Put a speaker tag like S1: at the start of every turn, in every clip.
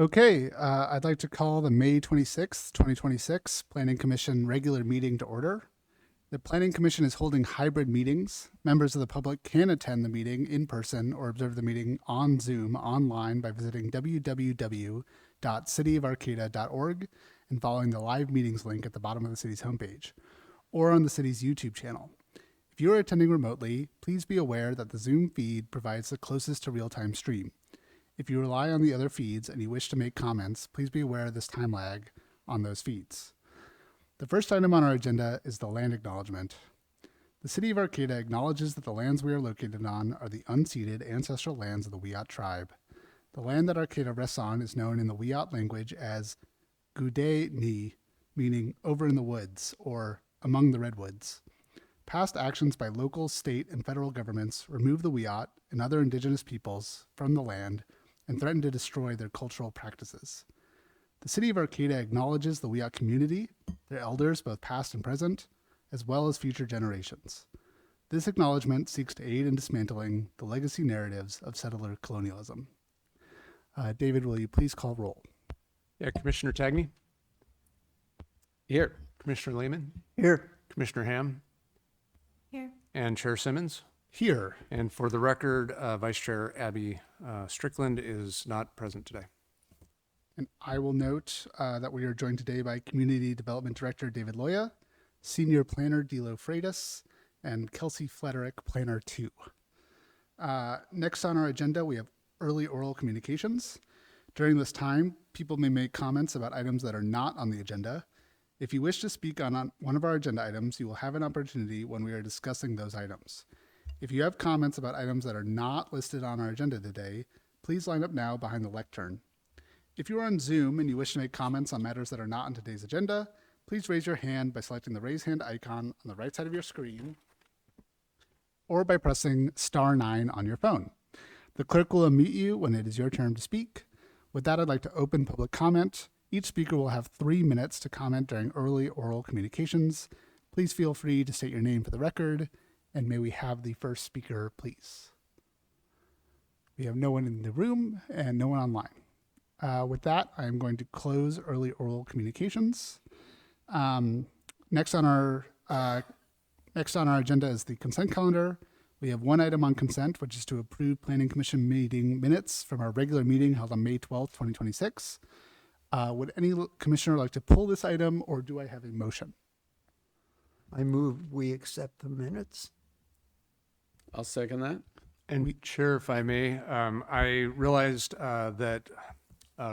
S1: Okay, I'd like to call the May 26th, 2026 Planning Commission regular meeting to order. The Planning Commission is holding hybrid meetings. Members of the public can attend the meeting in person or observe the meeting on Zoom online by visiting www.cityofarcata.org and following the live meetings link at the bottom of the city's homepage, or on the city's YouTube channel. If you are attending remotely, please be aware that the Zoom feed provides the closest to real-time stream. If you rely on the other feeds and you wish to make comments, please be aware of this time lag on those feeds. The first item on our agenda is the land acknowledgement. The City of Arcata acknowledges that the lands we are located on are the unceded ancestral lands of the Wiyot tribe. The land that Arcata rests on is known in the Wiyot language as Gude Ni, meaning over in the woods or among the redwoods. Past actions by local, state, and federal governments remove the Wiyot and other indigenous peoples from the land and threaten to destroy their cultural practices. The City of Arcata acknowledges the Wiyot community, their elders, both past and present, as well as future generations. This acknowledgement seeks to aid in dismantling the legacy narratives of settler colonialism. David, will you please call roll?
S2: Yeah, Commissioner Tagney?
S3: Here.
S2: Commissioner Lehman?
S4: Here.
S2: Commissioner Ham?
S5: Here.
S2: And Chair Simmons?
S1: Here.
S2: And for the record, Vice Chair Abby Strickland is not present today.
S1: And I will note that we are joined today by Community Development Director David Loya, Senior Planner Dilo Freitas, and Kelsey Flederick, Planner 2. Next on our agenda, we have early oral communications. During this time, people may make comments about items that are not on the agenda. If you wish to speak on one of our agenda items, you will have an opportunity when we are discussing those items. If you have comments about items that are not listed on our agenda today, please line up now behind the lectern. If you are on Zoom and you wish to make comments on matters that are not on today's agenda, please raise your hand by selecting the raise hand icon on the right side of your screen or by pressing *9 on your phone. The clerk will unmute you when it is your turn to speak. With that, I'd like to open public comment. Each speaker will have 3 minutes to comment during early oral communications. Please feel free to state your name for the record, and may we have the first speaker, please? We have no one in the room and no one online. With that, I am going to close early oral communications. Next on our agenda is the consent calendar. We have one item on consent, which is to approve Planning Commission meeting minutes from our regular meeting held on May 12th, 2026. Would any commissioner like to pull this item, or do I have a motion?
S4: I move we accept the minutes.
S3: I'll second that.
S2: And Chair, if I may, I realized that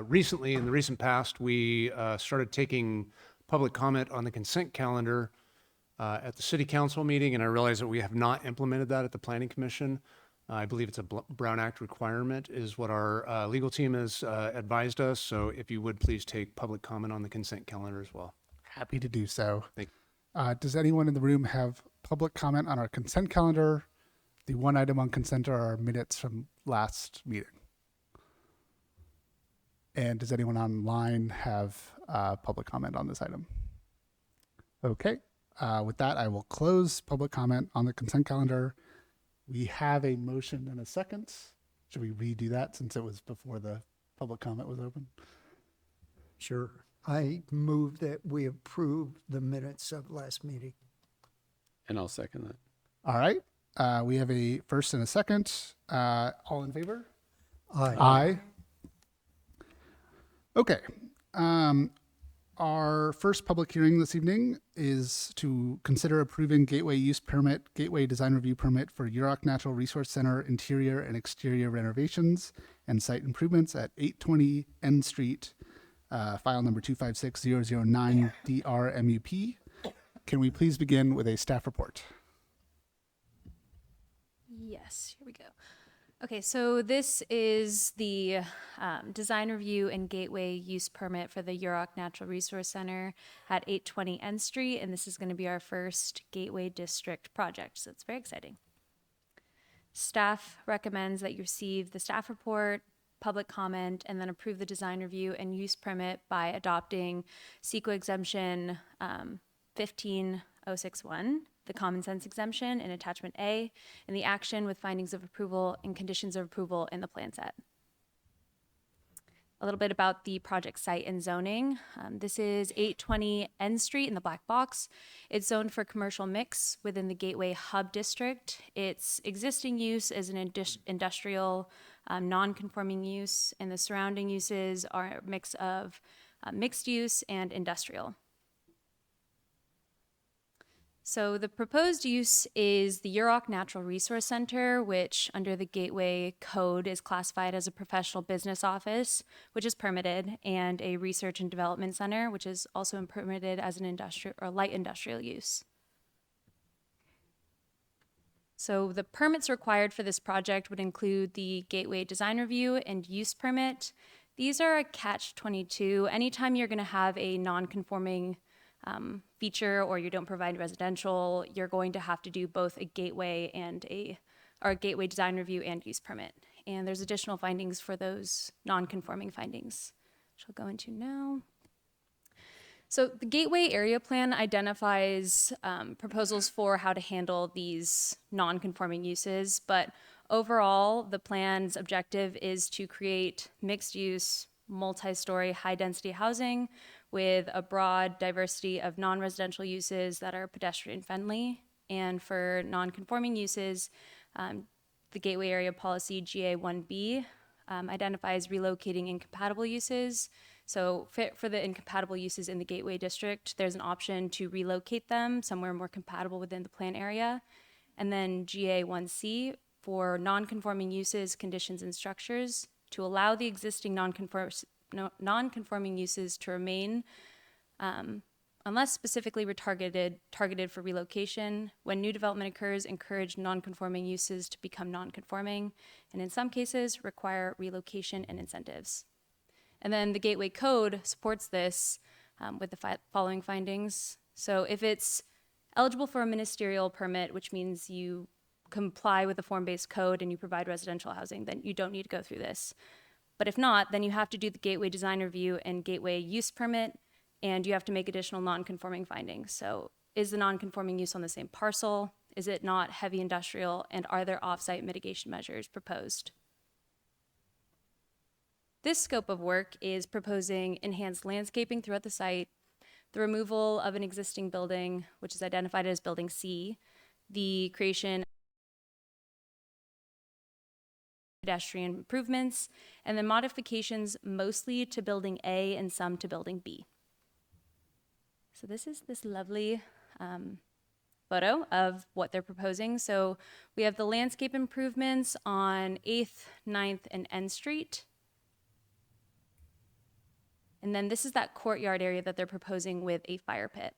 S2: recently, in the recent past, we started taking public comment on the consent calendar at the City Council meeting, and I realize that we have not implemented that at the Planning Commission. I believe it's a Brown Act requirement is what our legal team has advised us. So if you would please take public comment on the consent calendar as well.
S1: Happy to do so.
S2: Thank
S1: you. Does anyone in the room have public comment on our consent calendar? The one item on consent are our minutes from last meeting. And does anyone online have public comment on this item? Okay. With that, I will close public comment on the consent calendar. We have a motion and a second. Should we redo that since it was before the public comment was open?
S4: Sure. I move that we approve the minutes of last meeting.
S3: And I'll second that.
S1: All right. We have a first and a second. All in favor?
S4: Aye.
S1: Aye. Okay. Our first public hearing this evening is to consider approving gateway use permit, gateway design review permit for Yurok Natural Resource Center interior and exterior renovations and site improvements at 820 N Street, file number 256009 DRMUP. Can we please begin with a staff report?
S5: Yes, here we go. Okay, so this is the design review and gateway use permit for the Yurok Natural Resource Center at 820 N Street, and this is going to be our first Gateway District project, so it's very exciting. Staff recommends that you receive the staff report, public comment, and then approve the design review and use permit by adopting CEQA exemption 15061, the common sense exemption in attachment A, and the action with findings of approval and conditions of approval in the plan set. A little bit about the project site and zoning. This is 820 N Street in the black box. It's zoned for commercial mix within the Gateway Hub District. Its existing use is an industrial non-conforming use, and the surrounding uses are a mix of mixed use and industrial. So the proposed use is the Yurok Natural Resource Center, which under the Gateway Code is classified as a professional business office, which is permitted, and a research and development center, which is also permitted as an industrial or light industrial use. So the permits required for this project would include the Gateway Design Review and Use Permit. These are a catch-22. Anytime you're going to have a non-conforming feature or you don't provide residential, you're going to have to do both a gateway and a gateway design review and use permit. And there's additional findings for those non-conforming findings, which I'll go into now. So the Gateway Area Plan identifies proposals for how to handle these non-conforming uses, but overall, the plan's objective is to create mixed-use, multi-story, high-density housing with a broad diversity of non-residential uses that are pedestrian-friendly. And for non-conforming uses, the Gateway Area Policy GA1B identifies relocating incompatible uses. So for the incompatible uses in the Gateway District, there's an option to relocate them somewhere more compatible within the plan area. And then GA1C for non-conforming uses, conditions, and structures to allow the existing non-conforming uses to remain unless specifically targeted for relocation. When new development occurs, encourage non-conforming uses to become non-conforming, and in some cases, require relocation and incentives. And then the Gateway Code supports this with the following findings. So if it's eligible for a ministerial permit, which means you comply with the form-based code and you provide residential housing, then you don't need to go through this. But if not, then you have to do the Gateway Design Review and Gateway Use Permit, and you have to make additional non-conforming findings. So is the non-conforming use on the same parcel? Is it not heavy industrial? And are there off-site mitigation measures proposed? This scope of work is proposing enhanced landscaping throughout the site, the removal of an existing building, which is identified as Building C, the creation of pedestrian improvements, and then modifications mostly to Building A and some to Building B. So this is this lovely photo of what they're proposing. So we have the landscape improvements on 8th, 9th, and N Street. And then this is that courtyard area that they're proposing with a fire pit.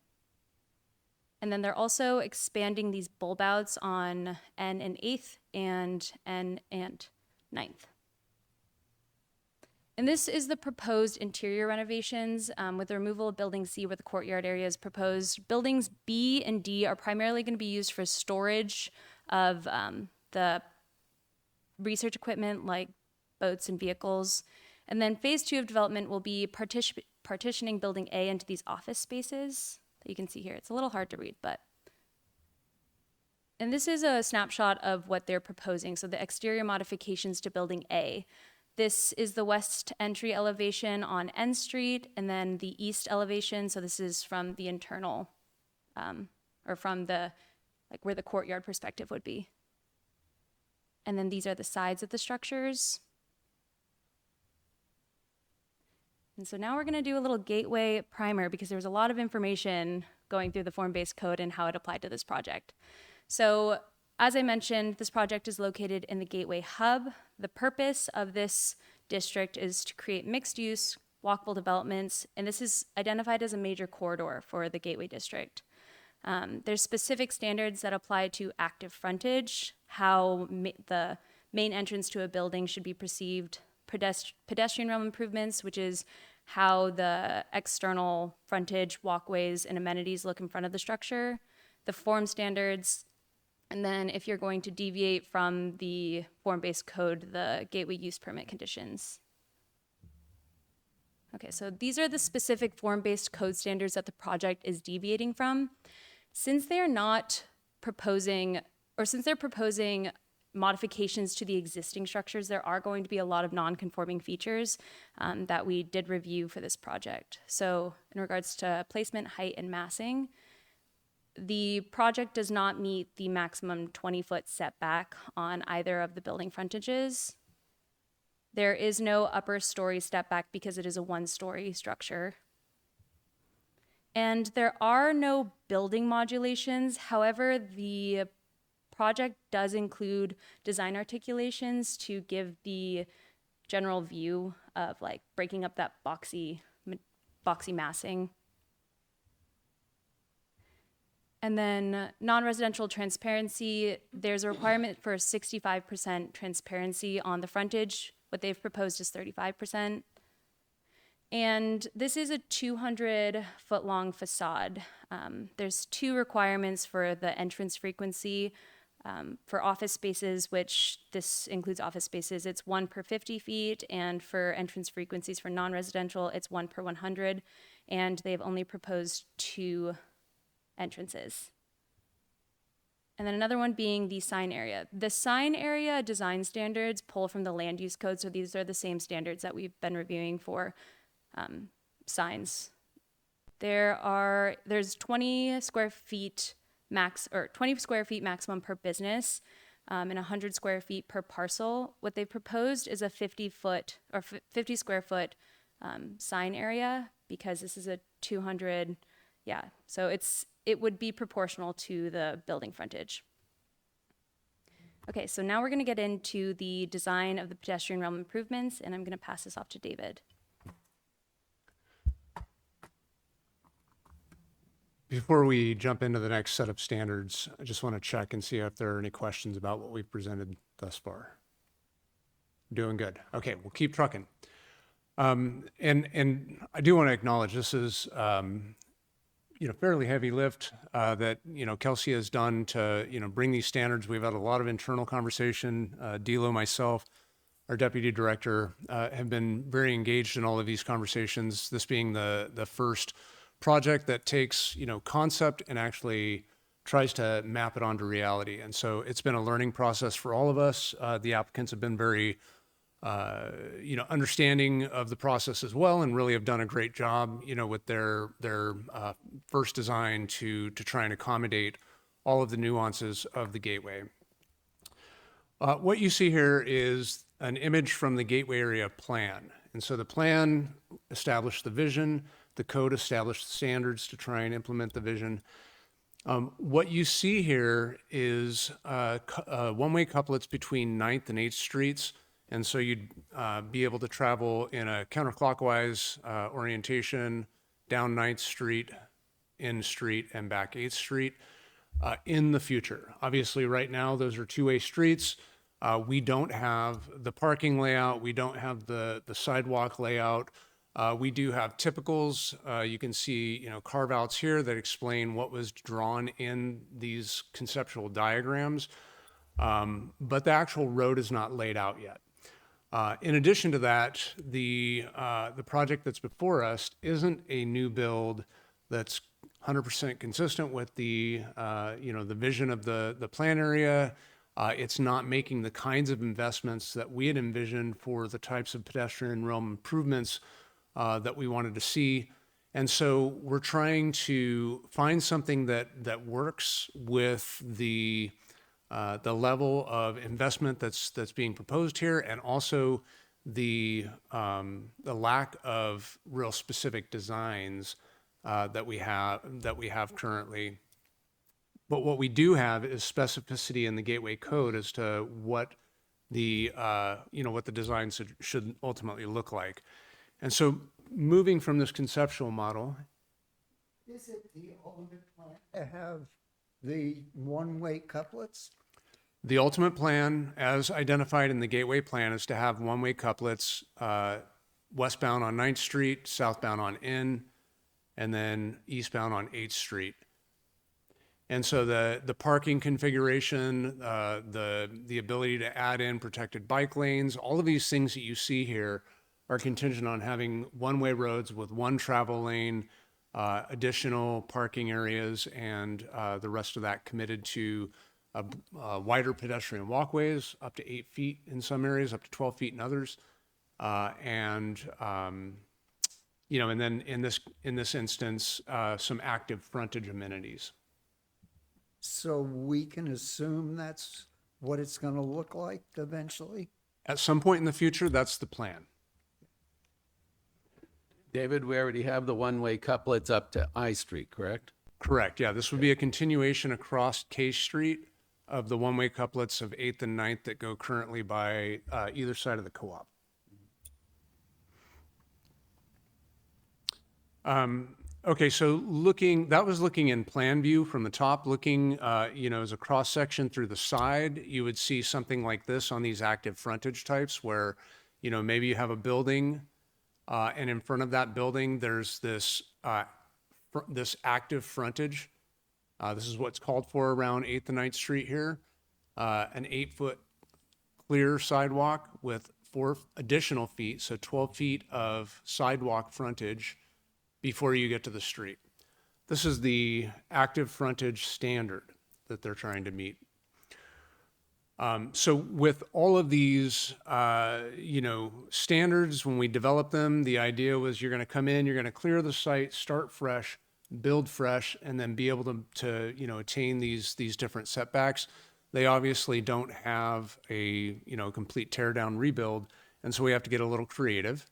S5: And then they're also expanding these bulb outs on N and 8th and N and 9th. And this is the proposed interior renovations with the removal of Building C where the courtyard area is proposed. Buildings B and D are primarily going to be used for storage of the research equipment like boats and vehicles. And then phase 2 of development will be partitioning Building A into these office spaces that you can see here. It's a little hard to read, but. And this is a snapshot of what they're proposing. So the exterior modifications to Building A. This is the west entry elevation on N Street, and then the east elevation. So this is from the internal, or from the, like where the courtyard perspective would be. And then these are the sides of the structures. And so now we're going to do a little gateway primer because there's a lot of information going through the form-based code and how it applied to this project. So as I mentioned, this project is located in the Gateway Hub. The purpose of this district is to create mixed-use, walkable developments, and this is identified as a major corridor for the Gateway District. There's specific standards that apply to active frontage, how the main entrance to a building should be perceived, pedestrian realm improvements, which is how the external frontage, walkways, and amenities look in front of the structure, the form standards, and then if you're going to deviate from the form-based code, the gateway use permit conditions. Okay, so these are the specific form-based code standards that the project is deviating from. Since they are not proposing, or since they're proposing modifications to the existing structures. There are going to be a lot of non-conforming features that we did review for this project. So in regards to placement, height, and massing, the project does not meet the maximum 20-foot setback on either of the building frontages. There is no upper story step back because it is a one-story structure. And there are no building modulations. However, the project does include design articulations to give the general view of like breaking up that boxy massing. And then non-residential transparency, there's a requirement for 65% transparency on the frontage. What they've proposed is 35%. And this is a 200-foot long facade. There's two requirements for the entrance frequency. For office spaces, which this includes office spaces, it's 1 per 50 feet. And for entrance frequencies for non-residential, it's 1 per 100. And they've only proposed 2 entrances. And then another one being the sign area. The sign area design standards pull from the land use code, so these are the same standards that we've been reviewing for signs. There's 20 square feet max, or 20 square feet maximum per business, and 100 square feet per parcel. What they proposed is a 50 square foot sign area, because this is a 200, so it would be proportional to the building frontage. Okay, so now we're gonna get into the design of the pedestrian realm improvements, and I'm gonna pass this off to David.
S2: Before we jump into the next set of standards, I just want to check and see if there are any questions about what we've presented thus far. Doing good. Okay, we'll keep trucking. And I do want to acknowledge this is fairly heavy lift that Kelsey has done to bring these standards. We've had a lot of internal conversation. Dilo, myself, our deputy director, have been very engaged in all of these conversations. This being the first project that takes concept and actually tries to map it onto reality. And so it's been a learning process for all of us. The applicants have been very understanding of the process as well, and really have done a great job with their first design to try and accommodate all of the nuances of the gateway. What you see here is an image from the gateway area plan. And so the plan established the vision. The code established the standards to try and implement the vision. What you see here is one-way couplets between 9th and 8th Streets. And so you'd be able to travel in a counterclockwise orientation down 9th Street, in Street, and back 8th Street in the future. Obviously, right now, those are two-way streets. We don't have the parking layout. We don't have the sidewalk layout. We do have typicals. You can see, carve-outs here that explain what was drawn in these conceptual diagrams, but the actual road is not laid out yet. In addition to that, the project that's before us isn't a new build that's 100% consistent with the vision of the plan area. It's not making the kinds of investments that we had envisioned for the types of pedestrian realm improvements that we wanted to see. And so we're trying to find something that works with the level of investment that's being proposed here, and also the lack of real specific designs that we have currently. But what we do have is specificity in the gateway code as to what the design should ultimately look like. And so moving from this conceptual model.
S4: Is it the ultimate plan to have the one-way couplets?
S2: The ultimate plan, as identified in the gateway plan, is to have one-way couplets westbound on 9th Street, southbound on N, and then eastbound on 8th Street. And so the parking configuration, the ability to add in protected bike lanes, all of these things that you see here are contingent on having one-way roads with one travel lane, additional parking areas, and the rest of that committed to wider pedestrian walkways, up to 8 feet in some areas, up to 12 feet in others. And then in this instance, some active frontage amenities.
S4: So we can assume that's what it's going to look like eventually?
S2: At some point in the future, that's the plan.
S3: David, we already have the one-way couplets up to I Street, correct?
S2: Correct. Yeah, this would be a continuation across K Street of the one-way couplets of 8th and 9th that go currently by either side of the co-op. Okay, so that was looking in plan view from the top, looking, as a cross section through the side, you would see something like this on these active frontage types where, maybe you have a building, and in front of that building, there's this active frontage. This is what's called for around 8th and 9th Street here. An 8-foot clear sidewalk with 4 additional feet, so 12 feet of sidewalk frontage before you get to the street. This is the active frontage standard that they're trying to meet. So with all of these, standards, when we develop them, the idea was you're going to come in, you're going to clear the site, start fresh, build fresh, and then be able to attain these different setbacks. They obviously don't have a complete tear down rebuild, and so we have to get a little creative.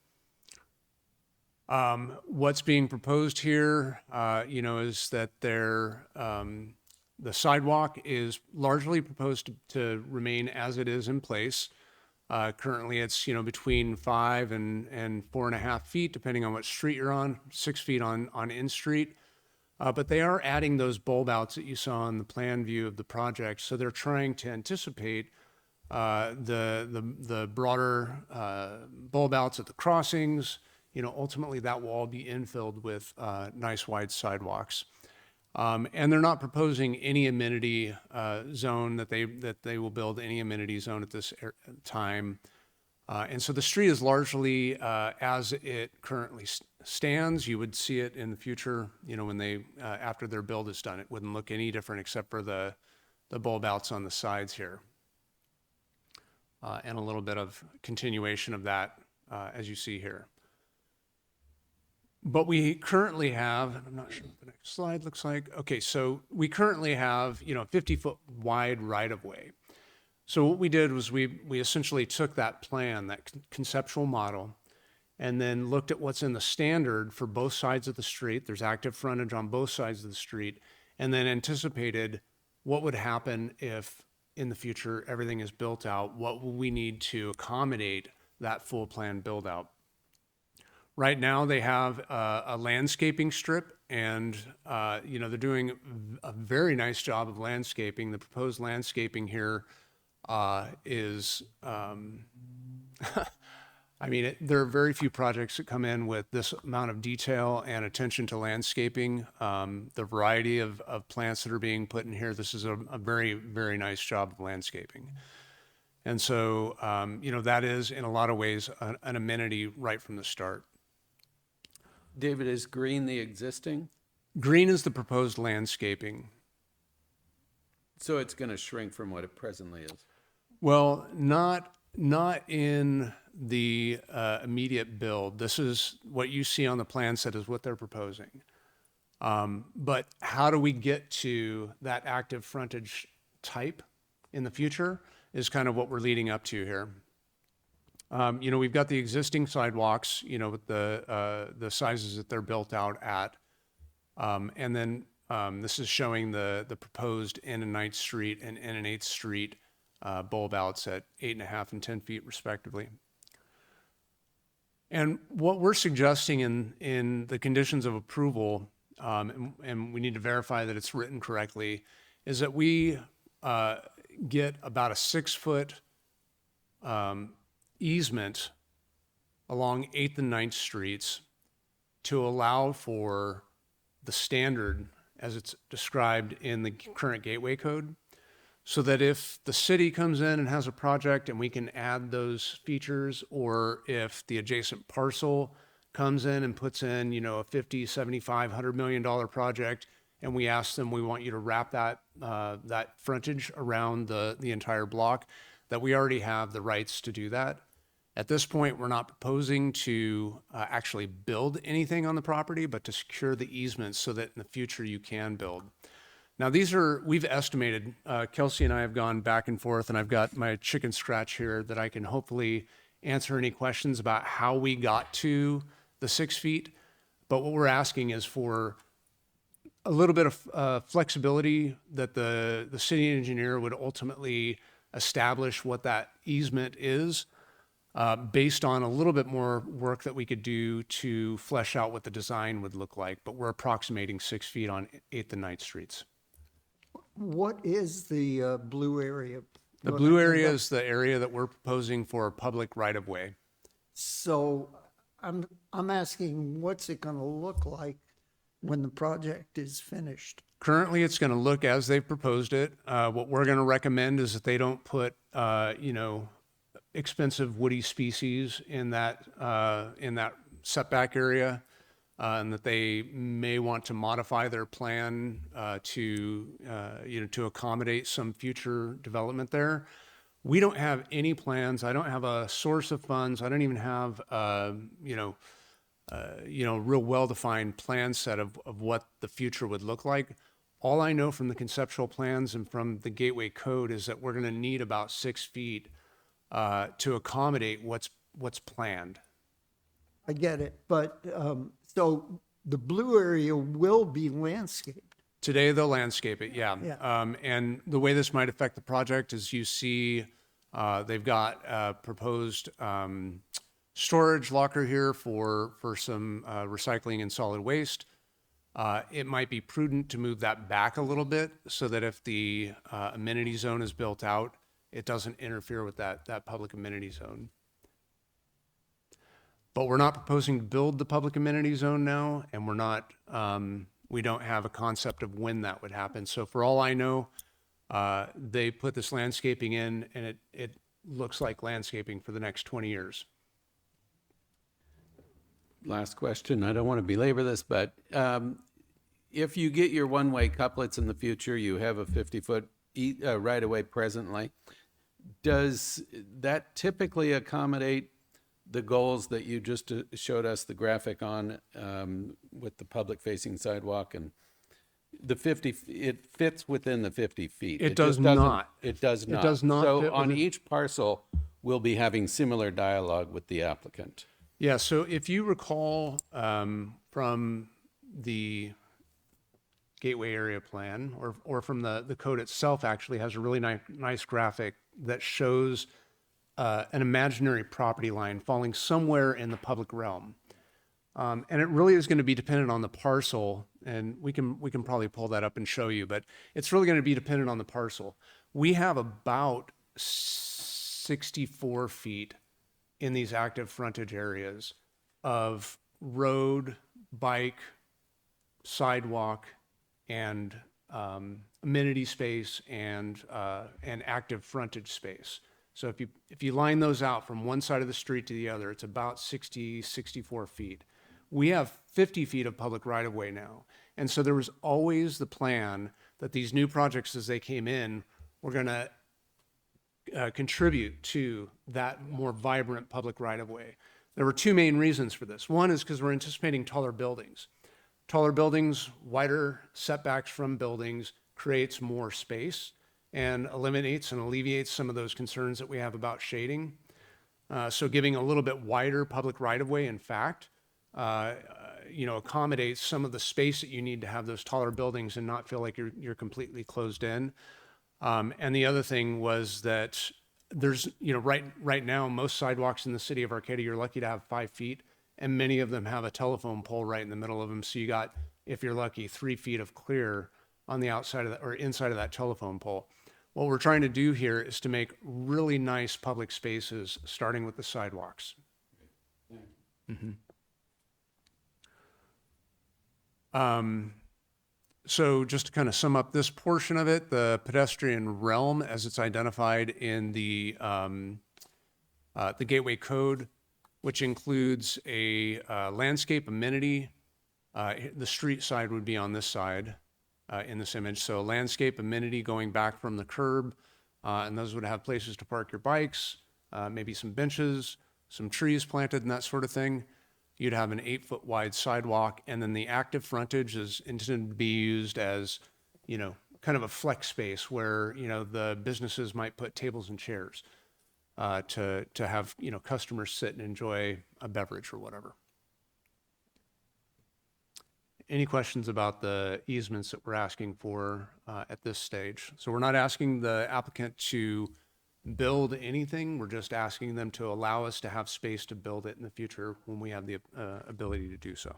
S2: What's being proposed here, is that the sidewalk is largely proposed to remain as it is in place. Currently, it's between 5 and 4.5 feet, depending on what street you're on. 6 feet on in street, but they are adding those bulb outs that you saw in the plan view of the project. So they're trying to anticipate the broader bulb outs at the crossings. Ultimately that will all be infilled with nice wide sidewalks. And they're not proposing any amenity zone that they will build any amenity zone at this time. And so the street is largely as it currently stands. You would see it in the future, when they after their build is done. It wouldn't look any different except for the bulb outs on the sides here. And a little bit of continuation of that as you see here. But we currently have, and I'm not sure what the next slide looks like. Okay, so we currently have, 50-foot wide right-of-way. So what we did was we essentially took that plan, that conceptual model, and then looked at what's in the standard for both sides of the street. There's active frontage on both sides of the street, and then anticipated what would happen if in the future everything is built out. What will we need to accommodate that full plan build out? Right now, they have a landscaping strip, and they're doing a very nice job of landscaping. The proposed landscaping here is, there are very few projects that come in with this amount of detail and attention to landscaping. The variety of plants that are being put in here, this is a very, very nice job of landscaping. And so, that is in a lot of ways an amenity right from the start.
S3: David, is green the existing?
S2: Green is the proposed landscaping.
S3: So it's going to shrink from what it presently is?
S2: Well, not in the immediate build. This is what you see on the plan set is what they're proposing. But how do we get to that active frontage type in the future is kind of what we're leading up to here. We've got the existing sidewalks, with the sizes that they're built out at. And then this is showing the proposed N and 9th Street and N and 8th Street bulb outs at 8.5 and 10 feet respectively. And what we're suggesting in the conditions of approval, and we need to verify that it's written correctly, is that we get about a 6-foot easement along 8th and 9th Streets to allow for the standard as it's described in the current gateway code, so that if the city comes in and has a project and we can add those features, or if the adjacent parcel comes in and puts in, a $50, $75, $100 million project, and we asked them, we want you to wrap that, that frontage around the entire block, that we already have the rights to do that. At this point, we're not proposing to actually build anything on the property, but to secure the easements so that in the future you can build. Now, we've estimated, Kelsey and I have gone back and forth, and I've got my chicken scratch here that I can hopefully answer any questions about how we got to the 6 feet. But what we're asking is for a little bit of flexibility that the city engineer would ultimately establish what that easement is, based on a little bit more work that we could do to flesh out what the design would look like. But we're approximating 6 feet on 8th and 9th Streets.
S4: What is the blue area?
S2: The blue area is the area that we're proposing for public right-of-way.
S4: So I'm asking, what's it gonna look like when the project is finished?
S2: Currently, it's going to look as they've proposed it. What we're going to recommend is that they don't put, expensive woody species in that setback area, and that they may want to modify their plan to accommodate some future development there. We don't have any plans. I don't have a source of funds. I don't even have real well-defined plan set of what the future would look like. All I know from the conceptual plans and from the Gateway Code is that we're going to need about 6 feet to accommodate what's planned.
S4: I get it, but, so the blue area will be landscaped.
S2: Today, they'll landscape it, yeah.
S4: Yeah.
S2: And the way this might affect the project is you see they've got proposed storage locker here for some recycling and solid waste. It might be prudent to move that back a little bit so that if the amenity zone is built out, it doesn't interfere with that public amenity zone. But we're not proposing to build the public amenity zone now, and we don't have a concept of when that would happen. So for all I know, they put this landscaping in, and it looks like landscaping for the next 20 years.
S3: Last question. I don't want to belabor this, but if you get your one-way couplets in the future, you have a 50-foot right-of-way presently. Does that typically accommodate the goals that you just showed us the graphic on with the public-facing sidewalk and the 50? It fits within the 50 feet.
S2: It does not.
S3: It does not.
S2: It does not
S3: So
S2: fit
S3: on
S2: within-
S3: each parcel, we'll be having similar dialogue with the applicant.
S2: Yeah, so if you recall from the Gateway Area Plan or from the code itself, actually has a really nice graphic that shows an imaginary property line falling somewhere in the public realm. And it really is going to be dependent on the parcel, and we can probably pull that up and show you, but it's really going to be dependent on the parcel. We have about 64 feet in these active frontage areas of road, bike, sidewalk, and amenity space and active frontage space. So if you line those out from one side of the street to the other, it's about 64 feet. We have 50 feet of public right-of-way now. And so there was always the plan that these new projects as they came in were going to contribute to that more vibrant public right-of-way. There were two main reasons for this. One is because we're anticipating taller buildings. Taller buildings, wider setbacks from buildings creates more space and eliminates and alleviates some of those concerns that we have about shading. So giving a little bit wider public right-of-way, in fact, accommodates some of the space that you need to have those taller buildings and not feel like you're completely closed in. And the other thing was that there's, right now, most sidewalks in the city of Arcata, you're lucky to have 5 feet, and many of them have a telephone pole right in the middle of them. So you got, if you're lucky, 3 feet of clear on the outside of that or inside of that telephone pole. What we're trying to do here is to make really nice public spaces, starting with the sidewalks. Mm-hmm. So just to kind of sum up this portion of it, the pedestrian realm as it's identified in the Gateway Code, which includes a landscape amenity. The street side would be on this side. in this image. So a landscape amenity going back from the curb, and those would have places to park your bikes, maybe some benches, some trees planted and that sort of thing. You'd have an 8-foot wide sidewalk, and then the active frontage is intended to be used as, kind of a flex space where, the businesses might put tables and chairs to have, customers sit and enjoy a beverage or whatever. Any questions about the easements that we're asking for at this stage? So we're not asking the applicant to build anything. We're just asking them to allow us to have space to build it in the future when we have the ability to do so.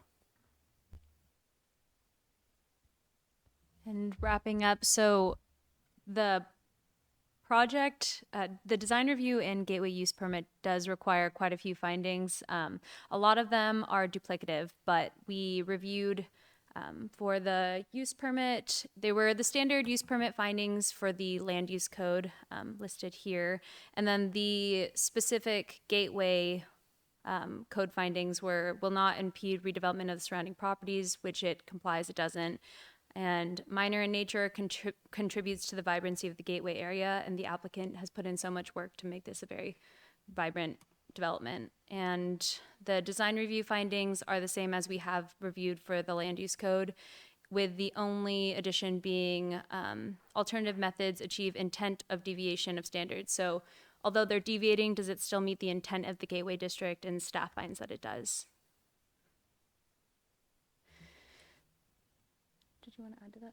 S5: And wrapping up, so the project, the design review and gateway use permit does require quite a few findings. A lot of them are duplicative, but we reviewed for the use permit. They were the standard use permit findings for the land use code listed here. And then the specific gateway code findings will not impede redevelopment of the surrounding properties, which it complies, it doesn't. And minor in nature contributes to the vibrancy of the gateway area, and the applicant has put in so much work to make this a very vibrant development. And the design review findings are the same as we have reviewed for the land use code, with the only addition being alternative methods achieve intent of deviation of standards. So although they're deviating, does it still meet the intent of the gateway district? And staff finds that it does. Did you want to add to that?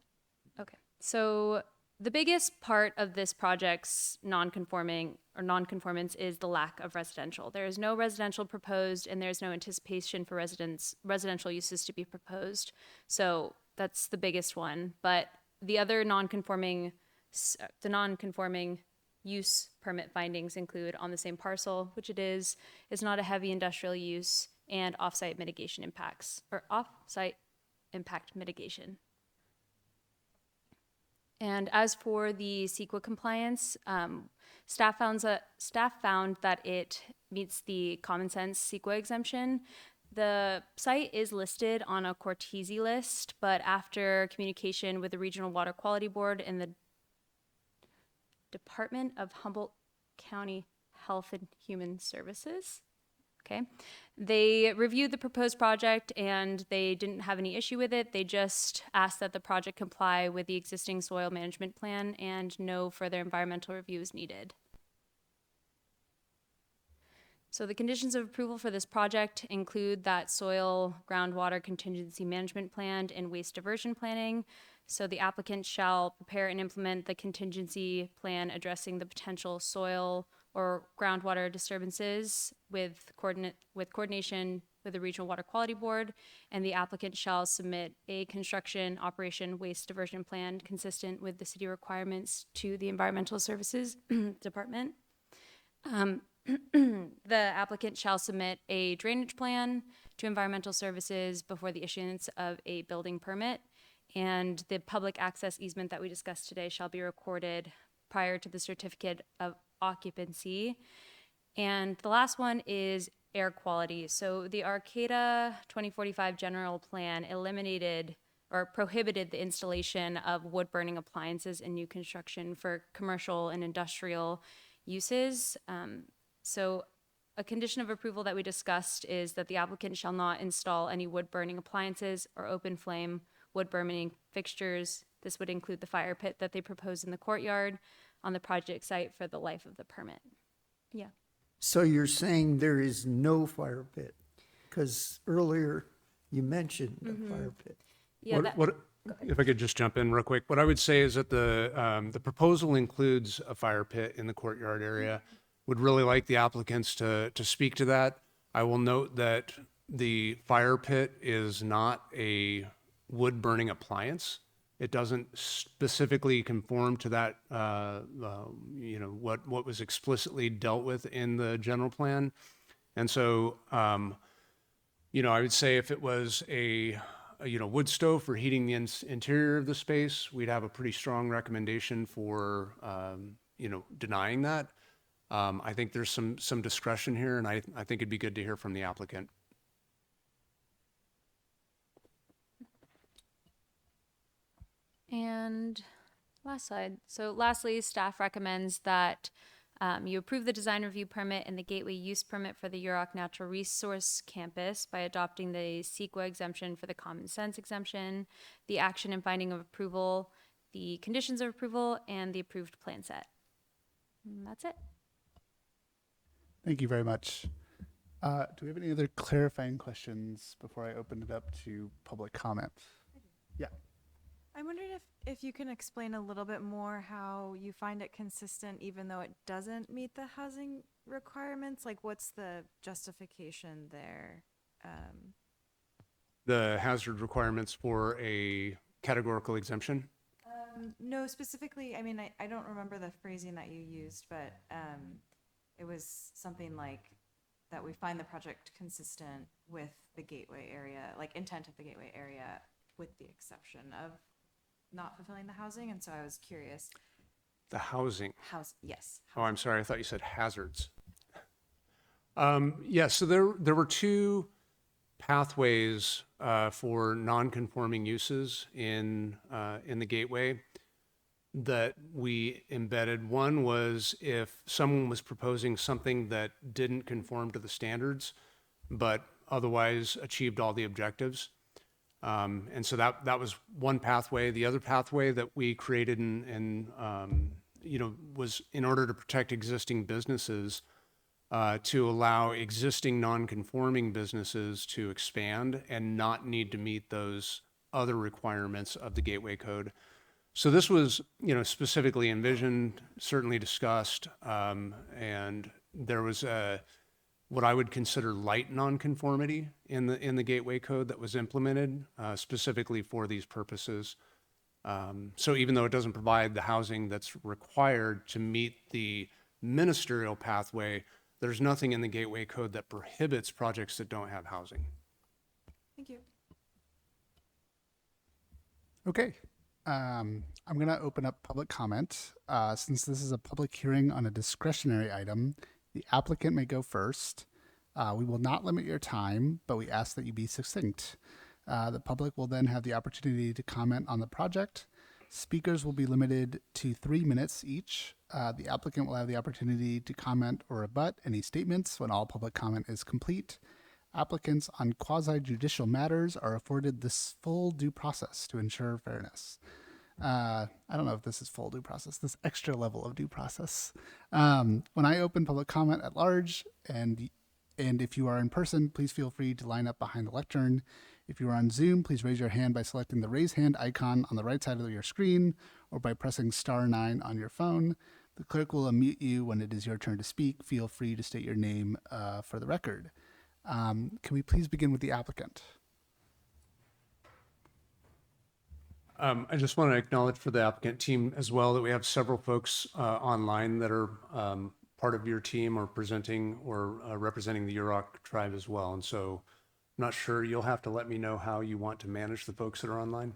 S5: Okay. So the biggest part of this project's non-conformance is the lack of residential. There is no residential proposed, and there's no anticipation for residential uses to be proposed. So that's the biggest one. But the other non-conforming use permit findings include on the same parcel, which it is not a heavy industrial use, and off-site mitigation impacts, or off-site impact mitigation. And as for the CEQA compliance, staff found that it meets the common sense CEQA exemption. The site is listed on a Cortese list, but after communication with the Regional Water Quality Board and the Department of Humboldt County Health and Human Services, okay, they reviewed the proposed project and they didn't have any issue with it. They just asked that the project comply with the existing soil management plan and no further environmental review is needed. So the conditions of approval for this project include that soil groundwater contingency management plan and waste diversion planning. So the applicant shall prepare and implement the contingency plan addressing the potential soil or groundwater disturbances with coordination with the Regional Water Quality Board, and the applicant shall submit a construction operation waste diversion plan consistent with the city requirements to the Environmental Services Department. The applicant shall submit a drainage plan to Environmental Services before the issuance of a building permit, and the public access easement that we discussed today shall be recorded prior to the certificate of occupancy. And the last one is air quality. So the Arcata 2045 general plan eliminated or prohibited the installation of wood burning appliances in new construction for commercial and industrial uses. So a condition of approval that we discussed is that the applicant shall not install any wood burning appliances or open flame wood burning fixtures. This would include the fire pit that they propose in the courtyard on the project site for the life of the permit. Yeah.
S4: So you're saying there is no fire pit? Because earlier you mentioned a fire pit.
S5: Yeah.
S2: If I could just jump in real quick, what I would say is that the proposal includes a fire pit in the courtyard area. Would really like the applicants to speak to that. I will note that the fire pit is not a wood burning appliance. It doesn't specifically conform to that, what was explicitly dealt with in the general plan. And so, I would say if it was a wood stove for heating the interior of the space, we'd have a pretty strong recommendation for, denying that. I think there's some discretion here, and I think it'd be good to hear from the applicant.
S5: And last slide. So lastly, staff recommends that you approve the design review permit and the gateway use permit for the Yurok Natural Resource Campus by adopting the CEQA exemption for the common sense exemption, the action and finding of approval, the conditions of approval, and the approved plan set. And that's it.
S1: Thank you very much. Do we have any other clarifying questions before I open it up to public comment? Yeah.
S6: I'm wondering if you can explain a little bit more how you find it consistent even though it doesn't meet the housing requirements? Like, what's the justification there?
S2: The hazard requirements for a categorical exemption.
S6: No, specifically, I mean, I don't remember the phrasing that you used, but it was something like that we find the project consistent with the gateway area, like intent of the gateway area, with the exception of not fulfilling the housing. And so I was curious.
S2: The housing.
S6: Yes.
S2: Oh, I'm sorry. I thought you said hazards. Yeah, so there were two pathways for non-conforming uses in the gateway that we embedded. One was if someone was proposing something that didn't conform to the standards, but otherwise achieved all the objectives. And so that was one pathway. The other pathway that we created and was in order to protect existing businesses, to allow existing non-conforming businesses to expand and not need to meet those other requirements of the Gateway Code. So this was, specifically envisioned, certainly discussed, and there was what I would consider light nonconformity in the Gateway Code that was implemented specifically for these purposes. So even though it doesn't provide the housing that's required to meet the ministerial pathway, there's nothing in the Gateway Code that prohibits projects that don't have housing.
S6: Thank you.
S1: Okay. I'm going to open up public comment. Since this is a public hearing on a discretionary item, the applicant may go first. We will not limit your time, but we ask that you be succinct. The public will then have the opportunity to comment on the project. Speakers will be limited to 3 minutes each. The applicant will have the opportunity to comment or rebut any statements when all public comment is complete. Applicants on quasi-judicial matters are afforded this full due process to ensure fairness. I don't know if this is full due process, this extra level of due process. When I open public comment at large, and if you are in person, please feel free to line up behind the lectern. If you are on Zoom, please raise your hand by selecting the raise hand icon on the right side of your screen or by pressing *9 on your phone. The clerk will unmute you when it is your turn to speak. Feel free to state your name for the record. Can we please begin with the applicant?
S2: I just want to acknowledge for the applicant team as well that we have several folks online that are part of your team or presenting or representing the Yurok tribe as well. And so I'm not sure, you'll have to let me know how you want to manage the folks that are online.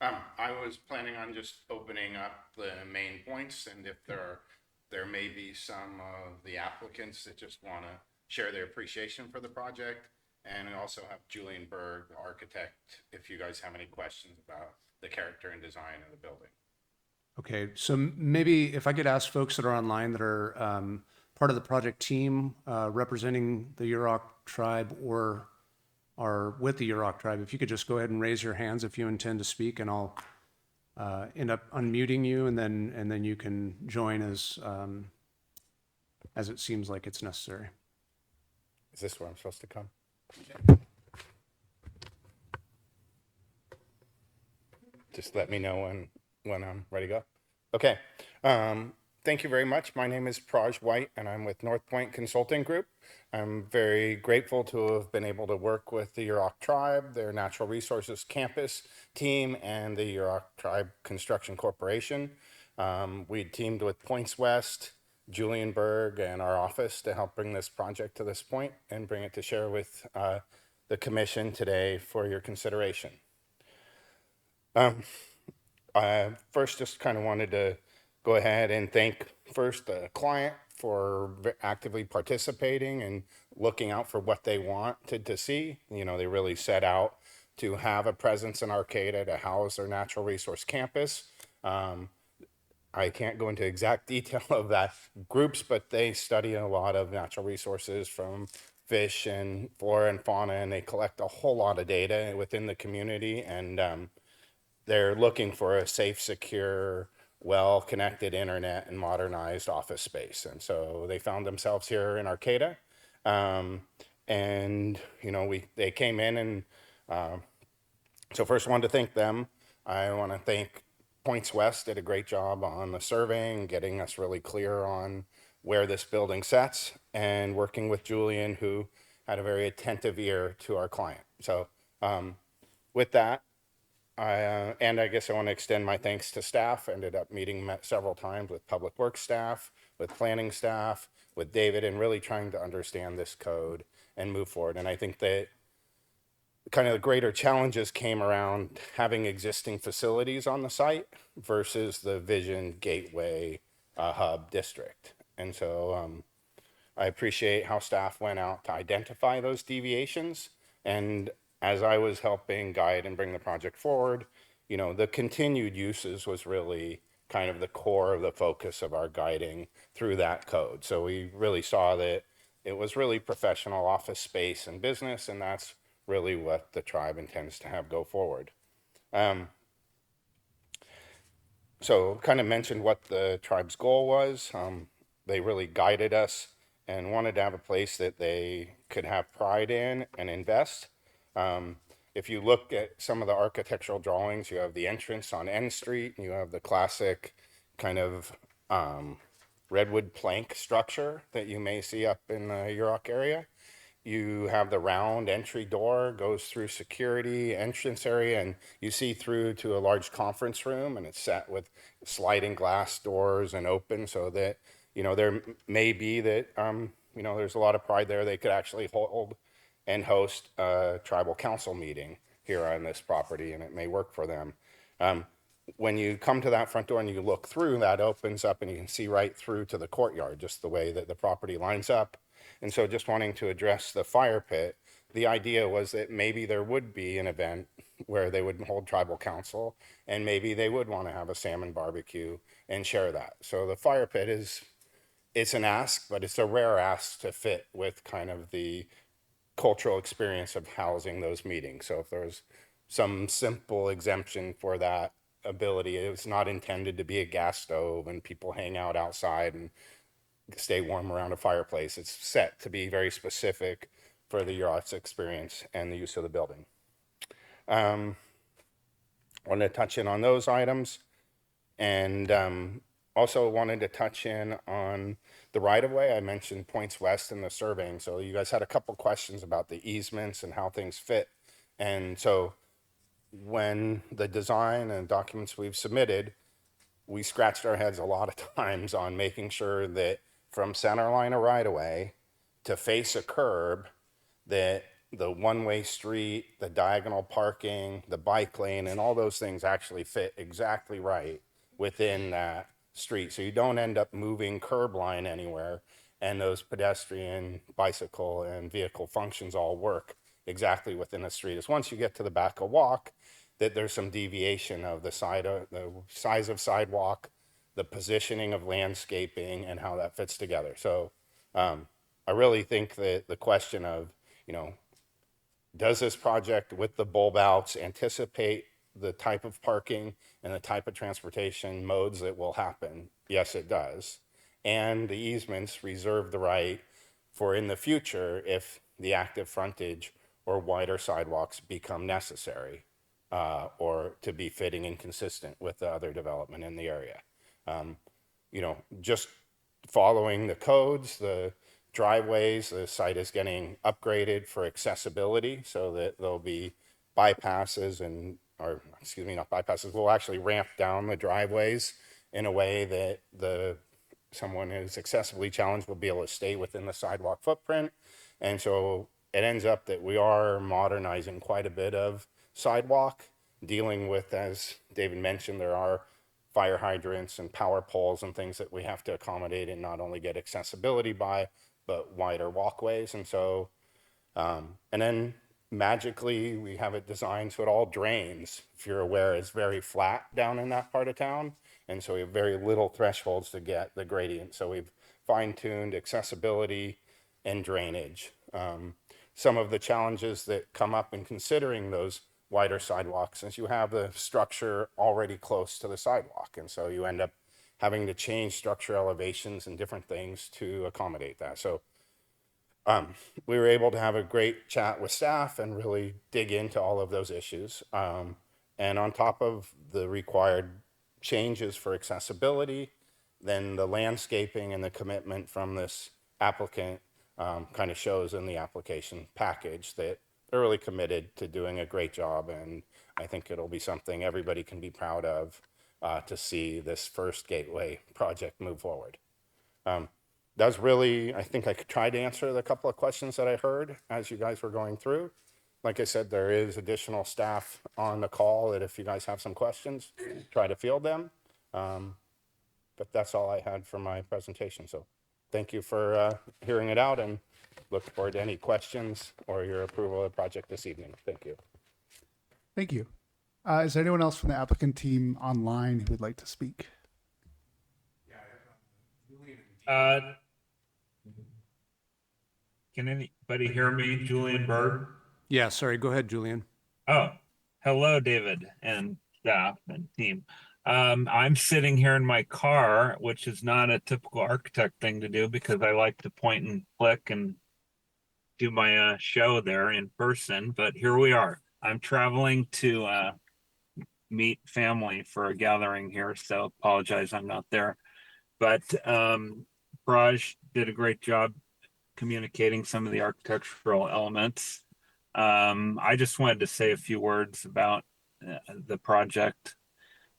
S7: I was planning on just opening up the main points, and if there may be some of the applicants that just want to share their appreciation for the project, and I also have Julian Berg, the architect, if you guys have any questions about the character and design of the building.
S2: Okay, so maybe if I could ask folks that are online that are part of the project team representing the Yurok tribe or are with the Yurok tribe, if you could just go ahead and raise your hands if you intend to speak, and I'll end up unmuting you, and then you can join as it seems like it's necessary.
S7: Is this where I'm supposed to come? Just let me know when I'm ready to go. Okay. Thank you very much. My name is Praj White, and I'm with North Point Consulting Group. I'm very grateful to have been able to work with the Yurok Tribe, their Natural Resources Campus team, and the Yurok Tribe Construction Corporation. We teamed with Points West, Julian Berg, and our office to help bring this project to this point and bring it to share with the commission today for your consideration. I first just kind of wanted to go ahead and thank first the client for actively participating and looking out for what they wanted to see. They really set out to have a presence in Arcata to house their natural resource campus. I can't go into exact detail of that groups, but they study a lot of natural resources from fish and flora and fauna, and they collect a whole lot of data within the community. And they're looking for a safe, secure, well-connected internet and modernized office space. And so they found themselves here in Arcata. Um, and, you know, they came in and so first I wanted to thank them. I want to thank Points West did a great job on the surveying, getting us really clear on where this building sets, and working with Julian, who had a very attentive ear to our client. So with that, and I guess I want to extend my thanks to staff. Ended up met several times with public works staff, with planning staff, with David, and really trying to understand this code and move forward. And I think that kind of the greater challenges came around having existing facilities on the site versus the Vision Gateway hub district. And so I appreciate how staff went out to identify those deviations. And as I was helping guide and bring the project forward, you know, the continued uses was really kind of the core of the focus of our guiding through that code. So we really saw that it was really professional office space and business, and that's really what the tribe intends to have go forward. So kind of mentioned what the tribe's goal was. They really guided us and wanted to have a place that they could have pride in and invest. If you look at some of the architectural drawings, you have the entrance on N Street, and you have the classic kind of redwood plank structure that you may see up in the Yurok area. You have the round entry door, goes through security entrance area, and you see through to a large conference room, and it's set with sliding glass doors and open, so that, you know, there may be that, you know, there's a lot of pride there. They could actually hold and host a tribal council meeting here on this property, and it may work for them. When you come to that front door and you look through, that opens up and you can see right through to the courtyard, just the way that the property lines up. And so just wanting to address the fire pit, the idea was that maybe there would be an event where they would hold tribal council, and maybe they would want to have a salmon barbecue and share that. So the fire pit it's an ask, but it's a rare ask to fit with kind of the cultural experience of housing those meetings. So if there's some simple exemption for that ability, it's not intended to be a gas stove and people hang out outside and stay warm around a fireplace. It's set to be very specific for the yacht's experience and the use of the building. I want to touch in on those items, and also wanted to touch in on the right-of-way. I mentioned Points West in the surveying, so you guys had a couple questions about the easements and how things fit. And so when the design and documents we've submitted, we scratched our heads a lot of times on making sure that from center line of right-of-way to face a curb, that the one-way street, the diagonal parking, the bike lane, and all those things actually fit exactly right within that street. So you don't end up moving curb line anywhere, and those pedestrian, bicycle, and vehicle functions all work exactly within the street. It's once you get to the back of walk that there's some deviation of the size of sidewalk, the positioning of landscaping, and how that fits together. So I really think that the question of, you know, does this project with the bulb outs anticipate the type of parking and the type of transportation modes that will happen? Yes, it does. And the easements reserve the right for in the future if the active frontage or wider sidewalks become necessary, or to be fitting and consistent with the other development in the area. You know, just following the codes, the driveways, the site is getting upgraded for accessibility so that there'll be bypasses or excuse me, not bypasses, we'll actually ramp down the driveways in a way that someone who's accessibly challenged will be able to stay within the sidewalk footprint. And so it ends up that we are modernizing quite a bit of sidewalk, dealing with, as David mentioned, there are fire hydrants and power poles and things that we have to accommodate and not only get accessibility by, but wider walkways. And so, and then magically, we have it designed so it all drains. If you're aware, it's very flat down in that part of town. And so we have very little thresholds to get the gradient. So we've fine-tuned accessibility and drainage. Some of the challenges that come up in considering those wider sidewalks is you have the structure already close to the sidewalk. And so you end up having to change structure elevations and different things to accommodate that. So we were able to have a great chat with staff and really dig into all of those issues. And on top of the required changes for accessibility, then the landscaping and the commitment from this applicant kind of shows in the application package that they're really committed to doing a great job. And I think it'll be something everybody can be proud of to see this first gateway project move forward. That's really, I think I tried to answer the couple of questions that I heard as you guys were going through. Like I said, there is additional staff on the call that if you guys have some questions, try to field them. But that's all I had for my presentation. So thank you for hearing it out and look forward to any questions or your approval of the project this evening. Thank you.
S1: Thank you. Is there anyone else from the applicant team online who would like to speak?
S8: Can anybody hear me? Julian Bird.
S2: Yeah, sorry. Go ahead, Julian.
S8: Oh, hello, David and staff and team. I'm sitting here in my car, which is not a typical architect thing to do because I like to point and click and do my show there in person. But here we are. I'm traveling to meet family for a gathering here, so apologize I'm not there. But Raj did a great job communicating some of the architectural elements. I just wanted to say a few words about the project.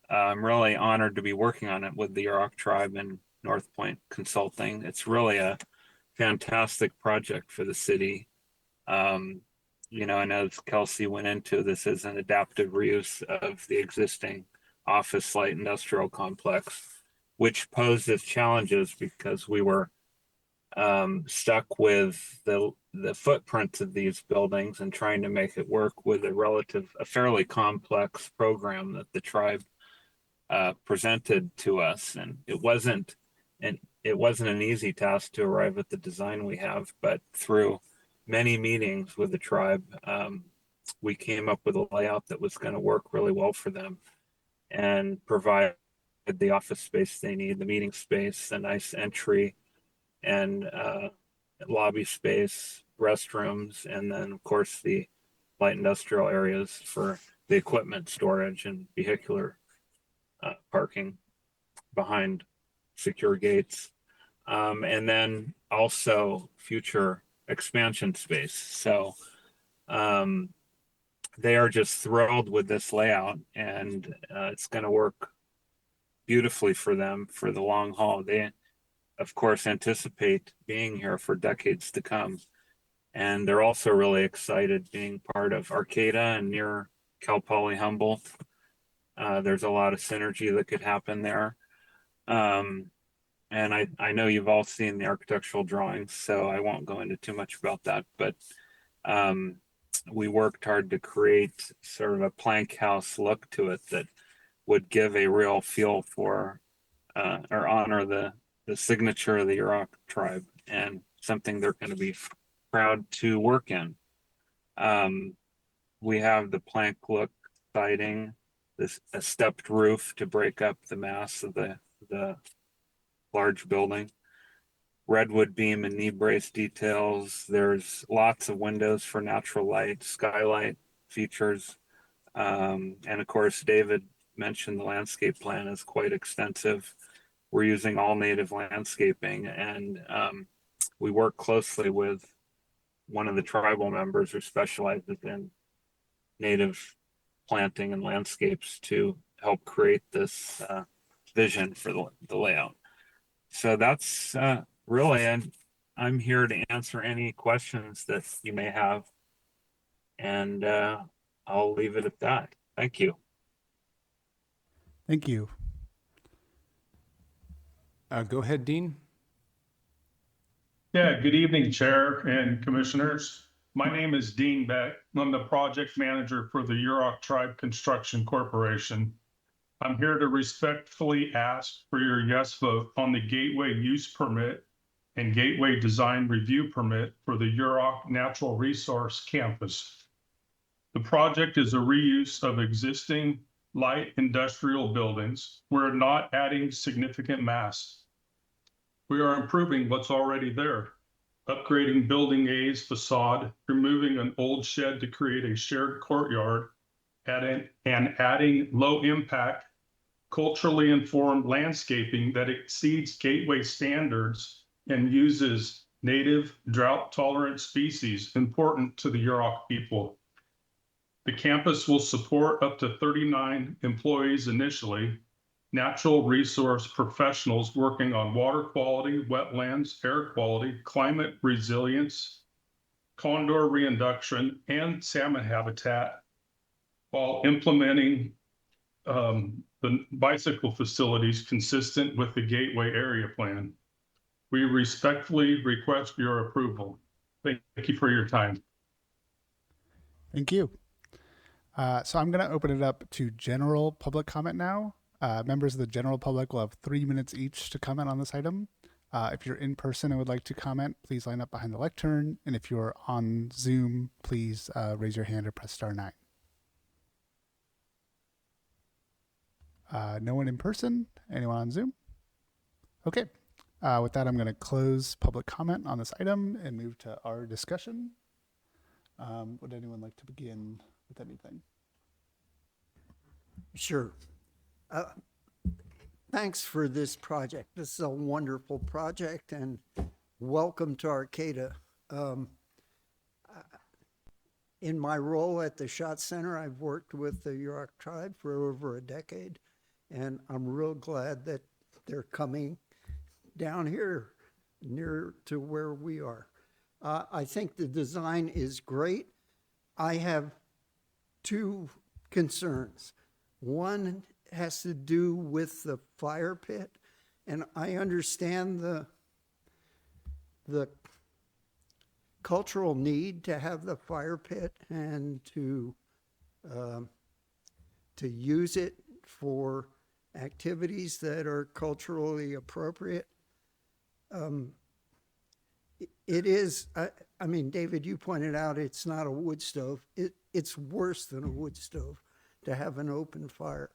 S8: I'm really honored to be working on it with the Yurok Tribe and North Point Consulting. It's really a fantastic project for the city. You know, and as Kelsey went into, this is an adaptive reuse of the existing office light industrial complex, which poses challenges because we were stuck with the footprints of these buildings and trying to make it work with a fairly complex program that the tribe presented to us. And it wasn't an easy task to arrive at the design we have, but through many meetings with the tribe, we came up with a layout that was going to work really well for them and provide the office space they need, the meeting space, a nice entry and lobby space, restrooms, and then of course the light industrial areas for the equipment storage and vehicular parking behind secure gates. And then also future expansion space. So they are just thrilled with this layout and it's going to work beautifully for them for the long haul. They, of course, anticipate being here for decades to come. And they're also really excited being part of Arcata and near Cal Poly Humboldt. There's a lot of synergy that could happen there. And I know you've all seen the architectural drawings, so I won't go into too much about that. But we worked hard to create sort of a plank house look to it that would give a real feel for or honor the signature of the Yurok tribe and something they're going to be proud to work in. We have the plank look siding, a stepped roof to break up the mass of the large building, redwood beam and knee brace details. There's lots of windows for natural light, skylight features. And of course, David mentioned the landscape plan is quite extensive. We're using all native landscaping and we work closely with one of the tribal members who specializes in native planting and landscapes to help create this vision for the layout. So that's really, and I'm here to answer any questions that you may have. And I'll leave it at that. Thank you.
S1: Thank you.
S2: Go ahead, Dean.
S9: Yeah, good evening, Chair and Commissioners. My name is Dean Beck. I'm the project manager for the Yurok Tribe Construction Corporation. I'm here to respectfully ask for your yes vote on the Gateway Use Permit and Gateway Design Review Permit for the Yurok Natural Resource Campus. The project is a reuse of existing light industrial buildings. We're not adding significant mass. We are improving what's already there, upgrading Building A's facade, removing an old shed to create a shared courtyard, and adding low-impact, culturally informed landscaping that exceeds Gateway standards and uses native, drought-tolerant species important to the Yurok people. The campus will support up to 39 employees initially, natural resource professionals working on water quality, wetlands, air quality, climate resilience, condor reinduction, and salmon habitat, while implementing the bicycle facilities consistent with the Gateway Area Plan. We respectfully request your approval. Thank you for your time.
S1: Thank you. So I'm going to open it up to general public comment now. Members of the general public will have 3 minutes each to comment on this item. If you're in person and would like to comment, please line up behind the lectern. And if you're on Zoom, please raise your hand or press *9. No one in person? Anyone on Zoom? Okay. With that, I'm going to close public comment on this item and move to our discussion. Would anyone like to begin with anything?
S4: Sure. Thanks for this project. This is a wonderful project, and welcome to Arcata. In my role at the Shot Center, I've worked with the Yurok tribe for over a decade, and I'm real glad that they're coming down here near to where we are. I think the design is great. I have two concerns. One has to do with the fire pit, and I understand the cultural need to have the fire pit and to use it for activities that are culturally appropriate. It is, I mean, David, you pointed out it's not a wood stove. It's worse than a wood stove to have an open fire.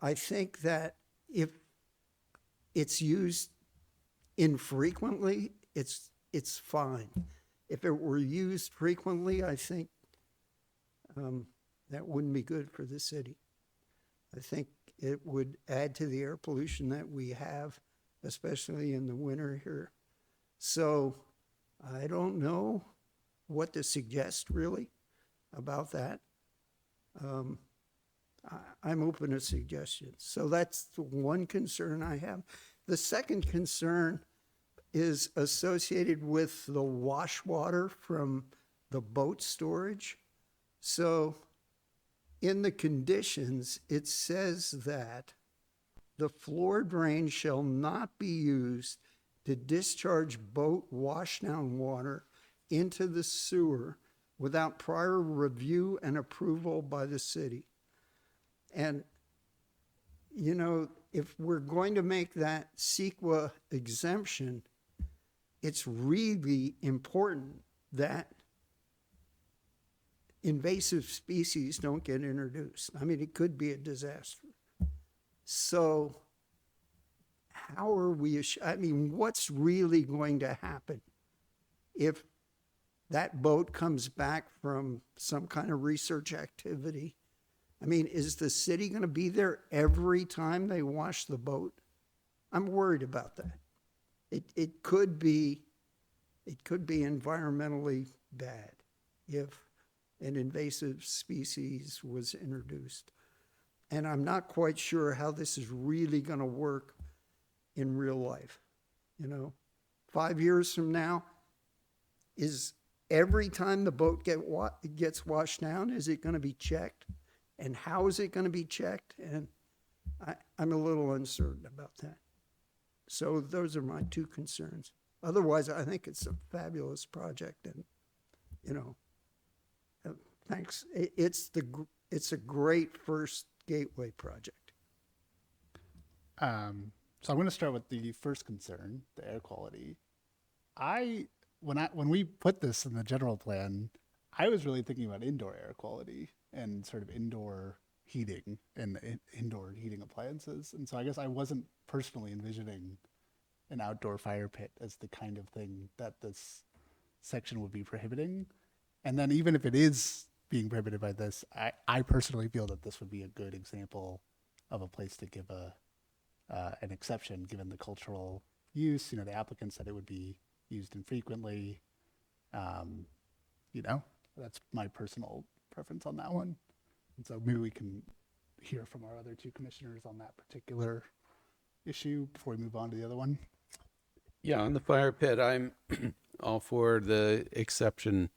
S4: I think that if it's used infrequently, it's fine. If it were used frequently, I think that wouldn't be good for the city. I think it would add to the air pollution that we have, especially in the winter here. So I don't know what to suggest really about that. I'm open to suggestions. So that's the one concern I have. The second concern is associated with the wash water from the boat storage. So in the conditions, it says that the floor drain shall not be used to discharge boat washdown water into the sewer without prior review and approval by the city. And, you know, if we're going to make that CEQA exemption, it's really important that invasive species don't get introduced. I mean, it could be a disaster. So how are we, I mean, what's really going to happen if that boat comes back from some kind of research activity? I mean, is the city going to be there every time they wash the boat? I'm worried about that. It could be environmentally bad if an invasive species was introduced. And I'm not quite sure how this is really going to work in real life. You know, 5 years from now, is every time the boat gets washed down, is it going to be checked? And how is it going to be checked? And I'm a little uncertain about that. So those are my two concerns. Otherwise, I think it's a fabulous project, and you know, thanks. It's a great first gateway project.
S1: So I'm going to start with the first concern, the air quality. When we put this in the general plan, I was really thinking about indoor air quality and sort of indoor heating and indoor heating appliances. And so I guess I wasn't personally envisioning an outdoor fire pit as the kind of thing that this section would be prohibiting. And then even if it is being prohibited by this, I personally feel that this would be a good example of a place to give an exception given the cultural use. The applicant said it would be used infrequently. That's my personal preference on that one. And so maybe we can hear from our other two commissioners on that particular issue before we move on to the other one.
S3: Yeah, on the fire pit, I'm all for the exception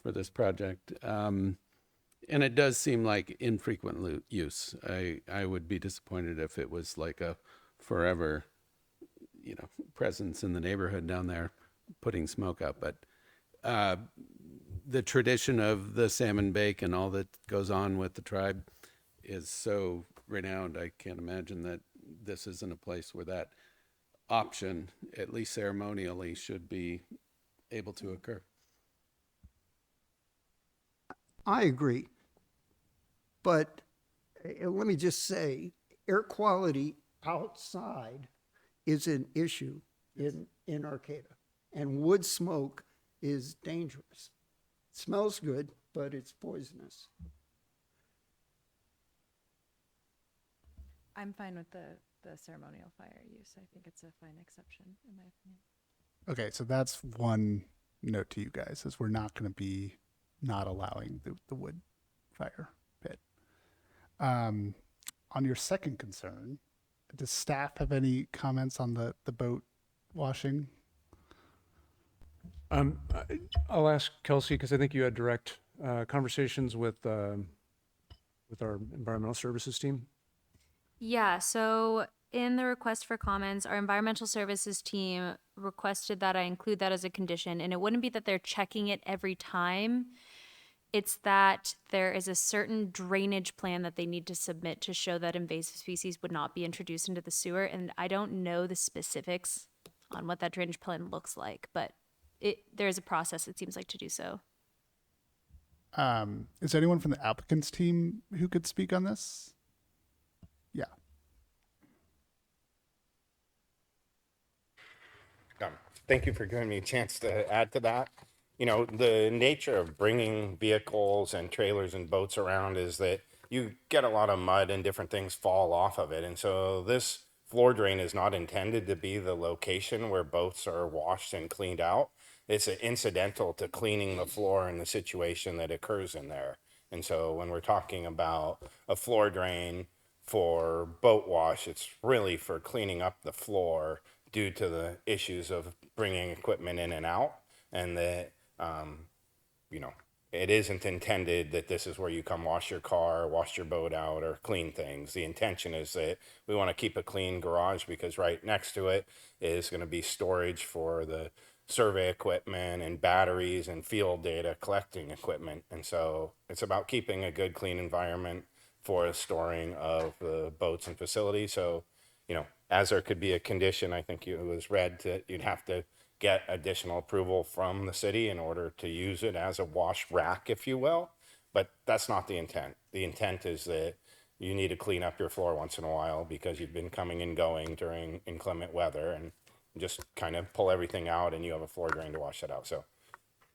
S3: for this project. And it does seem like infrequent use. I would be disappointed if it was like a forever, presence in the neighborhood down there putting smoke up. But the tradition of the salmon bake and all that goes on with the tribe is so renowned. I can't imagine that this isn't a place where that option, at least ceremonially, should be able to occur.
S4: I agree. But let me just say, air quality outside is an issue in Arcata. And wood smoke is dangerous. It smells good, but it's poisonous.
S6: I'm fine with the ceremonial fire use. I think it's a fine exception, in my opinion.
S1: Okay, so that's one note to you guys, is we're not going to be not allowing the wood fire pit. On your second concern, does staff have any comments on the boat washing?
S2: I'll ask Kelsey, because I think you had direct conversations with our environmental services team.
S5: Yeah, so in the request for comments, our environmental services team requested that I include that as a condition. And it wouldn't be that they're checking it every time. It's that there is a certain drainage plan that they need to submit to show that invasive species would not be introduced into the sewer. And I don't know the specifics on what that drainage plan looks like, but there is a process, it seems like, to do so.
S1: Is there anyone from the applicants team who could speak on this? Yeah.
S7: Thank you for giving me a chance to add to that. The nature of bringing vehicles and trailers and boats around is that you get a lot of mud and different things fall off of it. And so this floor drain is not intended to be the location where boats are washed and cleaned out. It's incidental to cleaning the floor and the situation that occurs in there. And so when we're talking about a floor drain for boat wash, it's really for cleaning up the floor due to the issues of bringing equipment in and out, and that it isn't intended that this is where you come wash your car, wash your boat out, or clean things. The intention is that we want to keep a clean garage because right next to it is going to be storage for the survey equipment and batteries and field data collecting equipment. And so it's about keeping a good, clean environment for the storing of the boats and facilities. So, as there could be a condition, I think it was read that you'd have to get additional approval from the city in order to use it as a wash rack, if you will. But that's not the intent. The intent is that you need to clean up your floor once in a while because you've been coming and going during inclement weather, and just kind of pull everything out and you have a floor drain to wash it out. So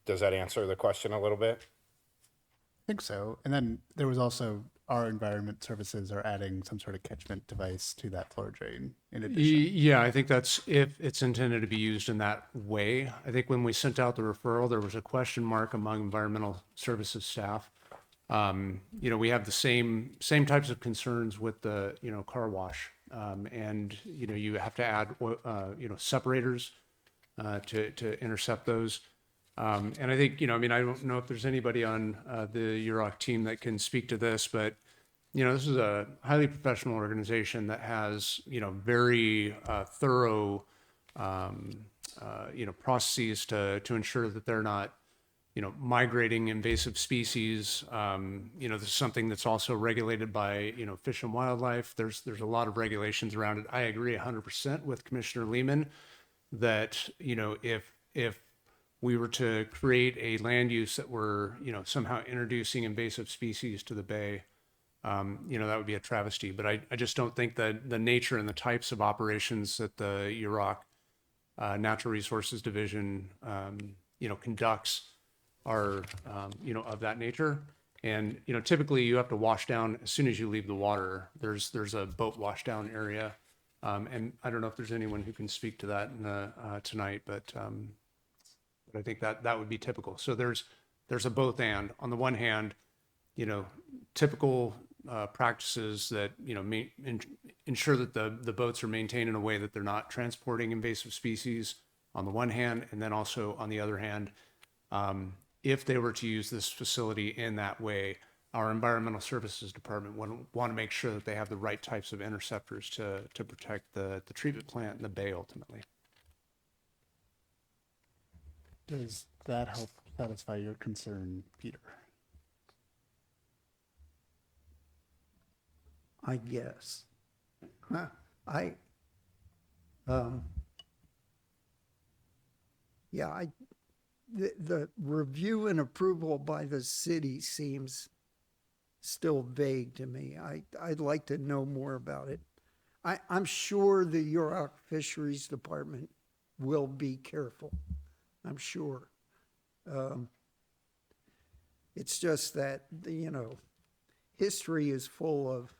S7: does that answer the question a little bit?
S1: I think so. And then there was also our environment services are adding some sort of catchment device to that floor drain in addition.
S2: Yeah, I think that's if it's intended to be used in that way. I think when we sent out the referral, there was a question mark among environmental services staff. We have the same types of concerns with the car wash, and you have to add separators to intercept those. And I think, I don't know if there's anybody on the UROC team that can speak to this, but, this is a highly professional organization that has, very thorough, processes to ensure that they're not, migrating invasive species. This is something that's also regulated by, Fish and Wildlife. There's a lot of regulations around it. I agree 100% with Commissioner Lehman that, if we were to create a land use that were, somehow introducing invasive species to the bay, that would be a travesty. But I just don't think that the nature and the types of operations that the UROC Natural Resources Division, conducts are, of that nature. And, typically you have to wash down as soon as you leave the water. There's a boat wash down area. And I don't know if there's anyone who can speak to that tonight, but I think that would be typical. So there's a both and. On the one hand, typical practices that, ensure that the boats are maintained in a way that they're not transporting invasive species on the one hand, and then also on the other hand, if they were to use this facility in that way, our Environmental Services Department would want to make sure that they have the right types of interceptors to protect the treatment plant and the bay ultimately.
S1: Does that help satisfy your concern, Peter?
S4: I guess. The review and approval by the city seems still vague to me. I'd like to know more about it. I'm sure the Yurok Fisheries Department will be careful. I'm sure. It's just that, history is full of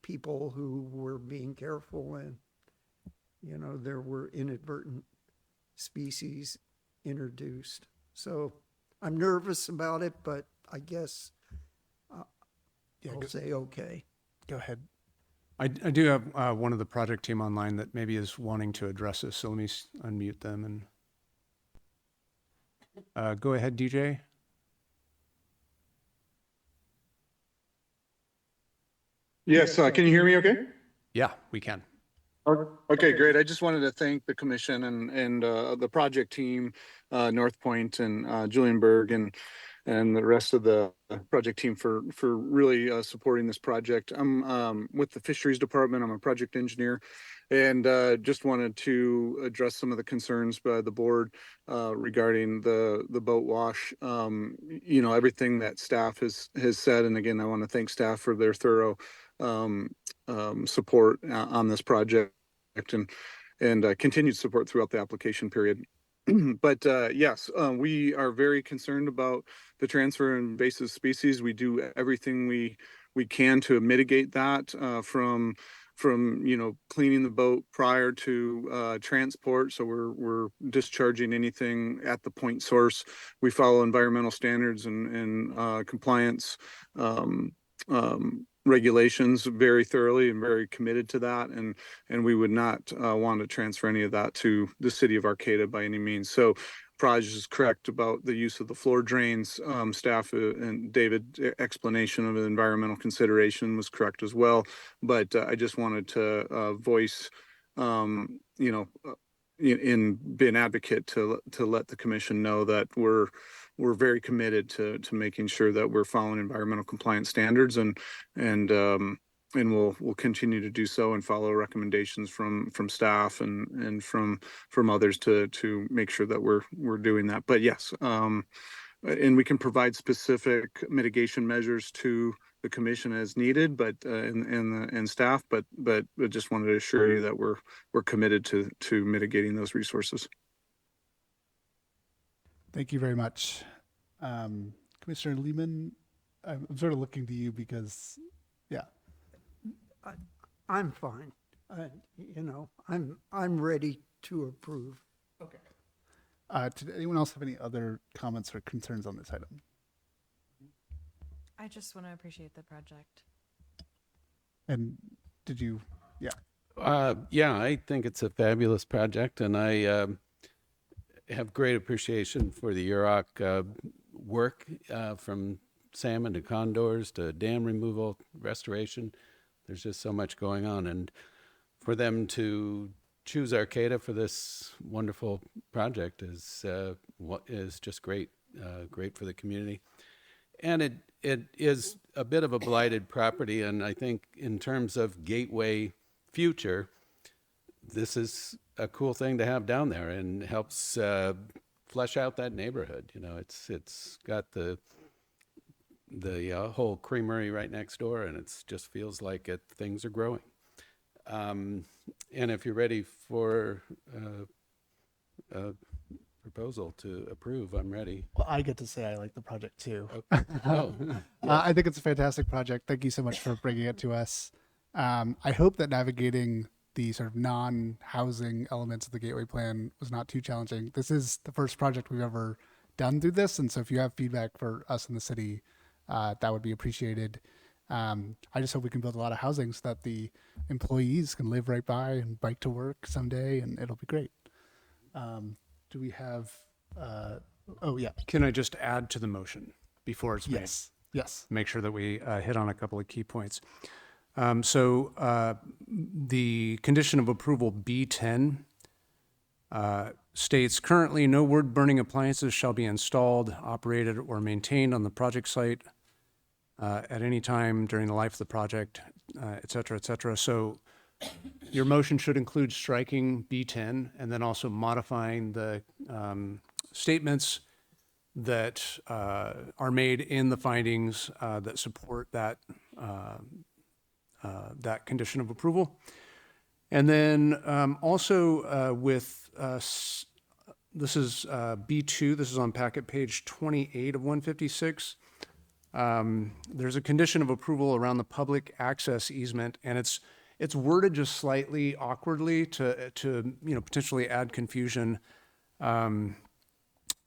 S4: people who were being careful and, there were inadvertent species introduced. So I'm nervous about it, but I guess I'll say okay.
S1: Go ahead.
S2: I do have one of the project team online that maybe is wanting to address this. So let me unmute them and go ahead, DJ.
S10: Yes, can you hear me okay?
S2: Yeah, we can.
S10: Okay, great. I just wanted to thank the commission and the project team, North Point and Julian Berg and the rest of the project team for really supporting this project. I'm with the Fisheries Department. I'm a project engineer, and just wanted to address some of the concerns by the board regarding the boat wash. Everything that staff has said, and again, I want to thank staff for their thorough support on this project and continued support throughout the application period. But yes, we are very concerned about the transfer of invasive species. We do everything we can to mitigate that from cleaning the boat prior to transport. So we're discharging anything at the point source. We follow environmental standards and compliance regulations very thoroughly and very committed to that, and we would not want to transfer any of that to the city of Arcata by any means. So Praj is correct about the use of the floor drains. Staff and David's explanation of the environmental consideration was correct as well, but I just wanted to voice in be an advocate to let the commission know that we're very committed to making sure that we're following environmental compliance standards and we'll continue to do so and follow recommendations from staff and from others to make sure that we're doing that. But yes, and we can provide specific mitigation measures to the commission as needed, but and staff, but I just wanted to assure you that we're committed to mitigating those resources.
S1: Thank you very much. Commissioner Lehman, I'm sort of looking to you because, yeah.
S4: I'm fine. I'm ready to approve.
S1: Okay. Did anyone else have any other comments or concerns on this item?
S6: I just want to appreciate the project.
S1: And did you, yeah.
S3: I think it's a fabulous project, and I have great appreciation for the UROC work from salmon to condors to dam removal, restoration. There's just so much going on, and for them to choose Arcata for this wonderful project is just great. great for the community. And it is a bit of a blighted property, and I think in terms of Gateway future, this is a cool thing to have down there and helps flesh out that neighborhood. You know, it's got the whole creamery right next door, and it just feels like things are growing. And if you're ready for a proposal to approve, I'm ready.
S1: Well, I get to say I like the project too.
S3: Okay. Oh,
S1: I think it's a fantastic project. Thank you so much for bringing it to us. I hope that navigating the sort of non-housing elements of the Gateway Plan was not too challenging. This is the first project we've ever done through this, and so if you have feedback for us in the city, that would be appreciated. I just hope we can build a lot of housing so that the employees can live right by and bike to work someday, and it'll be great. Do we have? Oh yeah.
S2: Can I just add to the motion before it's made?
S1: Yes. Yes.
S2: Make sure that we hit on a couple of key points. The condition of approval B10 states, currently no wood burning appliances shall be installed, operated, or maintained on the project site at any time during the life of the project, et cetera, et cetera. So your motion should include striking B10 and then also modifying the statements that are made in the findings that support that that condition of approval. And then also this is B2, this is on packet page 28 of 156. There's a condition of approval around the public access easement, and it's worded just slightly awkwardly to potentially add confusion.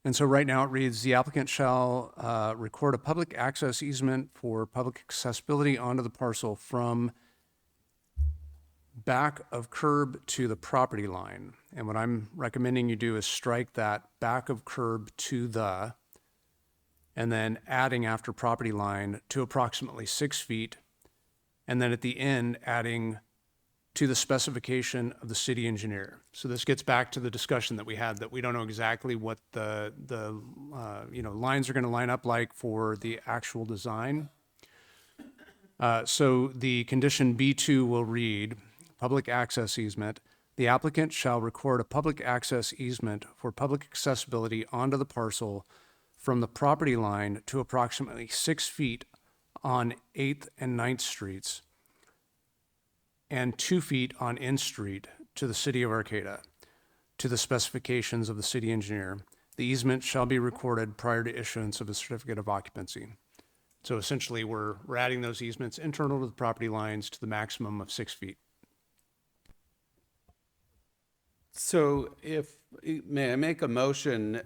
S2: And so right now it reads, the applicant shall record a public access easement for public accessibility onto the parcel from back of curb to the property line. And what I'm recommending you do is strike that back of curb to the, and then adding after property line to approximately 6 feet. And then at the end, adding to the specification of the city engineer. So this gets back to the discussion that we had, that we don't know exactly what the lines are going to line up like for the actual design. So the condition B2 will read, public access easement. The applicant shall record a public access easement for public accessibility onto the parcel from the property line to approximately 6 feet on 8th and 9th Streets, and 2 feet on N Street to the city of Arcata, to the specifications of the city engineer. The easement shall be recorded prior to issuance of a certificate of occupancy. So essentially, we're adding those easements internal to the property lines to the maximum of 6 feet.
S3: so may I make a motion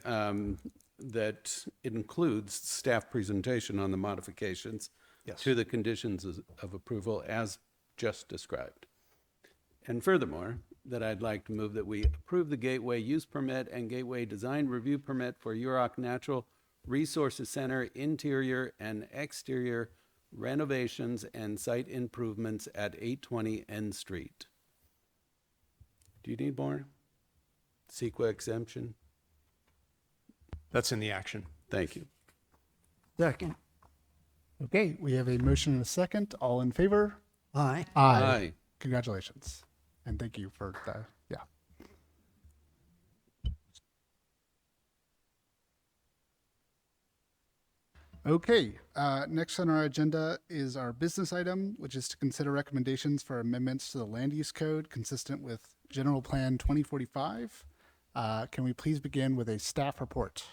S3: that includes staff presentation on the modifications
S2: Yes.
S3: to the conditions of approval as just described? And furthermore, that I'd like to move that we approve the Gateway Use Permit and Gateway Design Review Permit for Yurok Natural Resources Center interior and exterior renovations and site improvements at 820 N Street. Do you need more? CEQA exemption?
S2: That's in the action.
S3: Thank you.
S4: Second.
S1: Okay, we have a motion and a second. All in favor?
S4: Aye.
S3: Aye.
S1: Congratulations. And thank you for the, yeah. Okay, next on our agenda is our business item, which is to consider recommendations for amendments to the land use code consistent with General Plan 2045. Can we please begin with a staff report?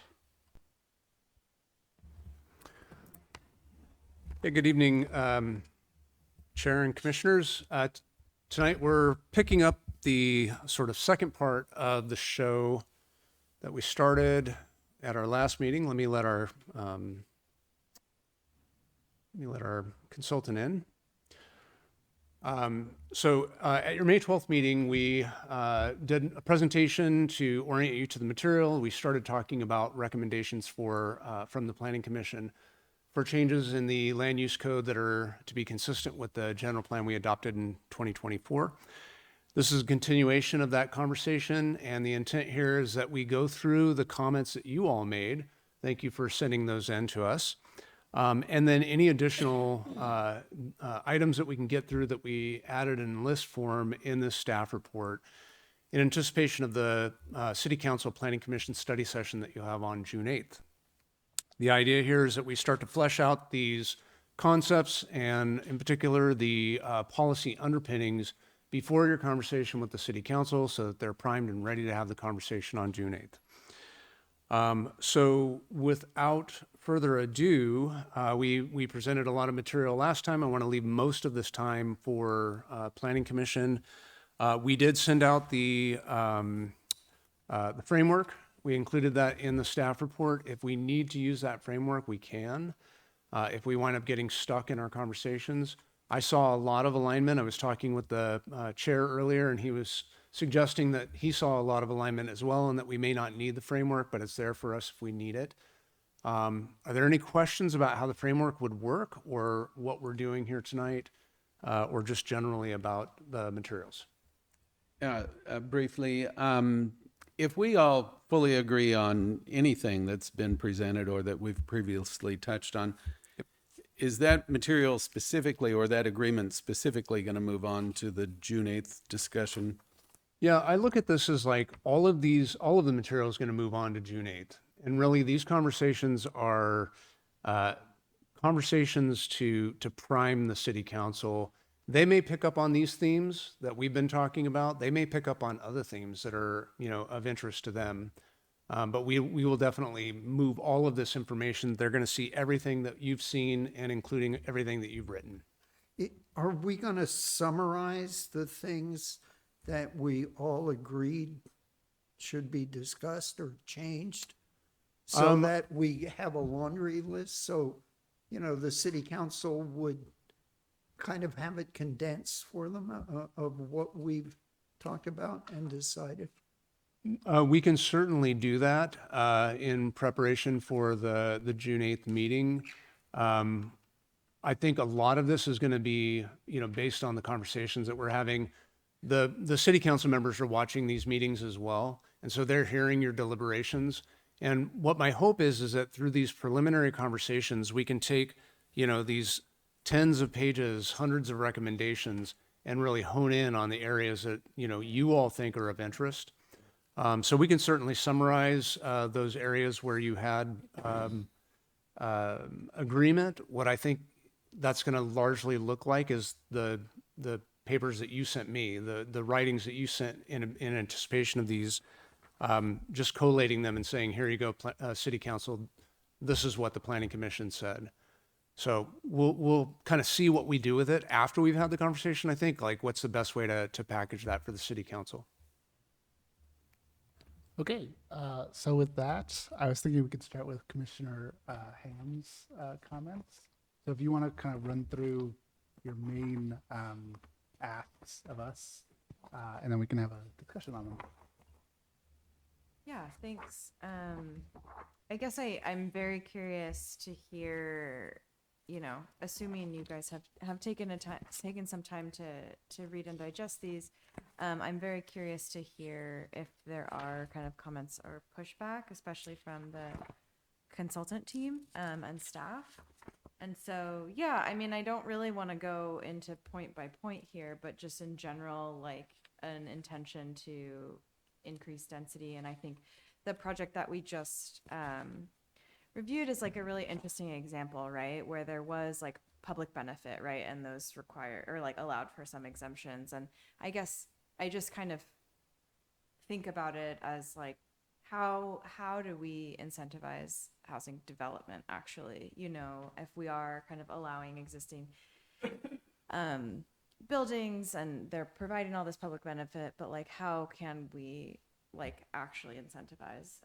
S2: Hey, good evening, Chair and Commissioners. Tonight we're picking up the sort of second part of the show that we started at our last meeting. Let me let our consultant in. So at your May 12th meeting, we did a presentation to orient you to the material. We started talking about recommendations from the Planning Commission for changes in the land use code that are to be consistent with the general plan we adopted in 2024. This is a continuation of that conversation, and the intent here is that we go through the comments that you all made Thank you for sending those in to us. And then any additional items that we can get through that we added in list form in this staff report in anticipation of the City Council Planning Commission study session that you'll have on June 8th. The idea here is that we start to flesh out these concepts and in particular the policy underpinnings before your conversation with the City Council so that they're primed and ready to have the conversation on June 8th. So without further ado, we presented a lot of material last time. I want to leave most of this time for Planning Commission. We did send out the framework. We included that in the staff report. If we need to use that framework, we can. If we wind up getting stuck in our conversations, I saw a lot of alignment. I was talking with the chair earlier, and he was suggesting that he saw a lot of alignment as well, and that we may not need the framework, but it's there for us if we need it. Are there any questions about how the framework would work, or what we're doing here tonight, or just generally about the materials?
S3: Briefly, if we all fully agree on anything that's been presented or that we've previously touched on, is that material specifically or that agreement specifically going to move on to the June 8th discussion?
S2: Yeah, I look at this as like all of the material is going to move on to June 8th. And really these conversations are conversations to prime the City Council. They may pick up on these themes that we've been talking about. They may pick up on other themes that are, of interest to them. But we will definitely move all of this information. They're going to see everything that you've seen and including everything that you've written.
S4: Are we going to summarize the things that we all agreed should be discussed or changed? So that we have a laundry list, so, the City Council would kind of have it condensed for them of what we've talked about and decided?
S2: We can certainly do that in preparation for the June 8th meeting. I think a lot of this is going to be, based on the conversations that we're having. The City Council members are watching these meetings as well, and so they're hearing your deliberations. And what my hope is that through these preliminary conversations, we can take, these tens of pages, hundreds of recommendations, and really hone in on the areas that, you all think are of interest. So we can certainly summarize those areas where you had agreement. What I think that's going to largely look like is the papers that you sent me, the writings that you sent in anticipation of these, just collating them and saying, here you go, City Council, this is what the Planning Commission said. So we'll kind of see what we do with it after we've had the conversation, I think, like what's the best way to package that for the City Council.
S1: Okay, so with that, I was thinking we could start with Commissioner Ham's comments. So if you want to kind of run through your main asks of us, and then we can have a discussion on them.
S6: Yeah, thanks. I guess I'm very curious to hear, assuming you guys have taken some time to read and digest these. I'm very curious to hear if there are kind of comments or pushback, especially from the consultant team and staff. And so, yeah, I don't really want to go into point by point here, but just in general, like an intention to increase density. And I think the project that we just reviewed is like a really interesting example, right? Where there was like public benefit, right? And those required or like allowed for some exemptions. And I guess I just kind of think about it as like, how do we incentivize housing development actually, if we are kind of allowing existing buildings and they're providing all this public benefit, but like how can we like actually incentivize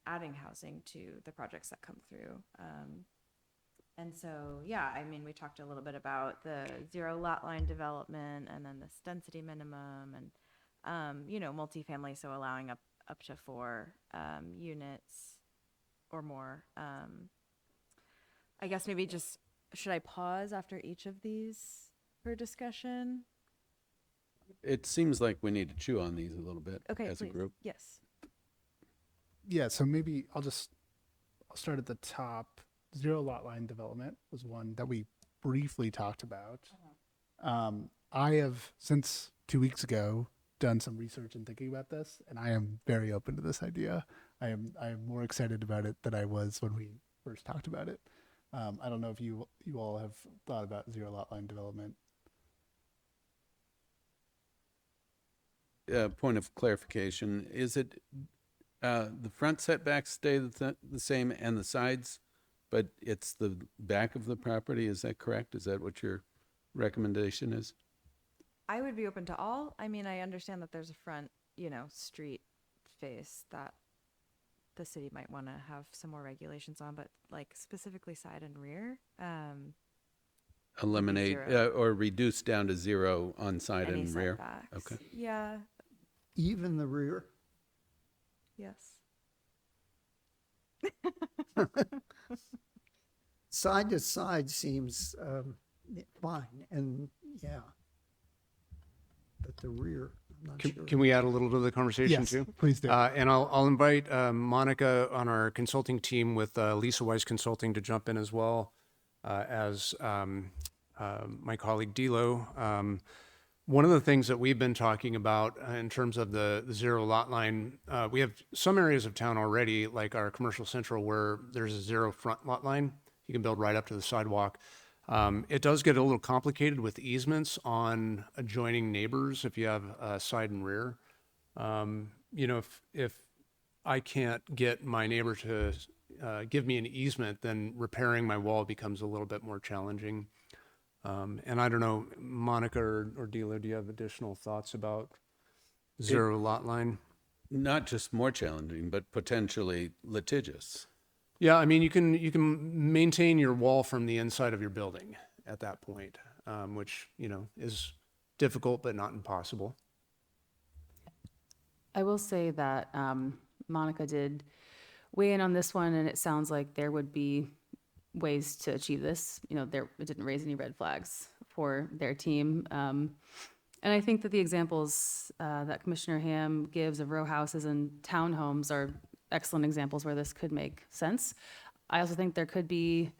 S6: adding housing to the projects that come through? And so, yeah, we talked a little bit about the zero lot line development and then this density minimum and, multifamily, so allowing up to 4 units or more. I guess maybe just, should I pause after each of these for discussion?
S3: It seems like we need to chew on these a little bit
S6: Okay,
S3: as
S6: please.
S3: a group.
S6: Yes.
S1: Yeah, so maybe I'll I'll start at the top. Zero lot line development was one that we briefly talked about. I have, since 2 weeks ago, done some research and thinking about this, and I am very open to this idea. I am more excited about it than I was when we first talked about it. I don't know if you all have thought about zero lot line development.
S3: Point of clarification, is it the front setbacks stay the same and the sides, but it's the back of the property? Is that correct? Is that what your recommendation is?
S6: I would be open to all. I mean, I understand that there's a front, street face that the city might want to have some more regulations on, but like specifically side and rear,
S3: Eliminate
S6: zero.
S3: or reduce down to 0 on side
S6: any
S3: and rear?
S6: setbacks.
S3: Okay.
S6: Yeah.
S4: Even the rear.
S6: Yes.
S4: Side to side seems fine, and yeah. But the rear, I'm not sure.
S2: Can we add a little to the conversation
S1: Yes,
S2: too?
S1: please do.
S2: And I'll invite Monica on our consulting team with Lisa Weiss Consulting to jump in as well as my colleague Dilo. One of the things that we've been talking about in terms of the zero lot line, we have some areas of town already, like our commercial central, where there's a zero front lot line. You can build right up to the sidewalk. It does get a little complicated with easements on adjoining neighbors if you have side and rear. If I can't get my neighbor to give me an easement, then repairing my wall becomes a little bit more challenging. And I don't know, Monica or Dilo, do you have additional thoughts about zero lot line?
S3: Not just more challenging, but potentially litigious.
S2: Yeah, I mean, you can maintain your wall from the inside of your building at that point, which, is difficult but not impossible.
S11: I will say that Monica did weigh in on this one, and it sounds like there would be ways to achieve this. It didn't raise any red flags for their team. And I think that the examples that Commissioner Ham gives of row houses and townhomes are excellent examples where this could make sense. I also think there could be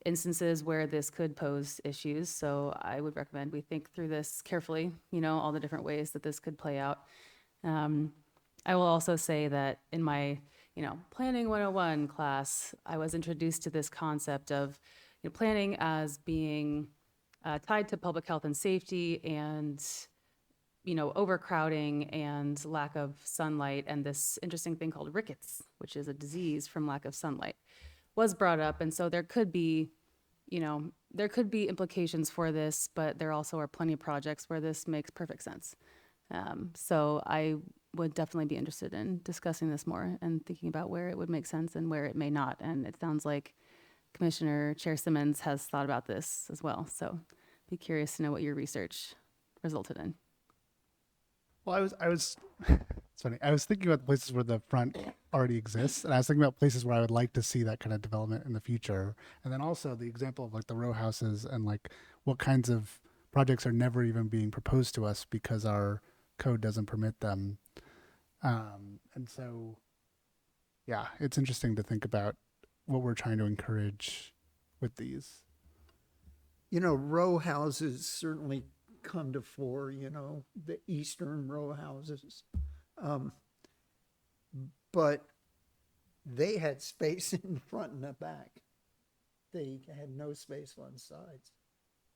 S11: instances where this could pose issues. So I would recommend we think through this carefully, all the different ways that this could play out. I will also say that in my, Planning 101 class, I was introduced to this concept of planning as being tied to public health and safety and overcrowding and lack of sunlight, and this interesting thing called rickets, which is a disease from lack of sunlight, was brought up. And so there could be implications for this, but there also are plenty of projects where this makes perfect sense. So I would definitely be interested in discussing this more and thinking about where it would make sense and where it may not. And it sounds like Commissioner Chair Simmons has thought about this as well. So be curious to know what your research resulted in.
S1: Well, I was it's funny. I was thinking about the places where the front already exists, and I was thinking about places where I would like to see that kind of development in the future. And then also the example of like the row houses and like what kinds of projects are never even being proposed to us because our code doesn't permit them. And so, yeah, it's interesting to think about what we're trying to encourage with these.
S4: Row houses certainly come to fore, the eastern row houses. But they had space in the front and the back. They had no space on sides.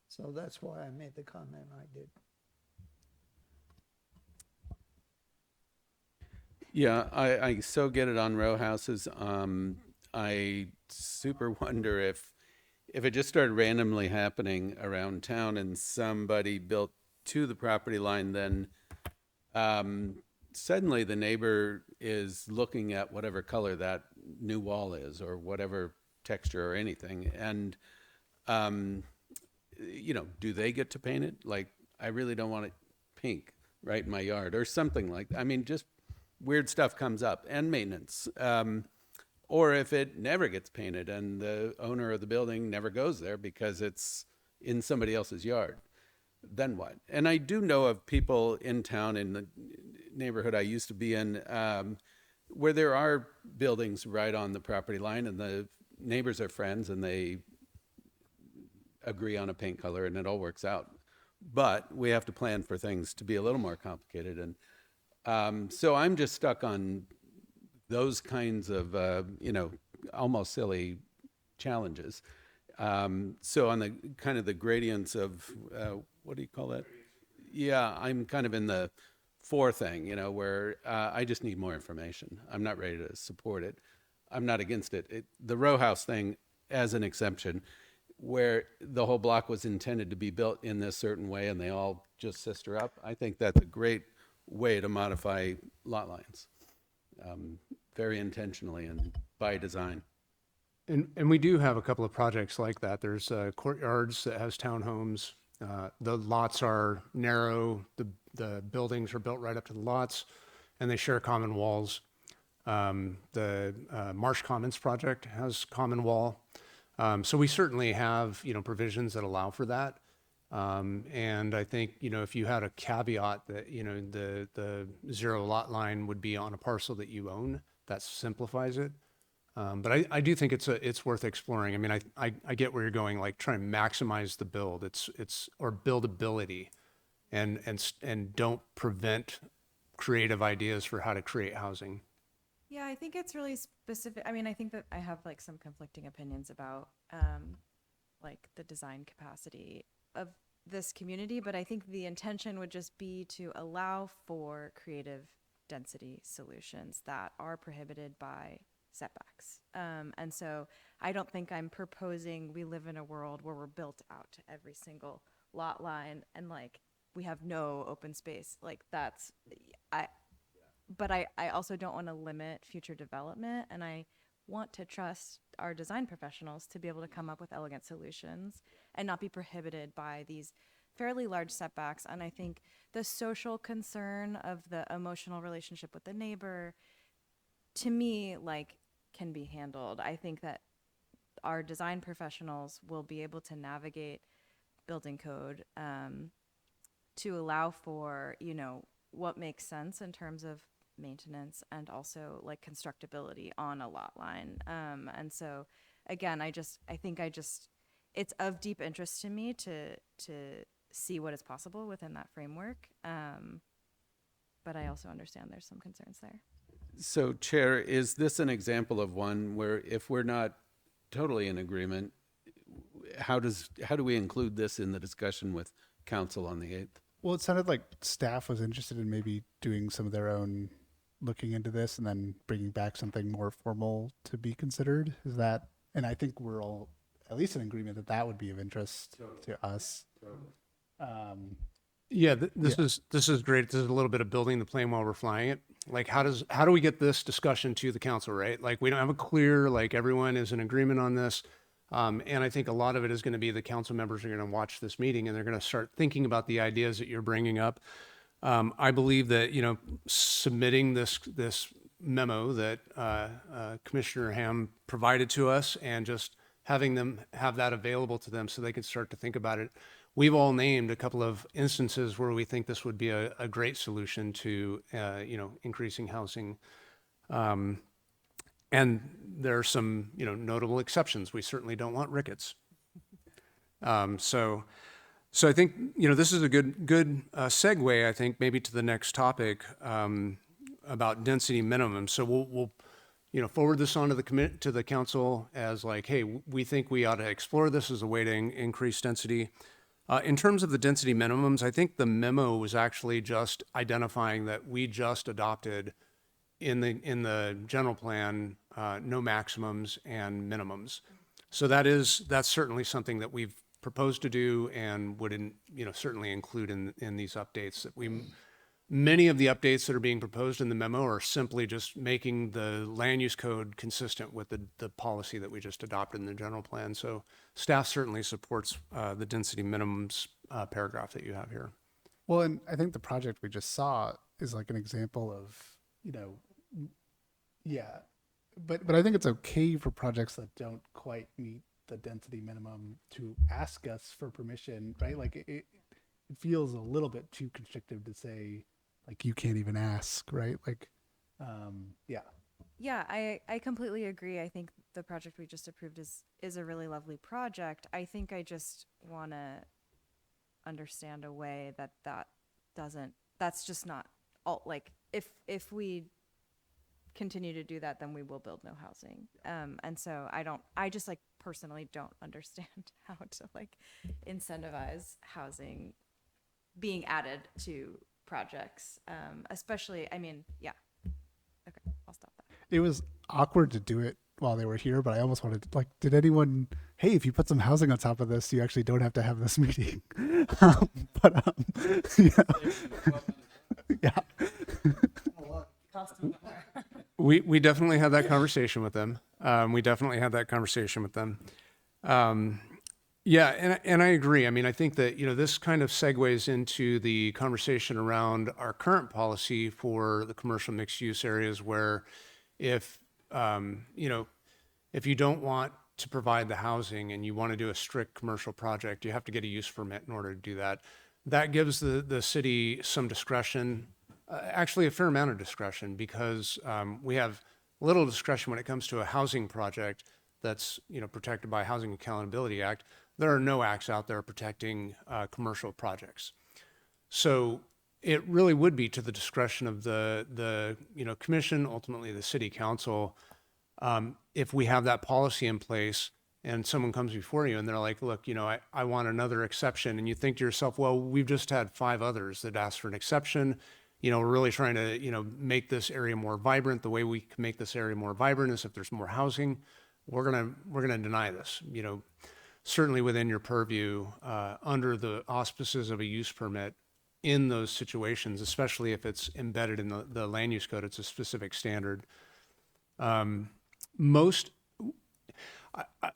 S4: So that's why I made the comment I did.
S3: Yeah, I so get it on row houses. I super wonder if it just started randomly happening around town and somebody built to the property line, then suddenly the neighbor is looking at whatever color that new wall is or whatever texture or anything. And, do they get to paint it? Like, I really don't want it pink right in my yard or something like that. I mean, just weird stuff comes up, and maintenance. Or if it never gets painted and the owner of the building never goes there because it's in somebody else's yard, then what? And I do know of people in town in the neighborhood I used to be in where there are buildings right on the property line and the neighbors are friends and they agree on a paint color and it all works out. But we have to plan for things to be a little more complicated. And so I'm just stuck on those kinds of, almost silly challenges. So on the kind of the gradients of, what do you call that? Yeah, I'm kind of in the 4 thing, where I just need more information. I'm not ready to support it. I'm not against it. The row house thing as an exception, where the whole block was intended to be built in this certain way and they all just sister up. I think that's a great way to modify lot lines, very intentionally and by design.
S2: And we do have a couple of projects like that. There's Courtyards that has townhomes. The lots are narrow. The buildings are built right up to the lots, and they share common walls. The Marsh Commons project has common wall. So we certainly have, provisions that allow for that. And I think, if you had a caveat that, the 0 lot line would be on a parcel that you own, that simplifies it. But I do think it's worth exploring. I mean, I get where you're going, like trying to maximize the build. Or buildability, and don't prevent creative ideas for how to create housing.
S6: Yeah, I think it's really specific. I mean, I think that I have like some conflicting opinions about like the design capacity of this community, but I think the intention would just be to allow for creative density solutions that are prohibited by setbacks. And so I don't think I'm proposing we live in a world where we're built out to every single lot line and like we have no open space. Like that's, but I also don't want to limit future development, and I want to trust our design professionals to be able to come up with elegant solutions and not be prohibited by these fairly large setbacks. And I think the social concern of the emotional relationship with the neighbor, to me, like, can be handled. I think that our design professionals will be able to navigate building code to allow for, what makes sense in terms of maintenance and also like constructability on a lot line. And so again, I think it's of deep interest to me to see what is possible within that framework. But I also understand there's some concerns there.
S3: So Chair, is this an example of one where if we're not totally in agreement, how do we include this in the discussion with council on the 8th?
S1: Well, it sounded like staff was interested in maybe doing some of their own looking into this and then bringing back something more formal to be considered. Is that, and I think we're all at least in agreement that that would be of interest to us.
S2: Yeah, this is great. This is a little bit of building the plane while we're flying it. Like, how do we get this discussion to the council, right? Like, we don't have a clear, like, everyone is in agreement on this. And I think a lot of it is going to be the council members are going to watch this meeting and they're going to start thinking about the ideas that you're bringing up. I believe that, submitting this memo that Commissioner Ham provided to us and just having them have that available to them so they can start to think about it. We've all named a couple of instances where we think this would be a great solution to, increasing housing. And there are some, notable exceptions. We certainly don't want rickets. So I think, this is a good segue, I think, maybe to the next topic about density minimum. So we'll forward this on to the council as like, hey, we think we ought to explore this as a way to increase density. In terms of the density minimums, I think the memo was actually just identifying that we just adopted in the general plan no maximums and minimums. So that's certainly something that we've proposed to do and would certainly include in these updates. Many of the updates that are being proposed in the memo are simply just making the land use code consistent with the policy that we just adopted in the general plan. So staff certainly supports the density minimums paragraph that you have here.
S1: Well, and I think the project we just saw is like an example of, yeah, but I think it's okay for projects that don't quite meet the density minimum to ask us for permission, right? Like it feels a little bit too constrictive to say, like, you can't even ask, right? Like, yeah.
S6: Yeah, I completely agree. I think the project we just approved is a really lovely project. I think I just want to understand a way that doesn't, that's just not all, like, if we continue to do that, then we will build no housing. And so I just like personally don't understand how to like incentivize housing being added to projects. Especially, I mean, yeah. Okay, I'll stop that.
S1: It was awkward to do it while they were here, but I almost wanted to, like, did anyone, hey, if you put some housing on top of this, you actually don't have to have this meeting. Yeah. Yeah.
S2: We definitely had that conversation with them. Yeah, and I agree. I mean, I think that, this kind of segues into the conversation around our current policy for the commercial mixed use areas where if, if you don't want to provide the housing and you want to do a strict commercial project, you have to get a use permit in order to do that. That gives the city some discretion, actually a fair amount of discretion, because we have little discretion when it comes to a housing project that's protected by Housing Accountability Act. There are no acts out there protecting commercial projects. So it really would be to the discretion of the commission, ultimately the city council, if we have that policy in place and someone comes before you and they're like, look, I want another exception. And you think to yourself, well, we've just had 5 others that asked for an exception. We're really trying to, make this area more vibrant. The way we can make this area more vibrant is if there's more housing. We're gonna deny this, certainly within your purview, under the auspices of a use permit in those situations, especially if it's embedded in the land use code, it's a specific standard.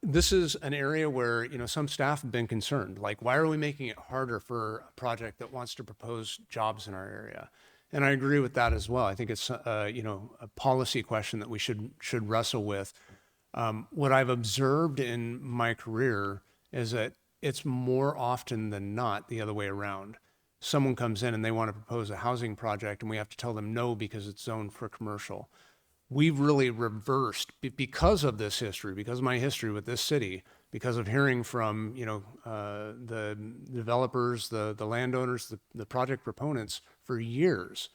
S2: This is an area where, some staff have been concerned, like, why are we making it harder for a project that wants to propose jobs in our area? And I agree with that as well. I think it's, a policy question that we should wrestle with. What I've observed in my career is that it's more often than not the other way around. Someone comes in and they want to propose a housing project and we have to tell them no because it's zoned for commercial. We've really reversed, because of this history, because of my history with this city, because of hearing from, the developers, the landowners, the project proponents for years.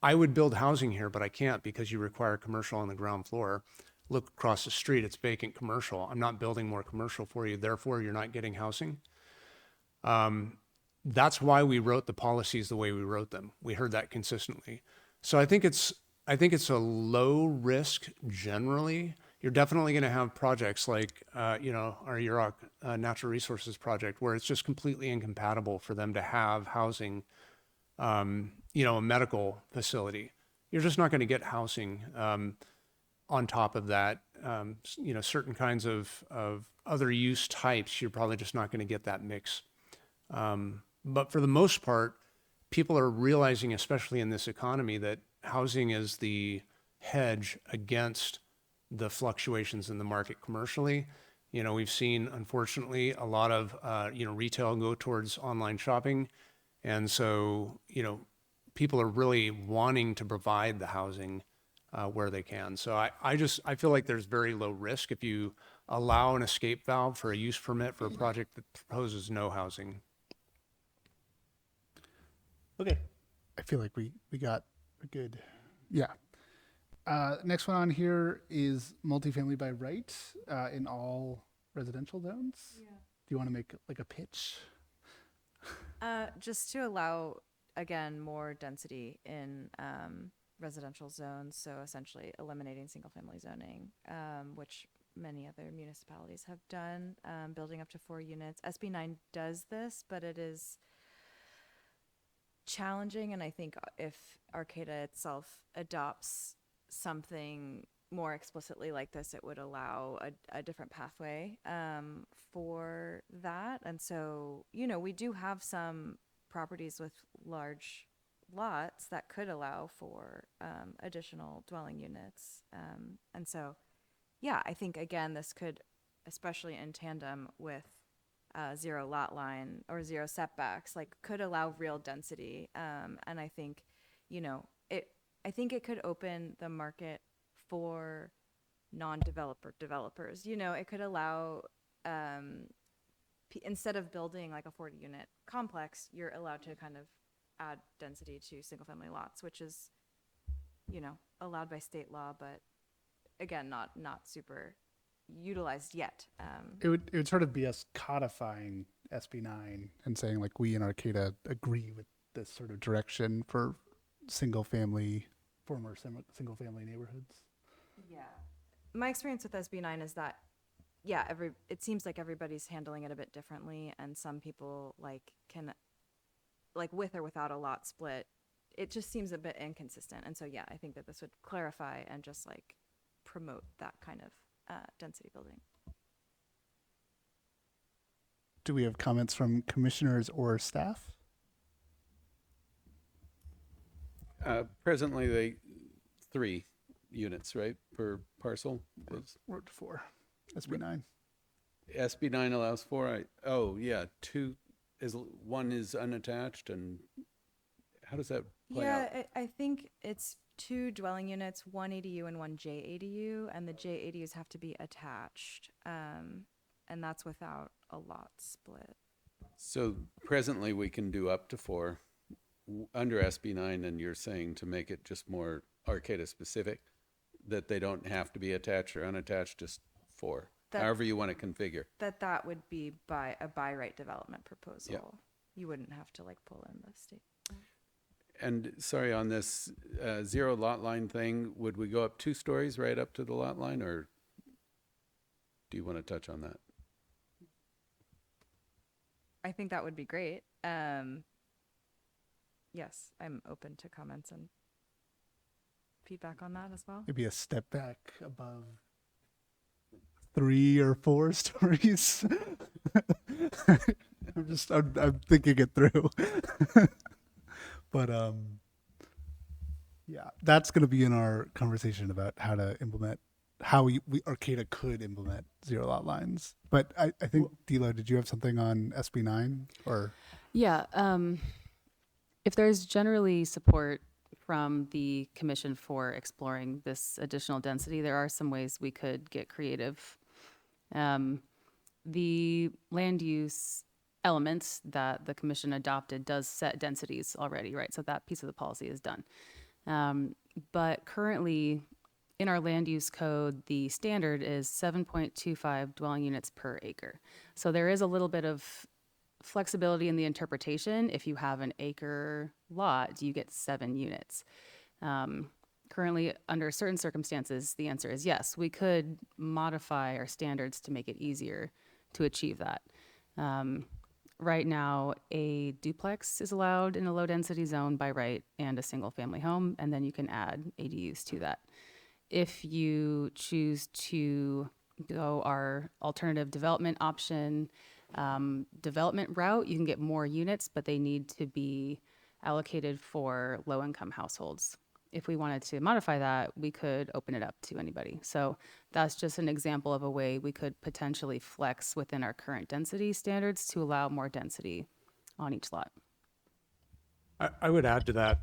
S2: I would build housing here, but I can't because you require commercial on the ground floor. Look across the street, it's vacant commercial. I'm not building more commercial for you, therefore you're not getting housing. That's why we wrote the policies the way we wrote them. We heard that consistently. So I think it's a low risk generally. You're definitely going to have projects like, our Yurok Natural Resources project, where it's just completely incompatible for them to have housing, a medical facility. You're just not going to get housing. On top of that, certain kinds of other use types, you're probably just not going to get that mix. But for the most part, people are realizing, especially in this economy, that housing is the hedge against the fluctuations in the market commercially. We've seen, unfortunately, a lot of, retail go towards online shopping. And so, people are really wanting to provide the housing where they can. So I feel like there's very low risk if you allow an escape valve for a use permit for a project that proposes no housing.
S1: Okay. I feel like we got a good, yeah. Next one on here is multifamily by right in all residential zones. Yeah. Do you want to make like a pitch?
S6: Just to allow, again, more density in residential zones. So essentially eliminating single family zoning, which many other municipalities have done, building up to 4 units. SB 9 does this, but it is challenging. And I think if Arcata itself adopts something more explicitly like this, it would allow a different pathway for that. And so, we do have some properties with large lots that could allow for additional dwelling units. And so, yeah, I think, again, this could, especially in tandem with zero lot line or zero setbacks, like, could allow real density. And I think, I think it could open the market for non-developer developers. You know, it could allow, instead of building like a 40 unit complex, you're allowed to kind of add density to single family lots, which is, you know, allowed by state law, but again, not super utilized yet.
S1: It would sort of be us codifying SB9 and saying like we in Arcata agree with this sort of direction for former single family neighborhoods.
S6: Yeah. My experience with SB9 is that, yeah, it seems like everybody's handling it a bit differently, and some people can, with or without a lot split, it just seems a bit inconsistent. And so, yeah, I think that this would clarify and just promote that kind of density building.
S1: Do we have comments from commissioners or staff?
S3: Presently, 3 units, right, per parcel.
S1: We're at 4. SB9.
S3: SB9 allows 4. Yeah, 2 is 1 is unattached, and how does that play out?
S6: Yeah, I think it's 2 dwelling units, 1 ADU and 1 JADU, and the JADUs have to be attached, and that's without a lot split.
S3: So presently we can do up to 4 under SB9, and you're saying to make it just more Arcata specific, that they don't have to be attached or unattached, just 4, however you want to configure.
S6: That would be by right development proposal.
S3: Yeah.
S6: You wouldn't have to pull in the state.
S3: And sorry, on this 0 lot line thing, would we go up 2 stories right up to the lot line, or do you want to touch on that?
S6: I think that would be great. Yes, I'm open to comments and feedback on that as well.
S1: Maybe a step back above 3 or 4 stories. I'm thinking it through. But yeah, that's going to be in our conversation about how to implement, how we Arcata could implement 0 lot lines. But I think, Dilo, did you have something on SB9 or?
S11: Yeah. If there's generally support from the commission for exploring this additional density, there are some ways we could get creative. The land use element that the commission adopted does set densities already, right? So that piece of the policy is done. But currently in our land use code, the standard is 7.25 dwelling units per acre. So there is a little bit of flexibility in the interpretation. If you have an acre lot, you get 7 units. Currently, under certain circumstances, the answer is yes. We could modify our standards to make it easier to achieve that. Right now, a duplex is allowed in a low density zone by right, and a single family home, and then you can add ADUs to that. If you choose to go our alternative development option, development route, you can get more units, but they need to be allocated for low-income households. If we wanted to modify that, we could open it up to anybody. So that's just an example of a way we could potentially flex within our current density standards to allow more density on each lot.
S2: I would add to that,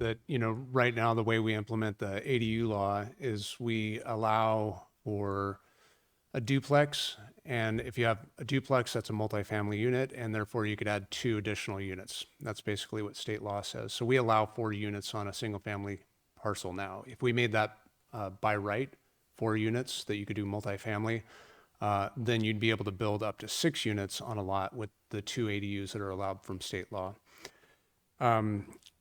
S2: right now, the way we implement the ADU law is we allow for a duplex, and if you have a duplex, that's a multifamily unit, and therefore you could add 2 additional units. That's basically what state law says. So we allow 4 units on a single family parcel now. If we made that by right, 4 units that you could do multifamily, then you'd be able to build up to 6 units on a lot with the 2 ADUs that are allowed from state law.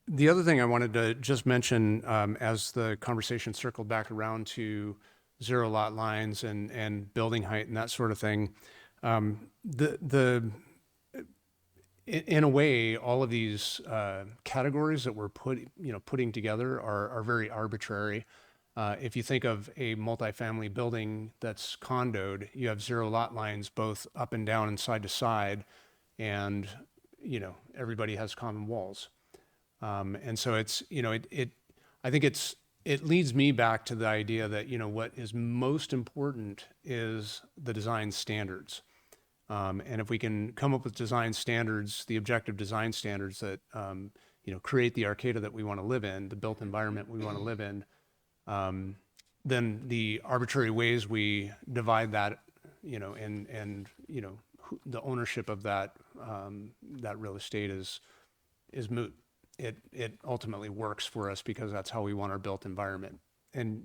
S2: The other thing I wanted to just mention, as the conversation circled back around to 0 lot lines and building height and that sort of thing, in a way, all of these categories that we're putting together are very arbitrary. If you think of a multifamily building that's condoed, you have 0 lot lines both up and down and side to side, and everybody has common walls. And so it's, I think it leads me back to the idea that, what is most important is the design standards. And if we can come up with design standards, the objective design standards that, create the Arcata that we want to live in, the built environment we want to live in, then the arbitrary ways we divide that, and the ownership of that that real estate is moot. It ultimately works for us because that's how we want our built environment. And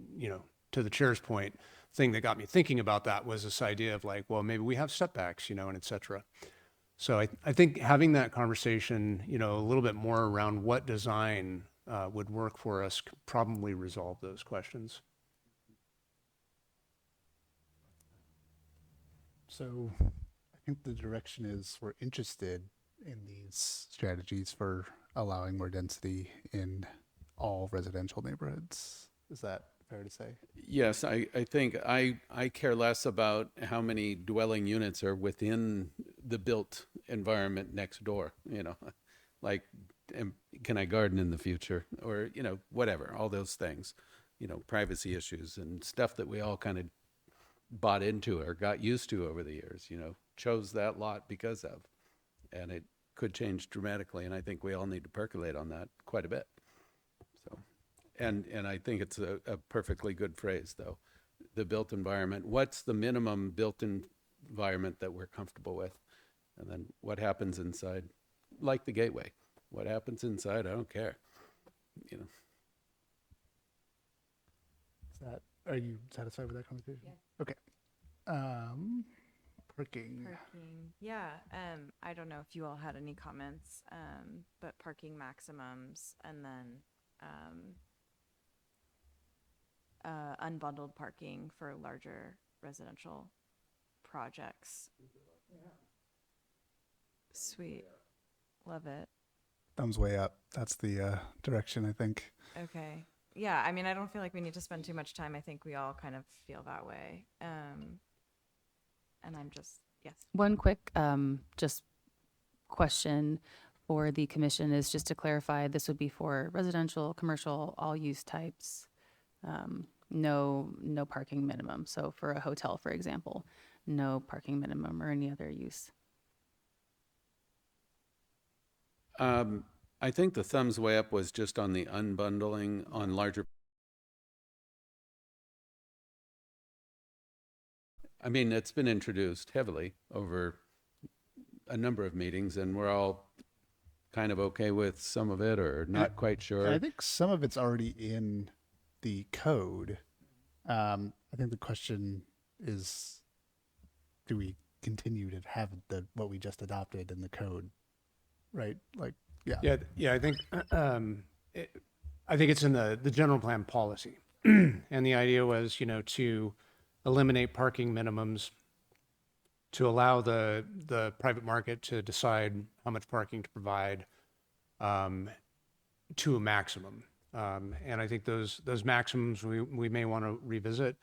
S2: to the chair's point, thing that got me thinking about that was this idea of like, well, maybe we have setbacks, and et cetera. So I think having that conversation, a little bit more around what design would work for us could probably resolve those questions.
S1: So I think the direction is we're interested in these strategies for allowing more density in all residential neighborhoods. Is that fair to say?
S3: Yes, I think I care less about how many dwelling units are within the built environment next door, like, can I garden in the future, or, whatever, all those things, privacy issues and stuff that we all kind of bought into or got used to over the years, chose that lot because of, and it could change dramatically. And I think we all need to percolate on that quite a bit. So, and I think it's a perfectly good phrase though, the built environment. What's the minimum built environment that we're comfortable with? And then what happens inside, like the gateway, what happens inside, I don't care,
S1: Is that, are you satisfied with that conversation?
S6: Yeah.
S1: Okay. Parking.
S6: Parking, yeah. I don't know if you all had any comments, but parking maximums and then unbundled parking for larger residential projects. Sweet. Love it.
S1: Thumbs way up. That's the direction, I think.
S6: Okay. Yeah, I mean, I don't feel like we need to spend too much time. I think we all kind of feel that way. And I'm just, yes.
S11: One quick just question for the commission is just to clarify, this would be for residential, commercial, all use types, no parking minimum. So for a hotel, for example, no parking minimum or any other use.
S3: I think the thumbs way up was just on the unbundling on larger. I mean, it's been introduced heavily over a number of meetings, and we're all kind of okay with some of it or not quite sure.
S1: I think some of it's already in the code. I think the question is, do we continue to have what we just adopted in the code? Right? Like, yeah.
S2: Yeah. I think it's in the general plan policy, and the idea was, to eliminate parking minimums, to allow the private market to decide how much parking to provide to a maximum. And I think those maximums we may want to revisit.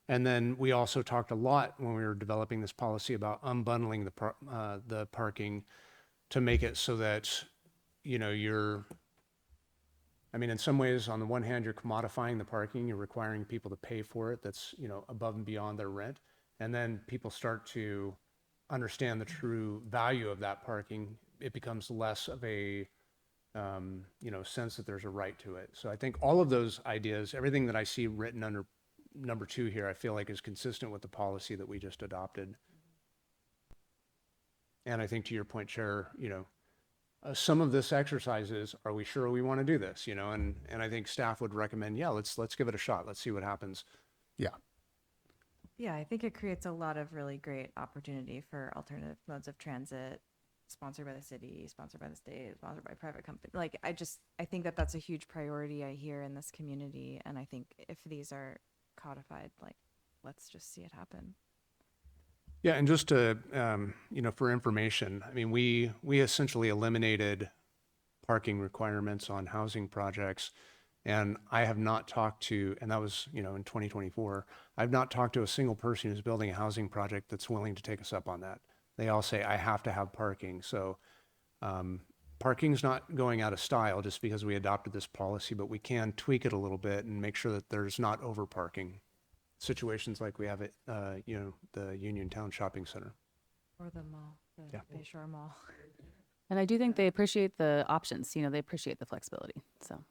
S2: And then we also talked a lot when we were developing this policy about unbundling the parking to make it so that, in some ways, on the one hand, you're commodifying the parking, you're requiring people to pay for it. That's, above and beyond their rent. And then people start to understand the true value of that parking. It becomes less of a, sense that there's a right to it. So I think all of those ideas, everything that I see written under number 2 here, I feel like is consistent with the policy that we just adopted. And I think to your point, Chair, some of this exercise is, are we sure we want to do this? And I think staff would recommend, yeah, let's give it a shot. Let's see what happens.
S1: Yeah.
S6: Yeah, I think it creates a lot of really great opportunity for alternative modes of transit, sponsored by the city, sponsored by the state, sponsored by private company. Like, I think that that's a huge priority I hear in this community. And I think if these are codified, like, let's just see it happen.
S2: Yeah, and just to, for information, we essentially eliminated parking requirements on housing projects. And I have not talked to, and that was, in 2024, I've not talked to a single person who's building a housing project that's willing to take us up on that. They all say, I have to have parking. So parking's not going out of style just because we adopted this policy, but we can tweak it a little bit and make sure that there's not over parking situations like we have at, the Uniontown Shopping Center.
S6: Or the mall, the Bayshore Mall.
S11: And I do think they appreciate the options, they appreciate the flexibility, so.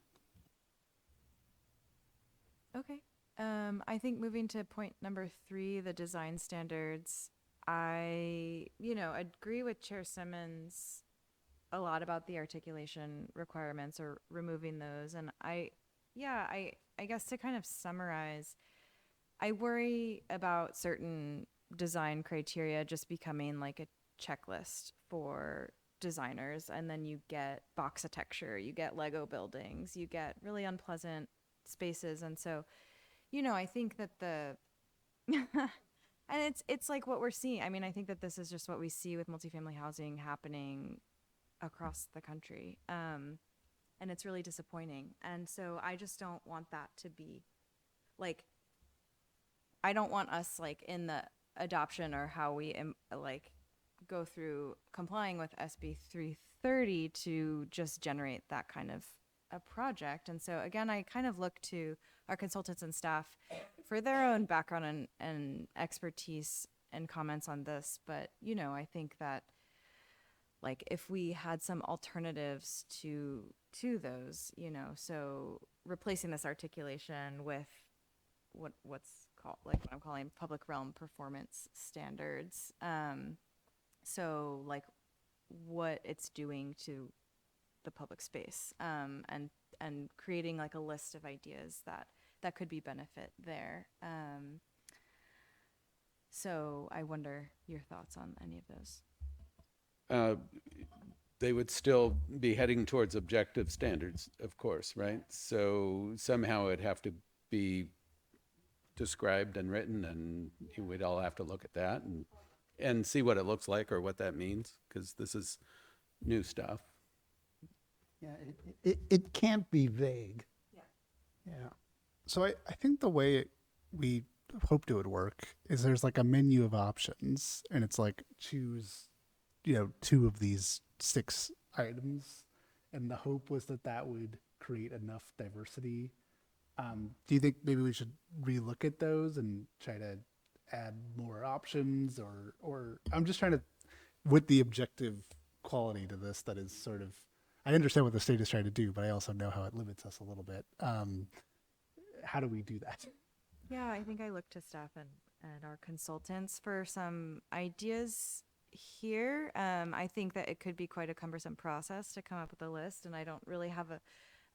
S6: Okay. I think moving to point number 3, the design standards, I, agree with Chair Simmons a lot about the articulation requirements or removing those. And I guess to kind of summarize, I worry about certain design criteria just becoming like a checklist for designers. And then you get boxitecture, you get Lego buildings, you get really unpleasant spaces. And so, I think that and it's like what we're seeing. I mean, I think that this is just what we see with multifamily housing happening across the country. And it's really disappointing. And so I just don't want that to be like, I don't want us like in the adoption or how we like go through complying with SB 330 to just generate that kind of a project. And so again, I kind of look to our consultants and staff for their own background and expertise and comments on this. But, I think that like if we had some alternatives to those, so replacing this articulation with what's called, like what I'm calling public realm performance standards. So like what it's doing to the public space, and creating like a list of ideas that could be benefit there. So I wonder your thoughts on any of those.
S3: They would still be heading towards objective standards, of course, right? So somehow it'd have to be described and written, and we'd all have to look at that and see what it looks like or what that means, because this is new stuff.
S4: Yeah, it can't be vague. Yeah.
S1: So I think the way we hoped it would work is there's like a menu of options, and it's like choose, 2 of these 6 items, and the hope was that would create enough diversity. Do you think maybe we should relook at those and try to add more options, or I'm just trying to, with the objective quality to this that is sort of, I understand what the state is trying to do, but I also know how it limits us a little bit. How do we do that?
S6: Yeah, I think I look to staff and our consultants for some ideas here. I think that it could be quite a cumbersome process to come up with a list, and I don't really have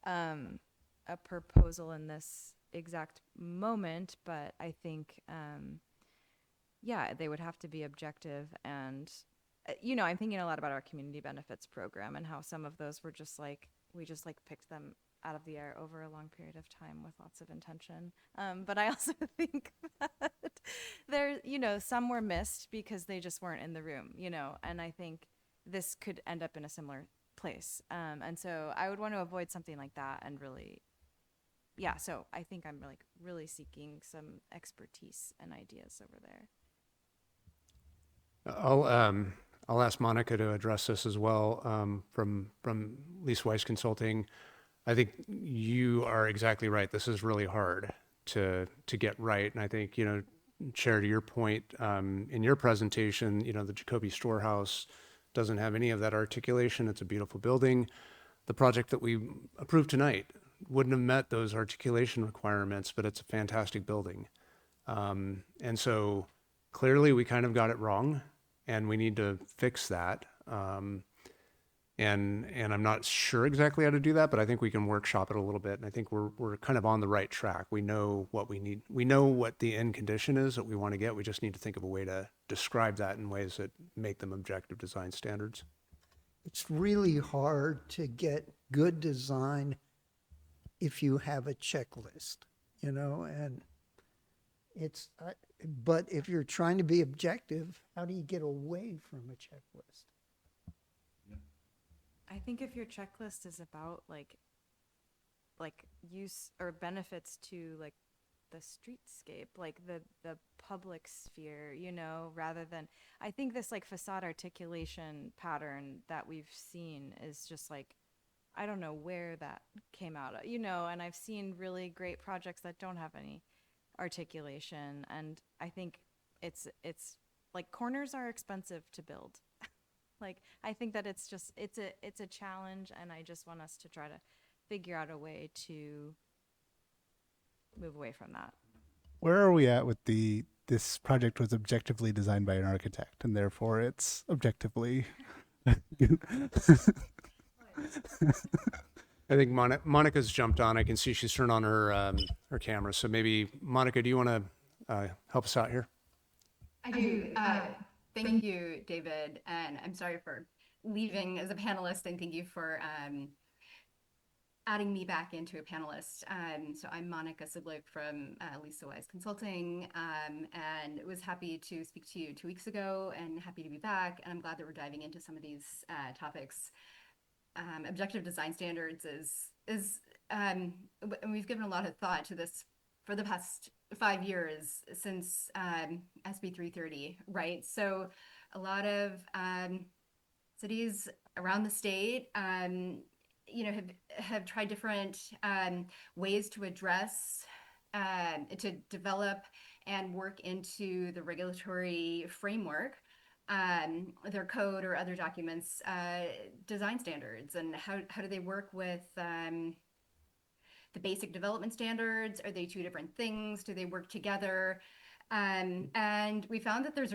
S6: a proposal in this exact moment, but I think, they would have to be objective. And, I'm thinking a lot about our community benefits program and how some of those were just like, we just like picked them out of the air over a long period of time with lots of intention. But I also think that there, some were missed because they just weren't in the room, and I think this could end up in a similar place. And so I would want to avoid something like that and really, so I think I'm like really seeking some expertise and ideas over there.
S2: I'll ask Monica to address this as well, from Lease Weiss Consulting. I think you are exactly right. This is really hard to get right. And I think, Chair, to your point, in your presentation, the Jacoby Storehouse doesn't have any of that articulation. It's a beautiful building. The project that we approved tonight wouldn't have met those articulation requirements, but it's a fantastic building. And so clearly we kind of got it wrong, and we need to fix that. And I'm not sure exactly how to do that, but I think we can workshop it a little bit. And I think we're kind of on the right track. We know what we need. We know what the end condition is that we want to get. We just need to think of a way to describe that in ways that make them objective design standards.
S4: It's really hard to get good design if you have a checklist, and it's, but if you're trying to be objective, how do you get away from a checklist?
S6: I think if your checklist is about like use or benefits to like the streetscape, like the public sphere, rather than, I think this like facade articulation pattern that we've seen is just like, I don't know where that came out of, and I've seen really great projects that don't have any articulation. And I think it's like corners are expensive to build. Like, I think that it's a challenge, and I just want us to try to figure out a way to move away from that.
S1: where are we at with this project was objectively designed by an architect and therefore it's objectively
S2: I think Monica's jumped on. I can see she's turned on her camera. So maybe Monica, do you want to help us out here?
S12: I do. Thank you, David, and I'm sorry for leaving as a panelist, and thank you for adding me back into a panelist. So I'm Monica Siblick from Lisa Wise Consulting, and was happy to speak to you 2 weeks ago, and happy to be back. And I'm glad that we're diving into some of these topics. Objective design standards and we've given a lot of thought to this for the past 5 years since SB 330, right? So a lot of cities around the state, have tried different ways to address, to develop and work into the regulatory framework, their code or other documents, design standards, and how do they work with the basic development standards? Are they two different things? Do they work together? And we found that there's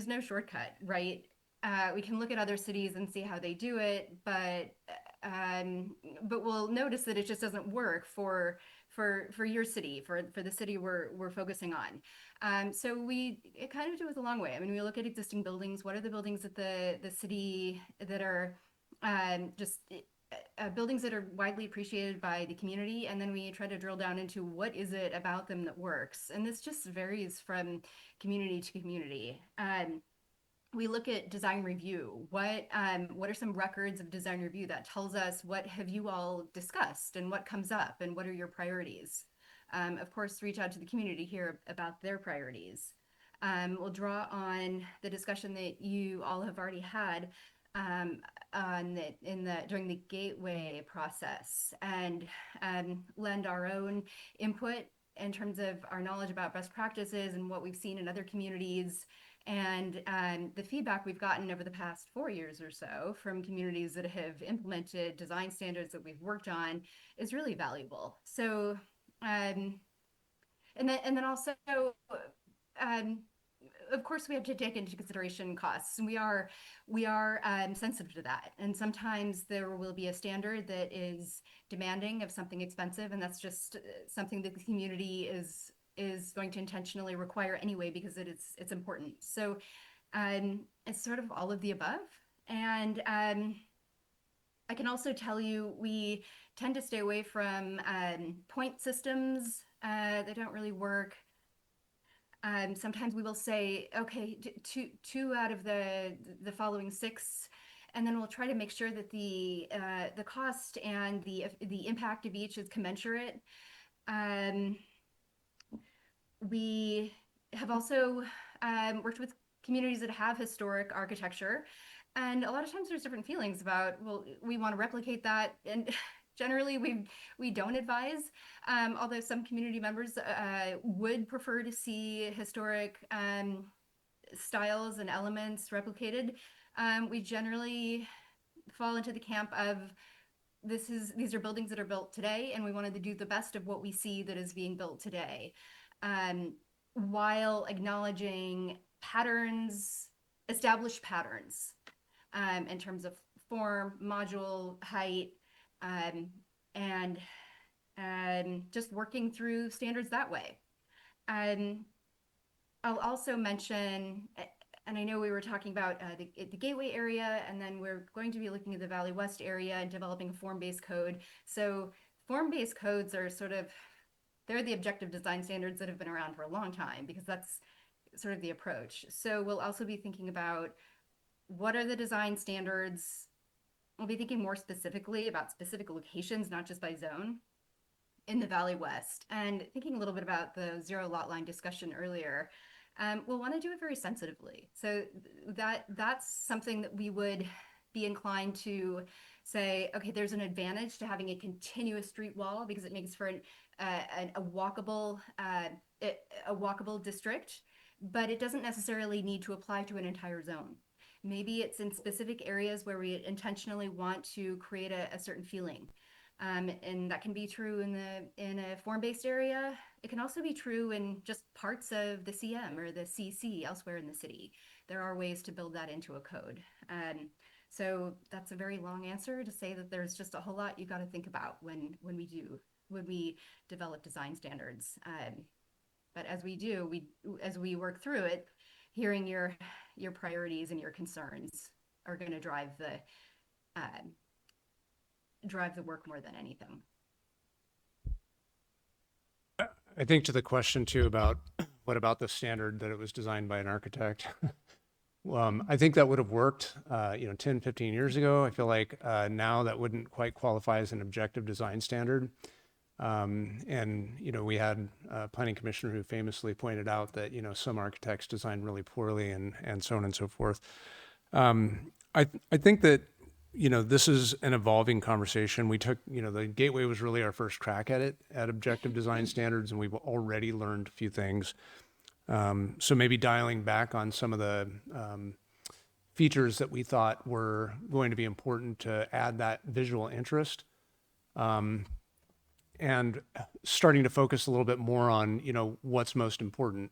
S12: no shortcut, right? We can look at other cities and see how they do it, but we'll notice that it just doesn't work for your city, for the city we're focusing on. So it kind of do it the long way. I mean, we look at existing buildings. What are the buildings at the city that are just buildings that are widely appreciated by the community, and then we try to drill down into what is it about them that works. And this just varies from community to community. We look at design review. What are some records of design review that tells us what have you all discussed and what comes up and what are your priorities? Of course, reach out to the community, hear about their priorities. We'll draw on the discussion that you all have already had during the gateway process, and lend our own input in terms of our knowledge about best practices and what we've seen in other communities. And the feedback we've gotten over the past 4 years or so from communities that have implemented design standards that we've worked on is really valuable. So, and then also, of course, we have to take into consideration costs, and we are sensitive to that. And sometimes there will be a standard that is demanding of something expensive, and that's just something that the community is going to intentionally require anyway because it's important. So it's sort of all of the above. And I can also tell you we tend to stay away from point systems that don't really work. Sometimes we will say, okay, two out of the following 6, and then we'll try to make sure that the cost and the impact of each is commensurate. We have also worked with communities that have historic architecture, and a lot of times there's different feelings about, well, we want to replicate that, and generally we don't advise, although some community members would prefer to see historic styles and elements replicated. We generally fall into the camp of these are buildings that are built today, and we wanted to do the best of what we see that is being built today, while acknowledging established patterns, in terms of form, module, height, and just working through standards that way. I'll also mention, and I know we were talking about the Gateway area, and then we're going to be looking at the Valley West area and developing a form-based code. So form-based codes are they're the objective design standards that have been around for a long time, because that's sort of the approach. So we'll also be thinking about what are the design standards. We'll be thinking more specifically about specific locations, not just by zone, in the Valley West, and thinking a little bit about the zero lot line discussion earlier. We'll want to do it very sensitively. So that's something that we would be inclined to say, okay, there's an advantage to having a continuous street wall because it makes for a walkable district, but it doesn't necessarily need to apply to an entire zone. Maybe it's in specific areas where we intentionally want to create a certain feeling. And that can be true in a form-based area. It can also be true in just parts of the CM or the CC elsewhere in the city. There are ways to build that into a code. So that's a very long answer to say that there's just a whole lot you got to think about when we develop design standards. But as we work through it, hearing your priorities and your concerns are going to drive the work more than anything.
S2: I think to the question too about what about the standard that it was designed by an architect? I think that would have worked, 10, 15 years ago. I feel like now that wouldn't quite qualify as an objective design standard. And we had a planning commissioner who famously pointed out that, some architects design really poorly and so on and so forth. I think that, this is an evolving conversation. We took, the Gateway was really our first crack at it, at objective design standards, and we've already learned a few things. So maybe dialing back on some of the features that we thought were going to be important to add that visual interest, and starting to focus a little bit more on, what's most important.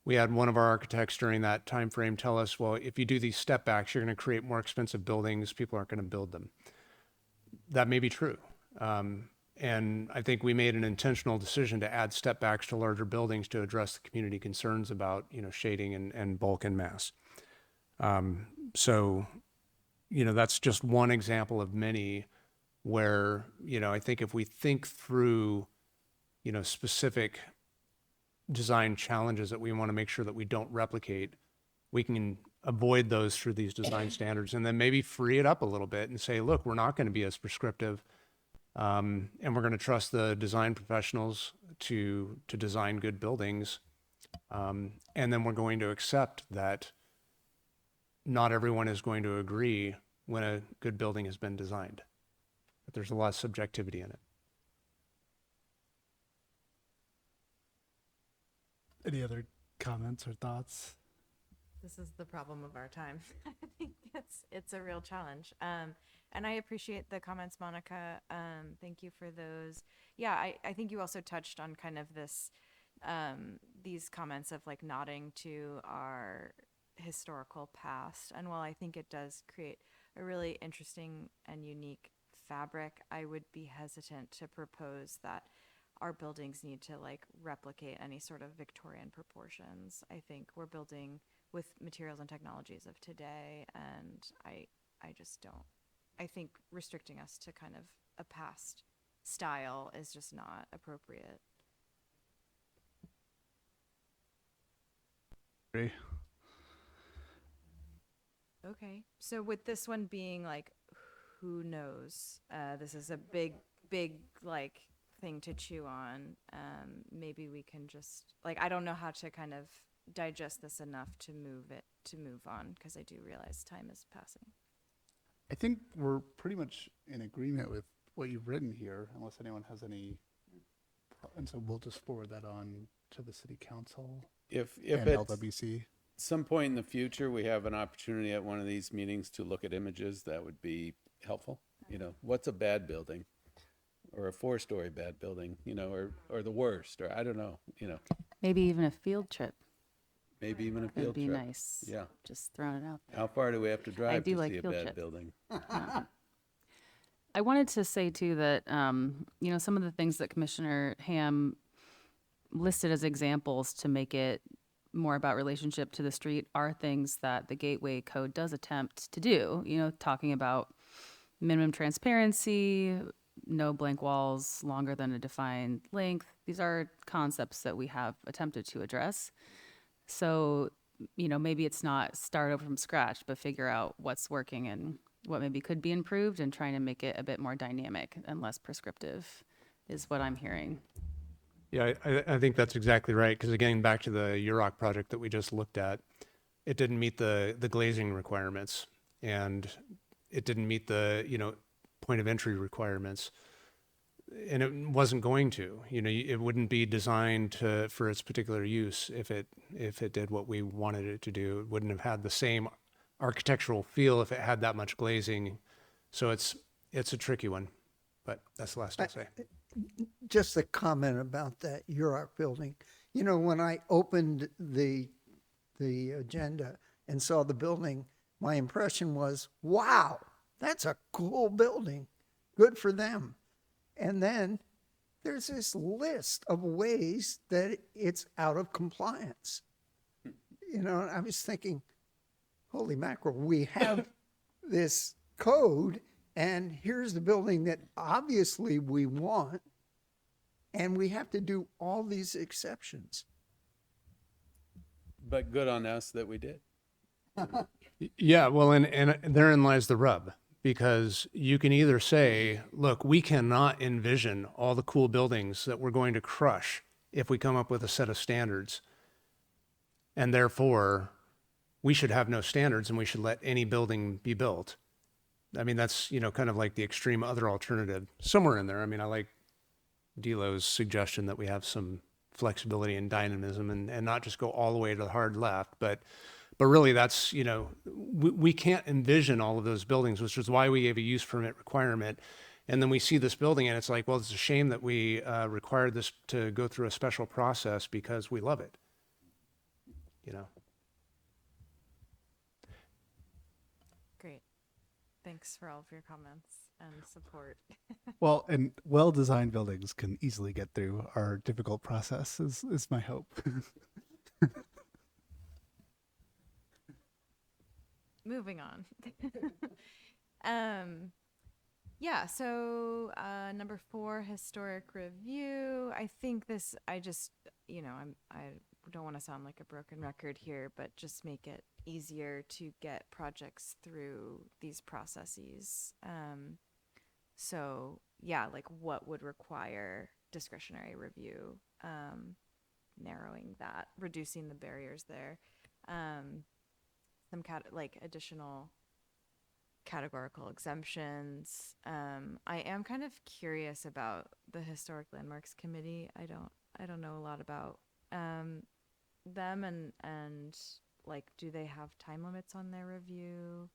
S2: We had one of our architects during that time frame tell us, well, if you do these step backs, you're going to create more expensive buildings. People aren't going to build them. That may be true. And I think we made an intentional decision to add step backs to larger buildings to address the community concerns about, shading and bulk and mass. So, that's just one example of many where, I think if we think through, specific design challenges that we want to make sure that we don't replicate, we can avoid those through these design standards, and then maybe free it up a little bit and say, look, we're not going to be as prescriptive. And we're going to trust the design professionals to design good buildings. And then we're going to accept that not everyone is going to agree when a good building has been designed. But there's a lot of subjectivity in it.
S1: Any other comments or thoughts?
S6: This is the problem of our time. I think it's a real challenge. And I appreciate the comments, Monica. Thank you for those. Yeah, I think you also touched on kind of this, these comments of like nodding to our historical past. And while I think it does create a really interesting and unique fabric, I would be hesitant to propose that our buildings need to like replicate any sort of Victorian proportions. I think we're building with materials and technologies of today, and I just don't. I think restricting us to kind of a past style is just not appropriate.
S1: Agree.
S6: Okay, so with this one being like, who knows? This is a big like thing to chew on. Maybe we can just like, I don't know how to kind of digest this enough to move on, because I do realize time is passing.
S1: I think we're pretty much in agreement with what you've written here, unless anyone has any. And so we'll just forward that on to the city council
S3: If
S1: and
S3: at
S1: LWC.
S3: some point in the future we have an opportunity at one of these meetings to look at images, that would be helpful. What's a bad building, or a 4-story bad building, or the worst, or I don't know,
S11: Maybe even a field trip
S3: maybe even a
S11: would
S3: field
S11: be
S3: trip.
S11: nice.
S3: Yeah.
S11: Just throwing it out there.
S3: How far do we have to drive
S11: do
S3: to
S11: like
S3: see a
S11: field
S3: bad
S11: trips.
S3: building?
S11: I wanted to say too that some of the things that Commissioner Ham listed as examples to make it more about relationship to the street are things that the Gateway Code does attempt to do. Talking about minimum transparency, no blank walls longer than a defined length. These are concepts that we have attempted to address. So, maybe it's not start over from scratch, but figure out what's working and what maybe could be improved, and trying to make it a bit more dynamic and less prescriptive is what I'm hearing.
S2: Yeah, I think that's exactly right. Because again, back to the UROC project that we just looked at, it didn't meet the glazing requirements, and it didn't meet the point of entry requirements, and it wasn't going to. It wouldn't be designed for its particular use if it did what we wanted it to do. It wouldn't have had the same architectural feel if it had that much glazing. So it's a tricky one. But that's the last I'll say.
S4: Just a comment about that UROC building. You know, when I opened the agenda and saw the building, my impression was, wow, that's a cool building. Good for them. And then there's this list of ways that it's out of compliance. You know, I was thinking, holy mackerel, we have this code, and here's the building that obviously we want, and we have to do all these exceptions.
S3: But good on us that we did.
S2: Yeah, well, and therein lies the rub, because you can either say, look, we cannot envision all the cool buildings that we're going to crush if we come up with a set of standards, and therefore we should have no standards and we should let any building be built. I mean, that's, you know, kind of like the extreme other alternative somewhere in there. I mean, I like Delo's suggestion that we have some flexibility and dynamism and not just go all the way to the hard left, but really that's, you know, we can't envision all of those buildings, which is why we gave a use permit requirement. And then we see this building and it's like, well, it's a shame that we required this to go through a special process because we love it, you know?
S6: Great. Thanks for all of your comments and support.
S1: Well, and well-designed buildings can easily get through our difficult process is my hope.
S6: Moving on. Yeah, so number 4, historic review. I think this, I just, you know, I don't want to sound like a broken record here, but just make it easier to get projects through these processes. So yeah, like what would require discretionary review, narrowing that, reducing the barriers there. Some like additional categorical exemptions. I am kind of curious about the Historic Landmarks Committee. I don't know a lot about them and like, do they have time limits on their review?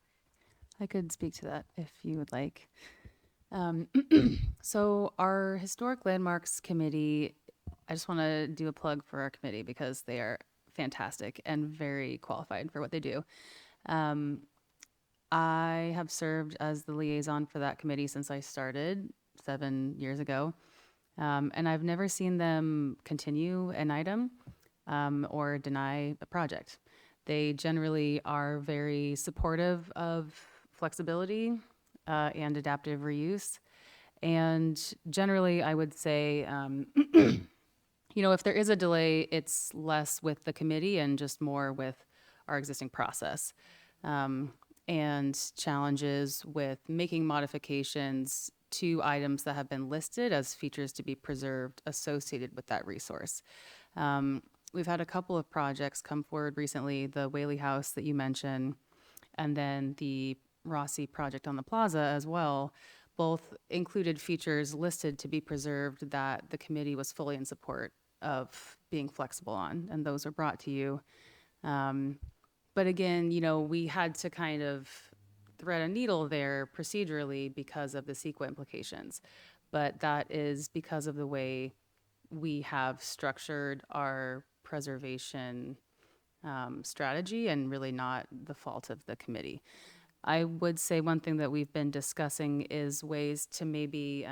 S11: I could speak to that if you would like. So our Historic Landmarks Committee, I just want to do a plug for our committee because they are fantastic and very qualified for what they do. I have served as the liaison for that committee since I started 7 years ago. And I've never seen them continue an item or deny a project. They generally are very supportive of flexibility and adaptive reuse. And generally, I would say, you know, if there is a delay, it's less with the committee and just more with our existing process. And challenges with making modifications to items that have been listed as features to be preserved associated with that resource. We've had a couple of projects come forward recently, the Whaley House that you mentioned, and then the Rossi project on the plaza as well. Both included features listed to be preserved that the committee was fully in support of being flexible on, and those are brought to you. But again, you know, we had to kind of thread a needle there procedurally because of the CEQA implications. But that is because of the way we have structured our preservation strategy and really not the fault of the committee. I would say one thing that we've been discussing is ways to maybe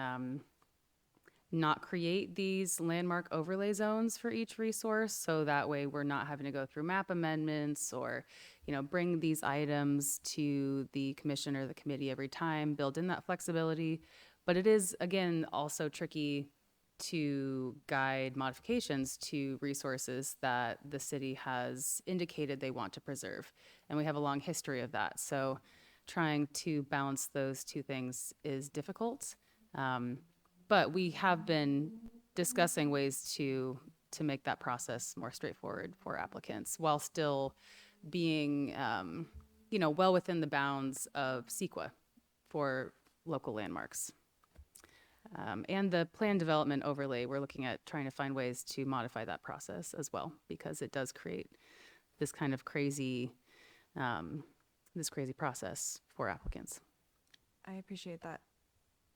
S11: not create these landmark overlay zones for each resource, so that way we're not having to go through map amendments or, you know, bring these items to the commission or the committee every time, build in that flexibility. But it is, again, also tricky to guide modifications to resources that the city has indicated they want to preserve. And we have a long history of that. So trying to balance those two things is difficult. But we have been discussing ways to make that process more straightforward for applicants while still being, you know, well within the bounds of CEQA for local landmarks. And the plan development overlay, we're looking at trying to find ways to modify that process as well, because it does create this kind of crazy, this crazy process for applicants.
S6: I appreciate that.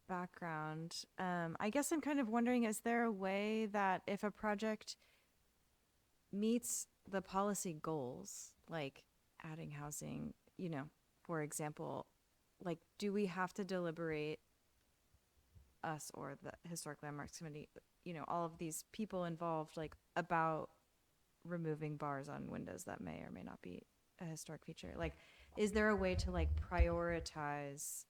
S6: background. I guess I'm kind of wondering, is there a way that if a project meets the policy goals, like adding housing, for example, like, do we have to deliberate, us or the Historic Landmarks Committee, all of these people involved, like, about removing bars on windows that may or may not be a historic feature? Like, is there a way to, like, prioritize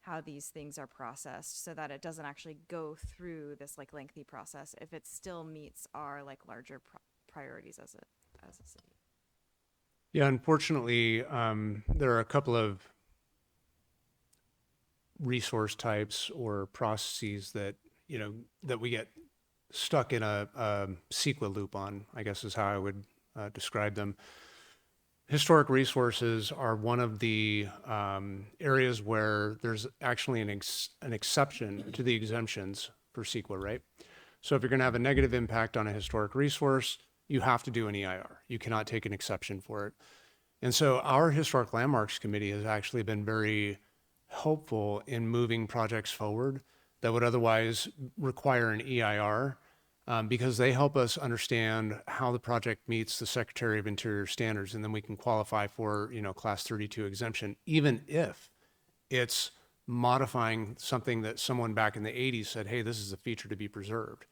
S6: how these things are processed so that it doesn't actually go through this, like, lengthy process if it still meets our, like, larger priorities as a city?
S2: Yeah, unfortunately, there are a couple of resource types or processes that, that we get stuck in a CEQA loop on, I guess is how I would describe them. Historic resources are one of the areas where there's actually an exception to the exemptions for CEQA, right? So if you're going to have a negative impact on a historic resource, you have to do an EIR. You cannot take an exception for it. And so our Historic Landmarks Committee has actually been very helpful in moving projects forward that would otherwise require an EIR, because they help us understand how the project meets the Secretary of Interior standards, and then we can qualify for, Class 32 exemption, even if it's modifying something that someone back in the 80s said, hey, this is a feature to be preserved.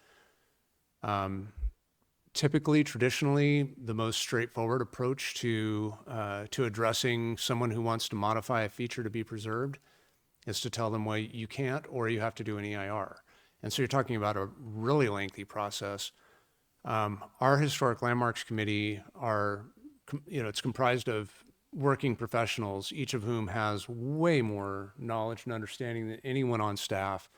S2: Typically, traditionally, the most straightforward approach to addressing someone who wants to modify a feature to be preserved is to tell them, well, you can't, or you have to do an EIR. And so you're talking about a really lengthy process. Our Historic Landmarks Committee it's comprised of working professionals, each of whom has way more knowledge and understanding than anyone on staff,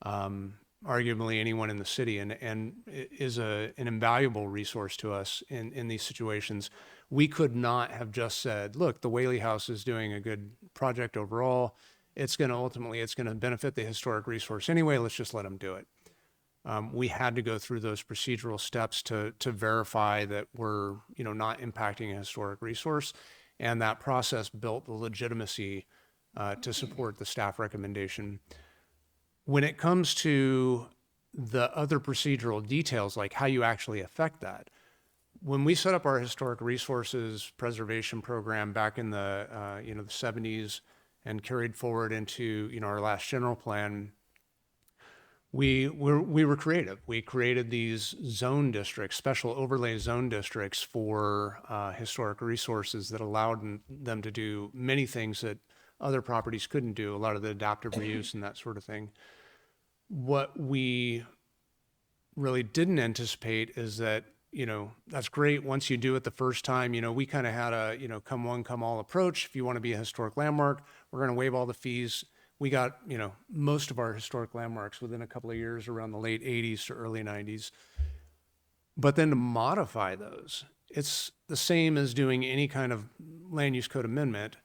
S2: arguably anyone in the city, and is an invaluable resource to us in these situations. We could not have just said, look, the Whaley House is doing a good project overall. It's going to benefit the historic resource anyway. Let's just let them do it. We had to go through those procedural steps to verify that we're not impacting a historic resource, and that process built the legitimacy to support the staff recommendation. When it comes to the other procedural details, like how you actually affect that, when we set up our historic resources preservation program back in the the 70s and carried forward into our last general plan, we were creative. We created these zone districts, special overlay zone districts for historic resources that allowed them to do many things that other properties couldn't do, a lot of the adaptive reuse and that sort of thing. What we really didn't anticipate is that, that's great once you do it the first time. We kind of had a, come one, come all approach. If you want to be a historic landmark, we're going to waive all the fees. We got, most of our historic landmarks within a couple of years around the late 80s to early 90s. But then to modify those, it's the same as doing any kind of land use code amendment.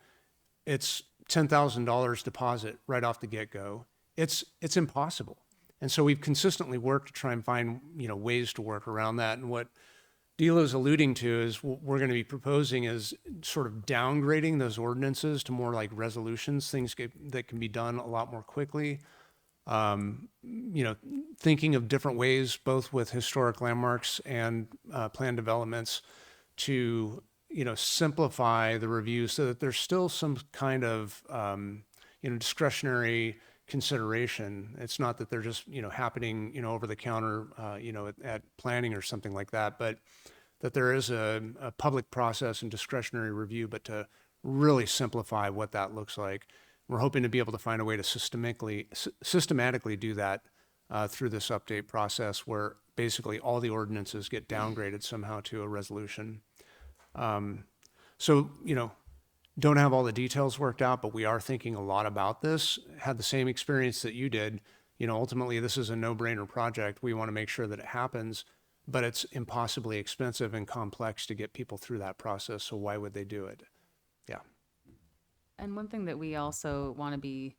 S2: It's $10,000 deposit right off the get-go. It's impossible. And so we've consistently worked to try and find, ways to work around that. And what Dilo's alluding to is what we're going to be proposing is sort of downgrading those ordinances to more like resolutions, things that can be done a lot more quickly. Thinking of different ways, both with historic landmarks and planned developments, to simplify the review so that there's still some kind of discretionary consideration. It's not that they're just happening over the counter at planning or something like that, but that there is a public process and discretionary review, but to really simplify what that looks like. We're hoping to be able to find a way to systematically do that through this update process, where basically all the ordinances get downgraded somehow to a resolution. Don't have all the details worked out, but we are thinking a lot about this. Had the same experience that you did. Ultimately, this is a no-brainer project. We want to make sure that it happens, but it's impossibly expensive and complex to get people through that process. So why would they do it? Yeah.
S11: And one thing that we also want to be,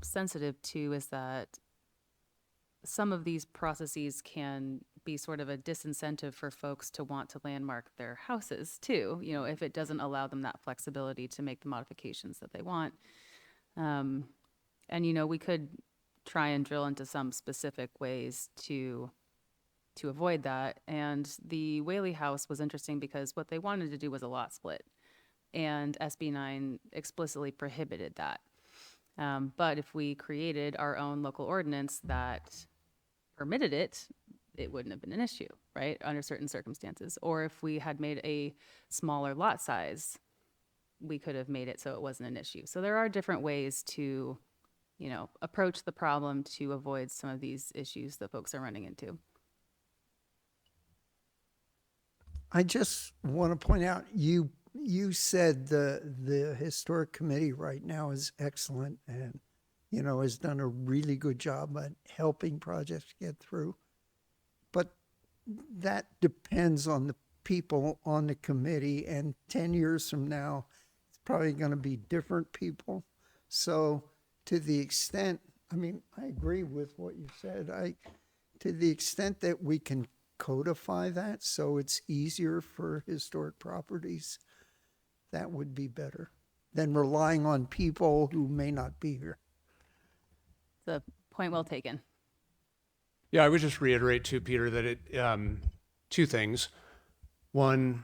S11: sensitive to is that some of these processes can be sort of a disincentive for folks to want to landmark their houses too, if it doesn't allow them that flexibility to make the modifications that they want. We could try and drill into some specific ways to avoid that. And the Whaley House was interesting because what they wanted to do was a lot split, and SB 9 explicitly prohibited that. But if we created our own local ordinance that permitted it, it wouldn't have been an issue, right? Under certain circumstances. Or if we had made a smaller lot size, we could have made it so it wasn't an issue. So there are different ways to, approach the problem to avoid some of these issues that folks are running into.
S4: I just want to point out, you said the historic committee right now is excellent and, has done a really good job at helping projects get through. But that depends on the people on the committee, and 10 years from now, it's probably going to be different people. So to the extent, I agree with what you said. To the extent that we can codify that so it's easier for historic properties, that would be better than relying on people who may not be here.
S11: The point well taken.
S2: Yeah, I would just reiterate too, Peter, that two things. One,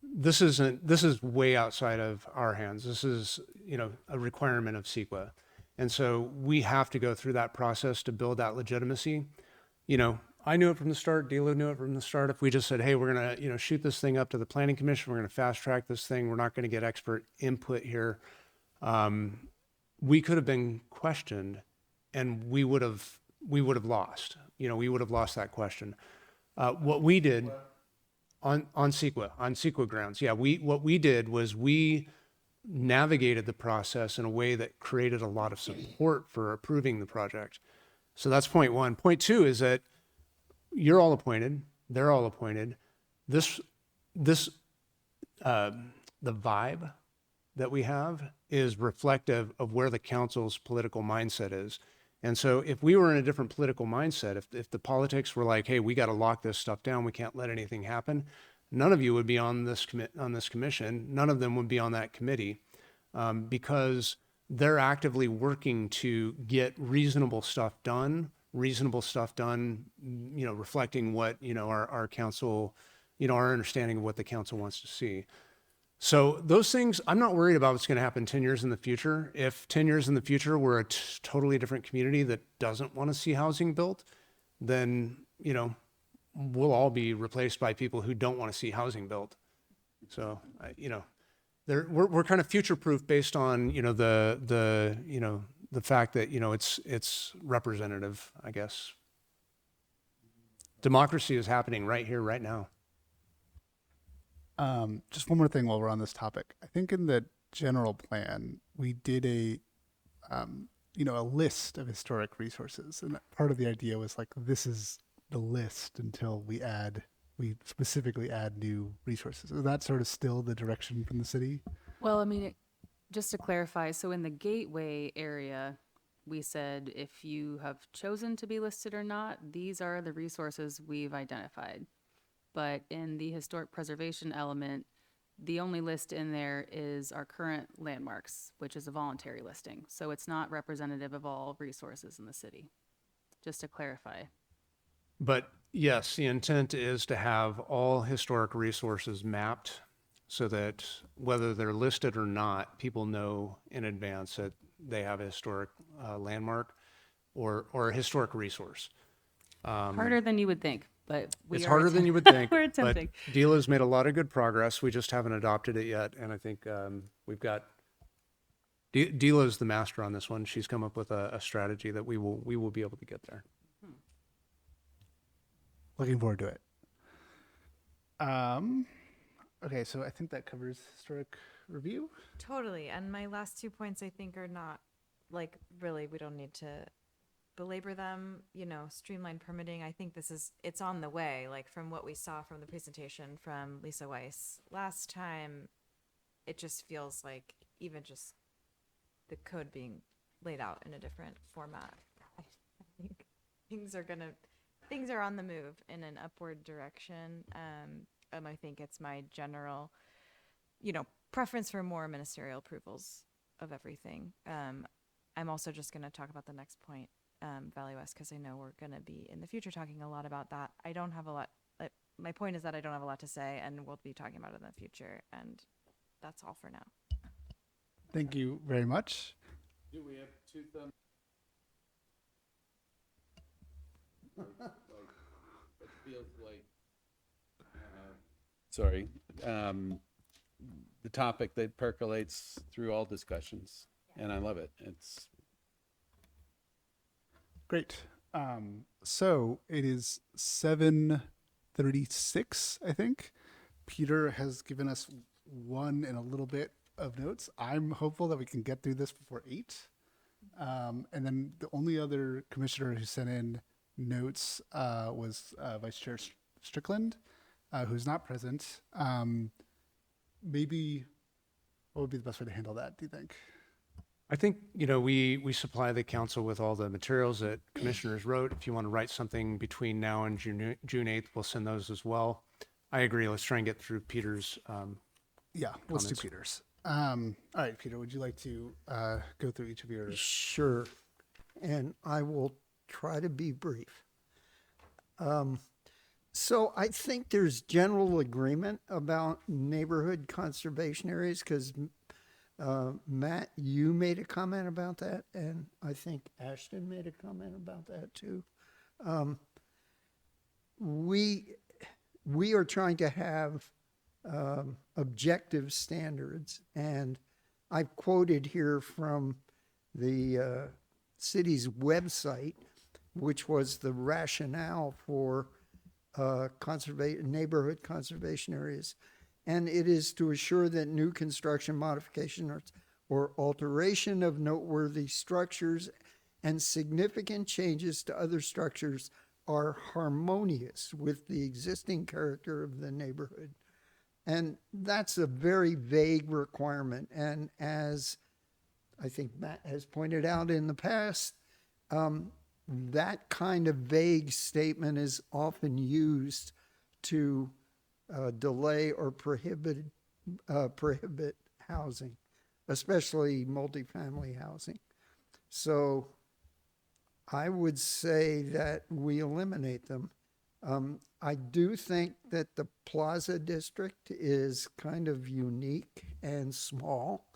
S2: this is way outside of our hands. This is, a requirement of CEQA. And so we have to go through that process to build that legitimacy. I knew it from the start. Dilo knew it from the start. If we just said, hey, we're going to, shoot this thing up to the planning commission, we're going to fast track this thing, we're not going to get expert input here, we could have been questioned and we would have lost. We would have lost that question. What we did on CEQA grounds, what we did was we navigated the process in a way that created a lot of support for approving the project. So that's point one. Point two is that you're all appointed, they're all appointed. The vibe that we have is reflective of where the council's political mindset is. And so if we were in a different political mindset, if the politics were like, hey, we got to lock this stuff down, we can't let anything happen, none of you would be on this commission, none of them would be on that committee, because they're actively working to get reasonable stuff done, reflecting what, our council, our understanding of what the council wants to see. So those things, I'm not worried about what's going to happen 10 years in the future. If 10 years in the future we're a totally different community that doesn't want to see housing built, then, we'll all be replaced by people who don't want to see housing built. So, we're kind of future-proof based on, the fact that, it's representative, I guess. Democracy is happening right here, right now.
S1: Just one more thing while we're on this topic. I think in the general plan, we did a list of historic resources. And part of the idea was like, this is the list until we specifically add new resources. Is that sort of still the direction from the city?
S11: Well, just to clarify, so in the Gateway area, we said if you have chosen to be listed or not, these are the resources we've identified. But in the historic preservation element, the only list in there is our current landmarks, which is a voluntary listing. So it's not representative of all resources in the city, just to clarify.
S2: But yes, the intent is to have all historic resources mapped so that whether they're listed or not, people know in advance that they have a historic landmark or a historic resource.
S11: Harder than you would think. But
S2: it's harder than you would think.
S11: We're attempting.
S2: But DELA's made a lot of good progress. We just haven't adopted it yet. And I think we've got DELA's the master on this one. She's come up with a strategy that we will be able to get there.
S1: Looking forward to it. Okay, so I think that covers historic review.
S6: Totally. And my last 2 points, I think, are not really, we don't need to belabor them, streamline permitting. I think it's on the way, from what we saw from the presentation from Lisa Weiss last time. It just feels like even just the code being laid out in a different format, I think things are on the move in an upward direction. I think it's my general, preference for more ministerial approvals of everything. I'm also just going to talk about the next point, Valley West, because I know we're going to be in the future talking a lot about that. I don't have a lot. My point is that I don't have a lot to say, and we'll be talking about it in the future. And that's all for now.
S1: Thank you very much.
S3: Do we have two thumbs? It feels like, sorry, the topic that percolates through all discussions, and I love it. It's
S1: Great. So it is 7:36, I think. Peter has given us one and a little bit of notes. I'm hopeful that we can get through this before 8. And then the only other commissioner who sent in notes was Vice Chair Strickland, who's not present. Maybe what would be the best way to handle that, do you think?
S2: I think, we supply the council with all the materials that commissioners wrote. If you want to write something between now and June 8th, we'll send those as well. I agree. Let's try and get through Peter's.
S1: Yeah, let's do
S2: comments.
S1: Peter's. All right, Peter, would you like to go through each of your?
S4: Sure. And I will try to be brief. So I think there's general agreement about neighborhood conservation areas because Matt, you made a comment about that, and I think Ashton made a comment about that too. We are trying to have objective standards, and I've quoted here from the city's website, which was the rationale for neighborhood conservation areas. And it is to assure that new construction, modification, or alteration of noteworthy structures and significant changes to other structures are harmonious with the existing character of the neighborhood. And that's a very vague requirement. And as I think Matt has pointed out in the past, that kind of vague statement is often used to delay or prohibit housing, especially multifamily housing. So I would say that we eliminate them. I do think that the Plaza District is kind of unique and small,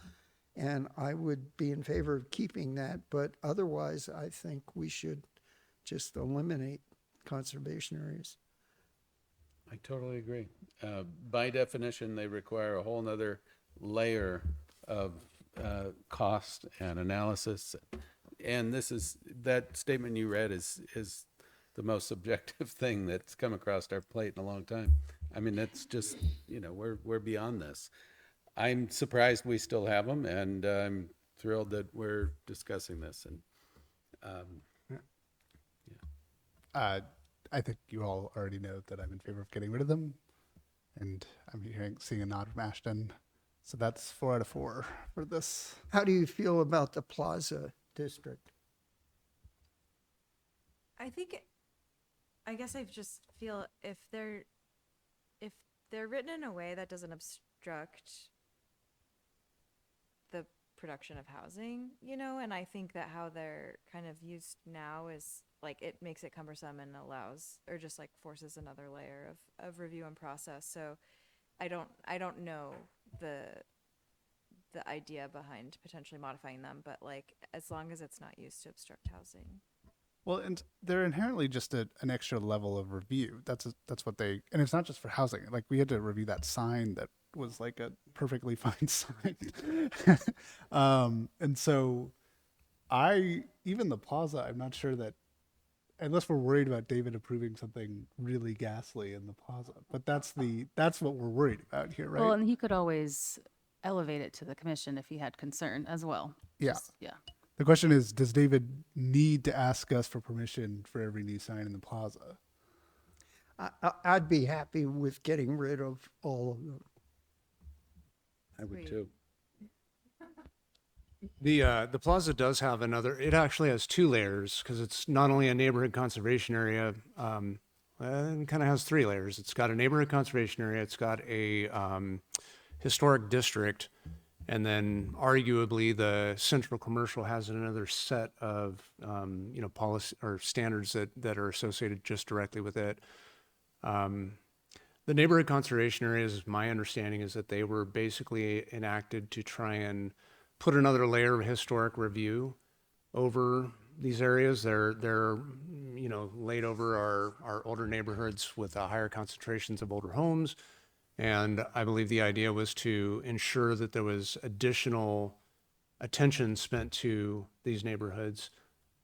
S4: and I would be in favor of keeping that, but otherwise I think we should just eliminate conservation areas.
S3: I totally agree. By definition, they require a whole nother layer of cost and analysis. And that statement you read is the most subjective thing that's come across our plate in a long time. I mean, that's just, we're beyond this. I'm surprised we still have them, and I'm thrilled that we're discussing this. And
S1: I think you all already know that I'm in favor of getting rid of them, and I'm seeing a nod from Ashton. So that's 4 out of 4 for this.
S4: How do you feel about the Plaza District?
S6: I guess I just feel if they're written in a way that doesn't obstruct the production of housing, and I think that how they're kind of used now is like it makes it cumbersome and allows or just like forces another layer of review and process. So I don't know the idea behind potentially modifying them, but like as long as it's not used to obstruct housing.
S1: Well, and they're inherently just an extra level of review. That's what they, and it's not just for housing. Like we had to review that sign that was like a perfectly fine sign. And so even the Plaza, I'm not sure that, unless we're worried about David approving something really ghastly in the Plaza, but that's what we're worried about here, right?
S11: Well, and he could always elevate it to the commission if he had concern as well.
S1: Yeah.
S11: Yeah.
S1: The question is, does David need to ask us for permission for every new sign in the Plaza?
S4: I'd be happy with getting rid of all of them.
S3: I would too.
S2: The Plaza does have it actually has 2 layers because it's not only a neighborhood conservation area, it kind of has 3 layers. It's got a neighborhood conservation area, it's got a historic district, And then arguably the central commercial has another set of, policy or standards that are associated just directly with it. The neighborhood conservation areas, my understanding is that they were basically enacted to try and put another layer of historic review over these areas. They're laid over our older neighborhoods with higher concentrations of older homes. And I believe the idea was to ensure that there was additional attention spent to these neighborhoods.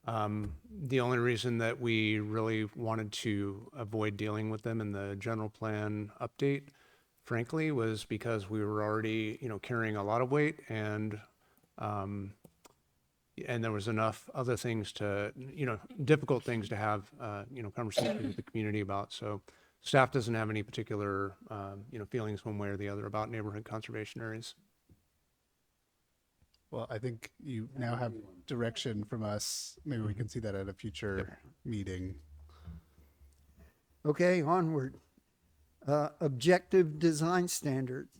S2: The only reason that we really wanted to avoid dealing with them in the general plan update, frankly, was because we were already, carrying a lot of weight, and there was enough other things to, difficult things to have, conversations with the community about. So staff doesn't have any particular, feelings one way or the other about neighborhood conservation areas.
S1: Well, I think you now have direction from us. Maybe we can see that at a future meeting.
S4: Okay, onward. Objective design standards.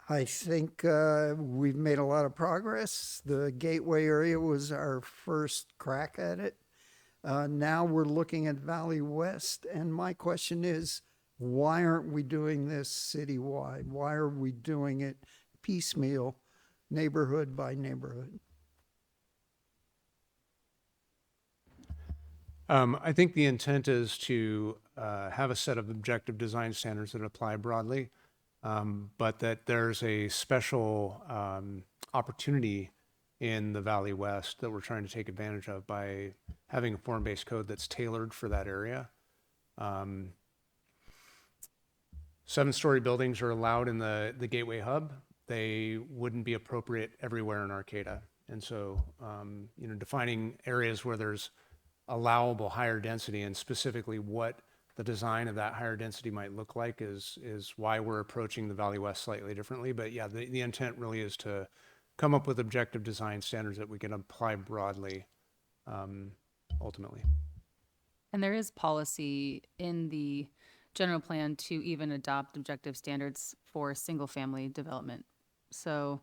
S4: I think we've made a lot of progress. The Gateway area was our first crack at it. Now we're looking at Valley West, and my question is, why aren't we doing this citywide? Why are we doing it piecemeal, neighborhood by neighborhood?
S2: I think the intent is to have a set of objective design standards that apply broadly, but that there's a special opportunity in the Valley West that we're trying to take advantage of by having a form-based code that's tailored for that area. 7-story buildings are allowed in the Gateway Hub. They wouldn't be appropriate everywhere in Arcata. And so, defining areas where there's allowable higher density, and specifically what the design of that higher density might look like, is why we're approaching the Valley West slightly differently. But yeah, the intent really is to come up with objective design standards that we can apply broadly, ultimately.
S11: And there is policy in the general plan to even adopt objective standards for single-family development. So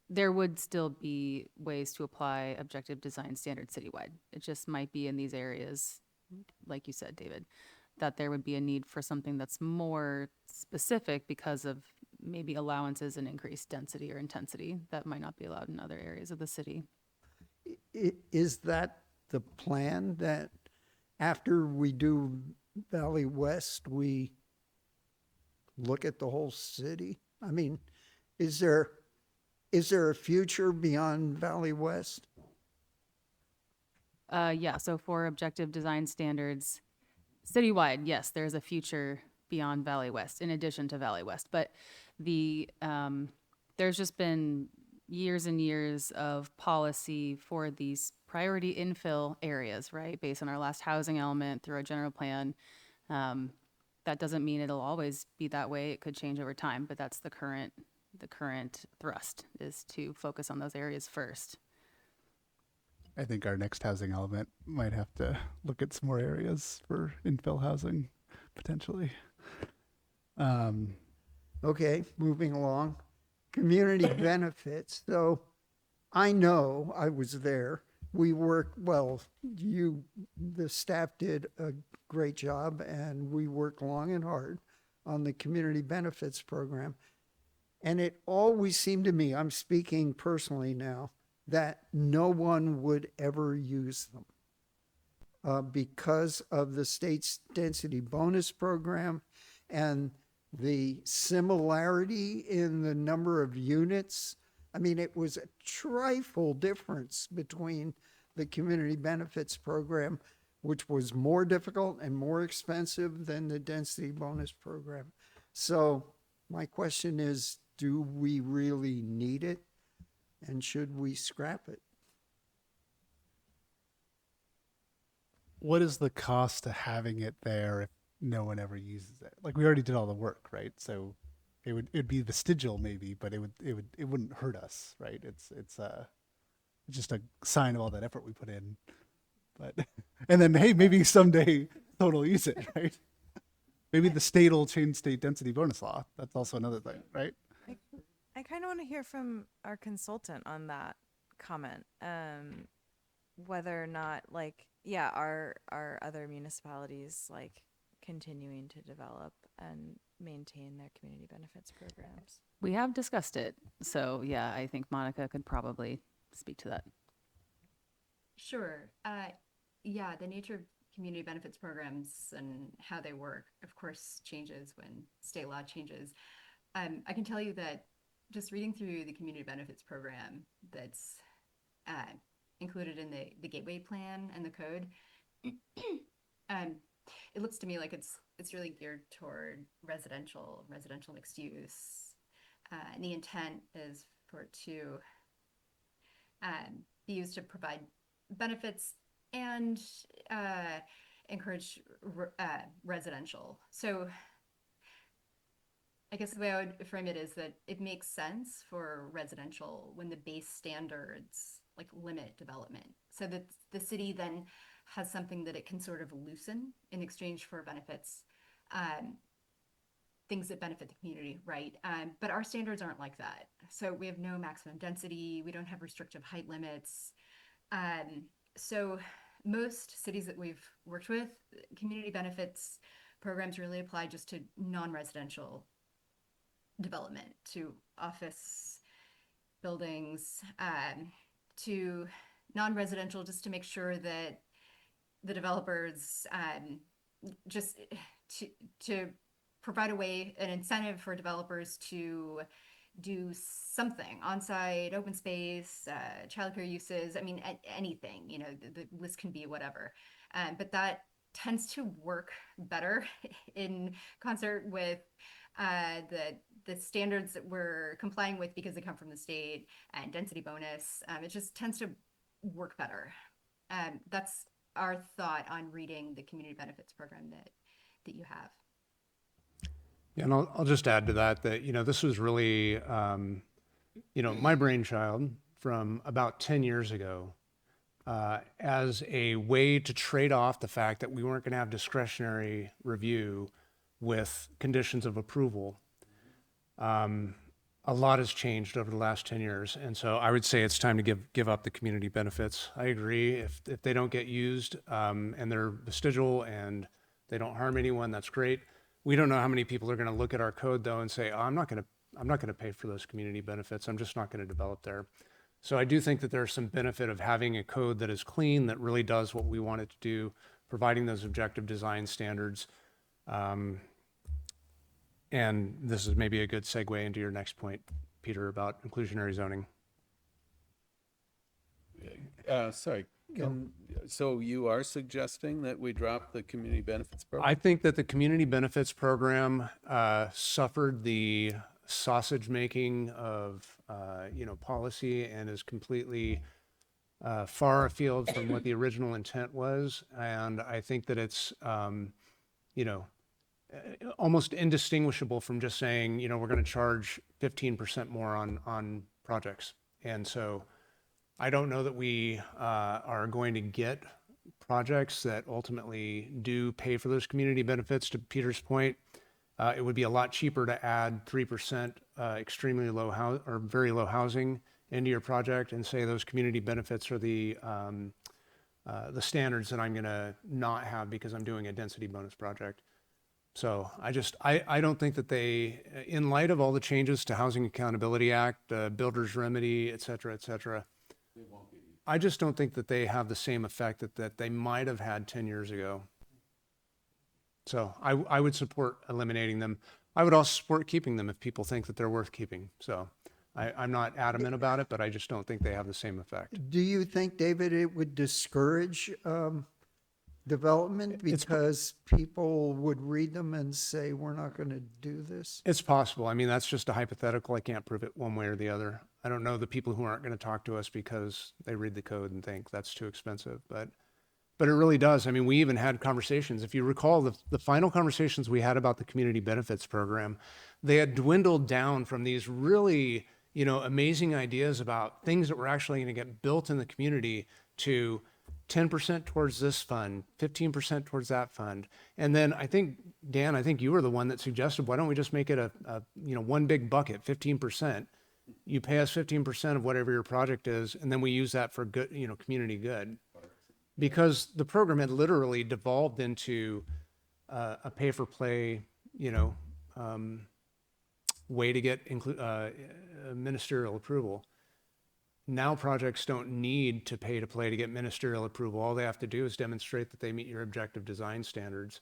S11: there would still be ways to apply objective design standards citywide. It just might be in these areas, like you said, David, that there would be a need for something that's more specific because of maybe allowances and increased density or intensity that might not be allowed in other areas of the city.
S4: Is that the plan, that after we do Valley West, we look at the whole city? I mean, is there a future beyond Valley West?
S11: Yeah, so for objective design standards citywide, yes, there's a future beyond Valley West, in addition to Valley West. But there's just been years and years of policy for these priority infill areas, right? Based on our last housing element through our general plan. That doesn't mean it'll always be that way. It could change over time, but that's the current thrust, is to focus on those areas first.
S1: I think our next housing element might have to look at some more areas for infill housing, potentially.
S4: Okay, moving along. Community benefits. So I know, I was there. We worked, well, the staff did a great job, and we worked long and hard on the community benefits program. And it always seemed to me, I'm speaking personally now, that no one would ever use them because of the state's density bonus program and the similarity in the number of units. I mean, it was a trifle difference between the community benefits program, which was more difficult and more expensive than the density bonus program. So my question is, do we really need it? And should we scrap it?
S1: What is the cost to having it there if no one ever uses it? Like, we already did all the work, right? So it'd be vestigial maybe, but it wouldn't hurt us, right? It's just a sign of all that effort we put in. But and then, hey, maybe someday someone will use it, right? Maybe the state will change state density bonus law. That's also another thing, right?
S6: I kind of want to hear from our consultant on that comment. Whether or not, like, yeah, are other municipalities like continuing to develop and maintain their community benefits programs?
S11: We have discussed it. So yeah, I think Monica could probably speak to that.
S12: Sure. Yeah, the nature of community benefits programs and how they work, of course, changes when state law changes. I can tell you that just reading through the community benefits program that's included in the gateway plan and the code, it looks to me like it's really geared toward residential mixed use, and the intent is for it to be used to provide benefits and encourage residential. So I guess the way I would frame it is that it makes sense for residential when the base standards like limit development, so that the city then has something that it can sort of loosen in exchange for benefits, things that benefit the community, right? But our standards aren't like that. So we have no maximum density. We don't have restrictive height limits. So most cities that we've worked with, community benefits programs really apply just to non-residential development, to office buildings, to non-residential, just to make sure that the developers just to provide an incentive for developers to do something on-site, open space, childcare uses. I mean, anything, you know, the list can be whatever. But that tends to work better in concert with the standards that we're complying with because they come from the state, and density bonus. It just tends to work better. That's our thought on reading the community benefits program that you have.
S2: Yeah, and I'll just add to that, you know, this was really, you know, my brainchild from about 10 years ago, as a way to trade off the fact that we weren't going to have discretionary review with conditions of approval. A lot has changed over the last 10 years. And so I would say it's time to give up the community benefits. I agree. If they don't get used, and they're vestigial and they don't harm anyone, that's great. We don't know how many people are going to look at our code though and say, oh, I'm not going to pay for those community benefits. I'm just not going to develop there. So I do think that there's some benefit of having a code that is clean, that really does what we want it to do, providing those objective design standards. And this is maybe a good segue into your next point, Peter, about inclusionary zoning.
S3: Sorry. So you are suggesting that we drop the community benefits program?
S2: I think that the community benefits program suffered the sausage making of you know, policy, and is completely far afield from what the original intent was. And I think that it's you know, almost indistinguishable from just saying, you know, we're going to charge 15% more on projects. And so I don't know that we are going to get projects that ultimately do pay for those community benefits. To Peter's point, it would be a lot cheaper to add 3% extremely low or very low housing into your project and say those community benefits are the standards that I'm going to not have because I'm doing a density bonus project. So I don't think that they, in light of all the changes to Housing Accountability Act, Builder's Remedy, et cetera, I just don't think that they have the same effect that they might have had 10 years ago. So I would support eliminating them. I would also support keeping them if people think that they're worth keeping. So I'm not adamant about it, but I just don't think they have the same effect.
S4: Do you think, David, it would discourage development because people would read them and say, we're not going to do this?
S2: It's possible. I mean, that's just a hypothetical. I can't prove it one way or the other. I don't know the people who aren't going to talk to us because they read the code and think that's too expensive, but it really does. I mean, we even had conversations. If you recall the final conversations we had about the community benefits program, they had dwindled down from these really, you know, amazing ideas about things that were actually going to get built in the community to 10% towards this fund, 15% towards that fund. And then I think, Dan, you were the one that suggested, why don't we just make it a you know, one big bucket, 15%, you pay us 15% of whatever your project is, and then we use that for good, community good. Because the program had literally devolved into a pay-for-play, way to get ministerial approval. Now projects don't need to pay to play to get ministerial approval. All they have to do is demonstrate that they meet your objective design standards.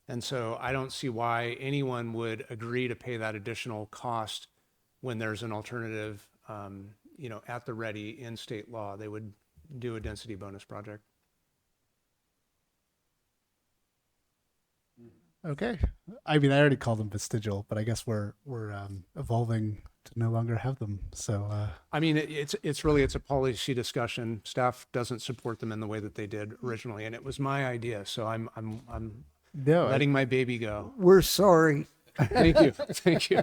S2: And so I don't see why anyone would agree to pay that additional cost when there's an alternative, at the ready in state law. They would do a density bonus project.
S1: Okay. I mean, I already called them vestigial, but I guess we're evolving to no longer have them. So
S2: I mean, it's really a policy discussion. Staff doesn't support them in the way that they did originally, and it was my idea. So I'm
S1: no,
S2: letting my baby go.
S4: We're sorry.
S2: Thank you, thank you.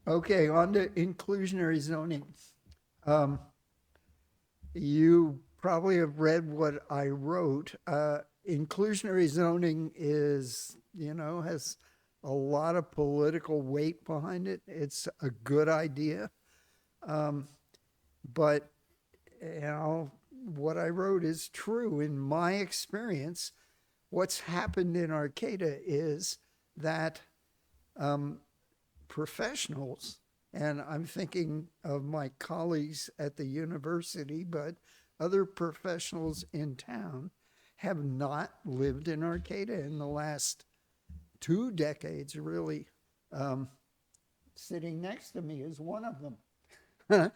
S4: Okay, on to inclusionary zoning. You probably have read what I wrote. Inclusionary zoning is, has a lot of political weight behind it. It's a good idea. But, what I wrote is true. In my experience, what's happened in Arcata is that professionals, and I'm thinking of my colleagues at the university, but other professionals in town have not lived in Arcata in the last 2 decades, really. Sitting next to me is one of them,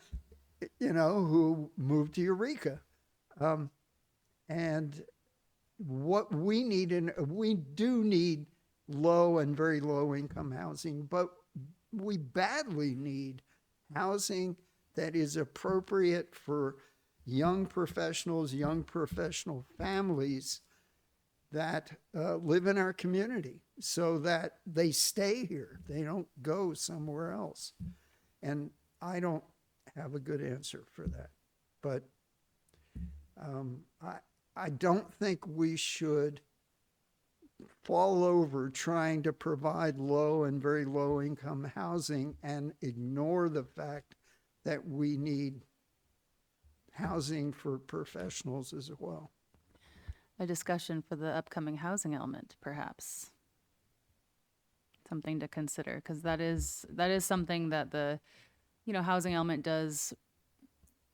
S4: who moved to Eureka. And what we need, we do need low and very low income housing, but we badly need housing that is appropriate for young professionals, young professional families that live in our community so that they stay here. They don't go somewhere else. And I don't have a good answer for that. But I don't think we should fall over trying to provide low and very low income housing and ignore the fact that we need housing for professionals as well.
S11: A discussion for the upcoming housing element, perhaps. Something to consider, because that is something that the, housing element does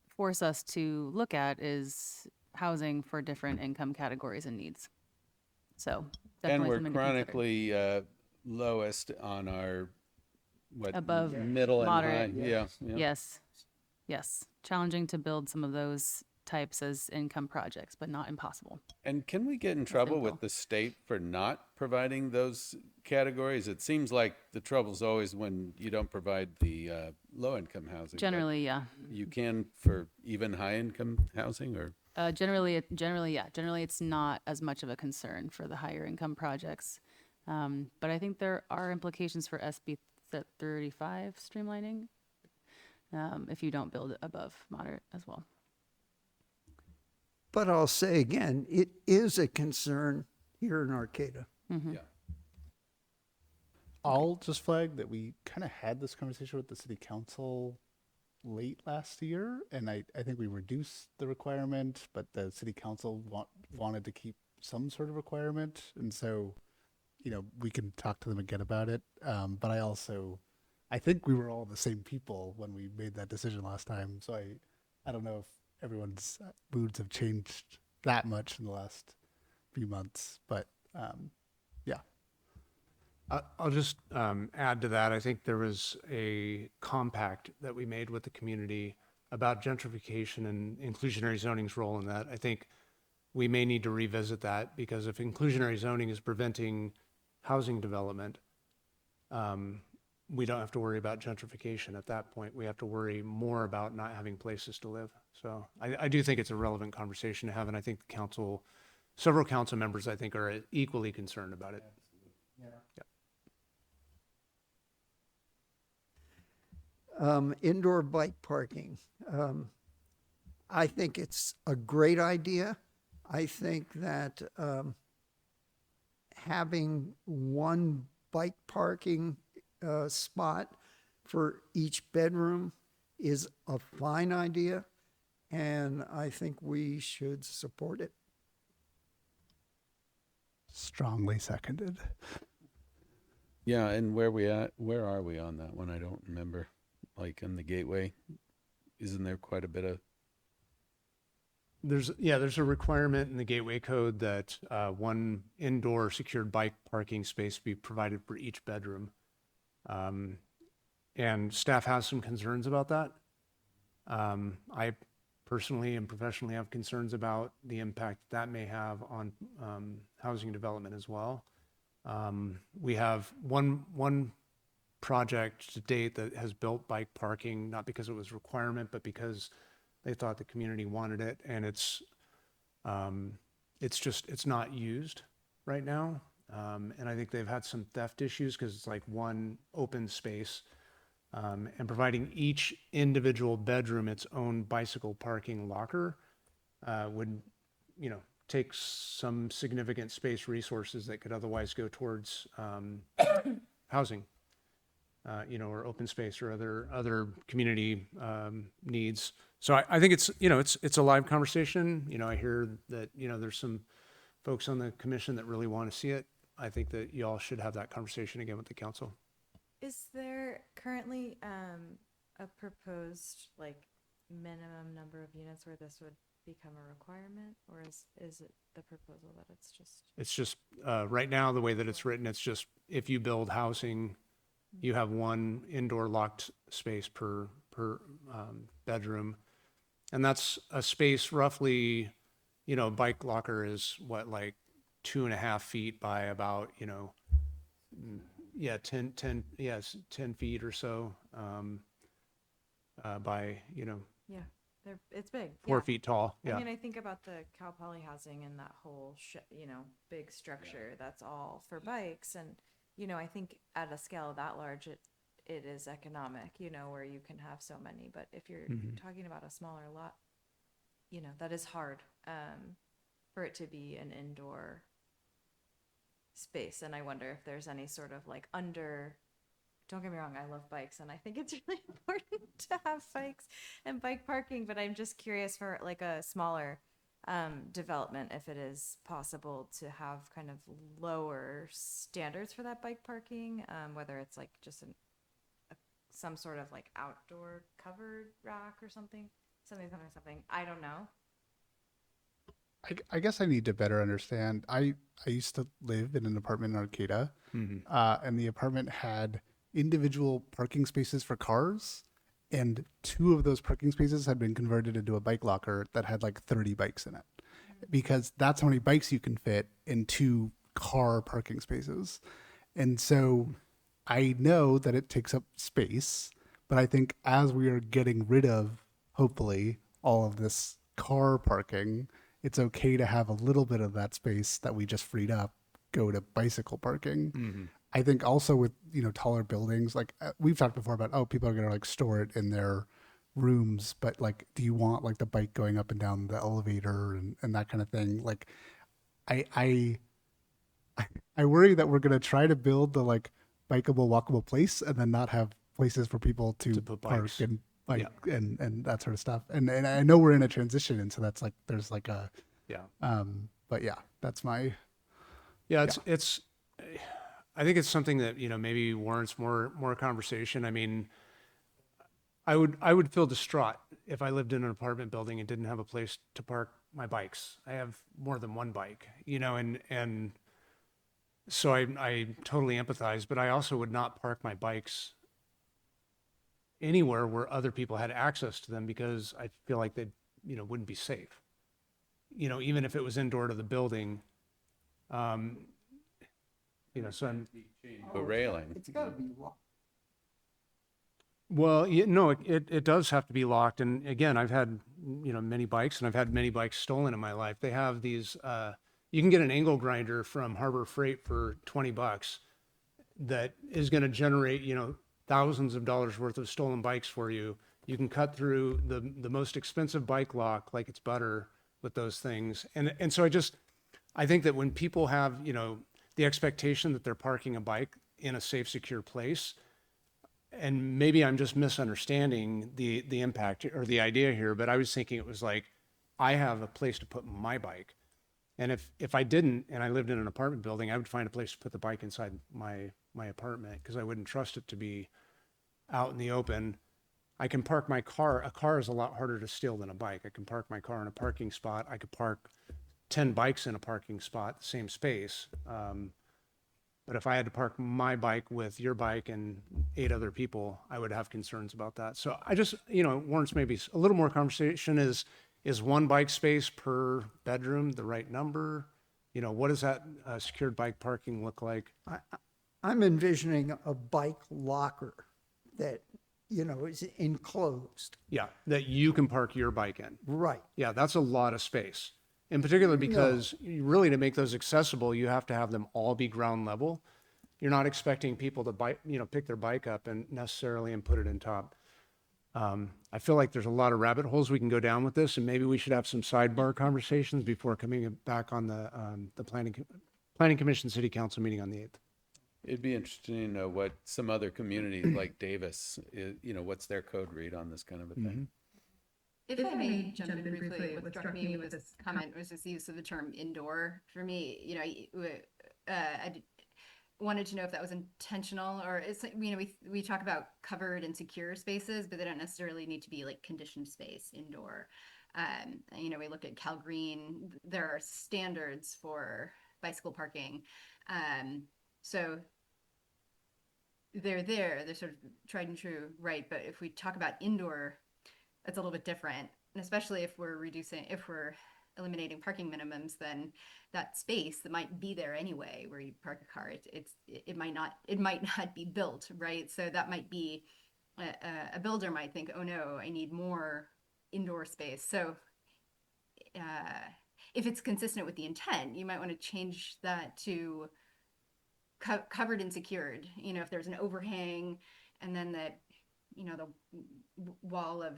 S11: force us to look at, is housing for different income categories and needs. So
S3: And
S11: definitely
S3: we're
S11: something to consider.
S3: chronically lowest on our,
S11: Above
S3: middle and
S11: moderate.
S3: high. Yeah.
S11: Yes. Challenging to build some of those types as income projects, but not impossible.
S3: And can we get in trouble with the state for not providing those categories? It seems like the trouble's always when you don't provide the low-income housing.
S11: Generally, yeah.
S3: You can for even high-income housing, or?
S11: Generally, yeah. Generally, it's not as much of a concern for the higher income projects. But I think there are implications for SB 35 streamlining if you don't build above moderate as well.
S4: But I'll say again, it is a concern here in Arcata.
S11: Mm-hmm.
S3: Yeah.
S1: I'll just flag that we kind of had this conversation with the city council late last year, and I think we reduced the requirement, but the city council wanted to keep some sort of requirement, and so we can talk to them again about it. But I think we were all the same people when we made that decision last time, so I don't know if everyone's moods have changed that much in the last few months, but yeah.
S2: I'll just add to that. I think there was a compact that we made with the community about gentrification and inclusionary zoning's role in that. I think we may need to revisit that, because if inclusionary zoning is preventing housing development, we don't have to worry about gentrification at that point. We have to worry more about not having places to live. So I do think it's a relevant conversation to have, and I think several council members, I think, are equally concerned about it.
S4: Indoor bike parking. I think it's a great idea. I think that having one bike parking spot for each bedroom is a fine idea, and I think we should support it.
S1: Strongly seconded.
S3: Yeah, and where are we on that one? I don't remember. Like in the gateway, isn't there quite a bit of?
S2: There's a requirement in the gateway code that one indoor secured bike parking space be provided for each bedroom. And staff has some concerns about that. I personally and professionally have concerns about the impact that may have on housing development as well. We have one project to date that has built bike parking, not because it was a requirement, but because they thought the community wanted it, and it's not used right now. And I think they've had some theft issues because it's like one open space, and providing each individual bedroom its own bicycle parking locker would, take some significant space resources that could otherwise go towards housing, or open space or other community needs. So I think it's a live conversation. I hear that, there's some folks on the commission that really want to see it. I think that y'all should have that conversation again with the council.
S6: Is there currently a proposed like minimum number of units where this would become a requirement, or is it the proposal that
S2: It's just right now, the way that it's written, it's just if you build housing, you have one indoor locked space per bedroom, and that's a space roughly, bike locker is what, like 2.5 feet by about 10 feet or so, by
S6: it's big.
S2: 4 feet tall.
S6: I
S2: Yeah.
S6: mean, I think about the Cal Poly housing and that whole big structure that's all for bikes, and I think at a scale that large, it is economic, where you can have so many. But if you're talking about a smaller lot, that is hard for it to be an indoor space. And I wonder if there's any sort of like don't get me wrong, I love bikes, and I think it's really important to have bikes and bike parking, but I'm just curious for like a smaller development, if it is possible to have kind of lower standards for that bike parking, whether it's like just some sort of like outdoor covered rack or something. I don't know.
S1: I guess I need to better understand. I used to live in an apartment in Arcata, and the apartment had individual parking spaces for cars, and 2 of those parking spaces had been converted into a bike locker that had like 30 bikes in it, because that's how many bikes you can fit in 2 car parking spaces. And so I know that it takes up space, but I think as we are getting rid of, hopefully, all of this car parking, it's okay to have a little bit of that space that we just freed up go to bicycle parking. I think also with, taller buildings, like we've talked before about, people are going to like store it in their rooms, but like, do you want like the bike going up and down the elevator and that kind of thing? Like, I worry that we're going to try to build the like bikeable, walkable place and then not have places for people to
S2: put
S1: park
S2: bikes.
S1: and bike and that sort of stuff. And I know we're in a transition, and so that's like, there's like a, but yeah, that's my,
S2: It's I think it's something that, maybe warrants more conversation. I mean, I would feel distraught if I lived in an apartment building and didn't have a place to park my bikes. I have more than one bike, and so I totally empathize, but I also would not park my bikes anywhere where other people had access to them, because I feel like they, wouldn't be safe. Even if it was indoor to the building, so I'm,
S3: A railing.
S4: It's got to be locked.
S2: well, no, it does have to be locked. And again, I've had, many bikes, and I've had many bikes stolen in my life. They have these, you can get an angle grinder from Harbor Freight for $20 that is going to generate, thousands of dollars worth of stolen bikes for you. You can cut through the most expensive bike lock like it's butter with those things. And so I think that when people have, the expectation that they're parking a bike in a safe, secure place, and maybe I'm just misunderstanding the impact or the idea here, but I was thinking it was like, I have a place to put my bike. And if I didn't, and I lived in an apartment building, I would find a place to put the bike inside my apartment because I wouldn't trust it to be out in the open. I can park my car. A car is a lot harder to steal than a bike. I can park my car in a parking spot. I could park 10 bikes in a parking spot, the same space. But if I had to park my bike with your bike and 8 other people, I would have concerns about that. So I just, warrants maybe a little more conversation. Is one bike space per bedroom the right number? What does that secured bike parking look like?
S4: I'm envisioning a bike locker that, is enclosed.
S2: Yeah, that you can park your bike in.
S4: Right.
S2: Yeah, that's a lot of space. In particular, because really to make those accessible, you have to have them all be ground level. You're not expecting people to pick their bike up and put it in top. I feel like there's a lot of rabbit holes we can go down with this, and maybe we should have some sidebar conversations before coming back on the planning commission city council meeting on the 8th.
S3: It'd be interesting to know what some other communities like Davis, what's their code read on this kind of a thing.
S12: If I may jump in briefly, what struck me with this comment was this use of the term indoor. For me, I wanted to know if that was intentional, or it's like, we talk about covered and secure spaces, but they don't necessarily need to be like conditioned space indoor. We look at Cal Green, there are standards for bicycle parking. So they're sort of tried and true, right? But if we talk about indoor, that's a little bit different. And especially if we're eliminating parking minimums, then that space that might be there anyway, where you park a car, it might not be built, right? So that might be a builder might think, oh no, I need more indoor space. So if it's consistent with the intent, you might want to change that to covered and secured. If there's an overhang, and then the wall of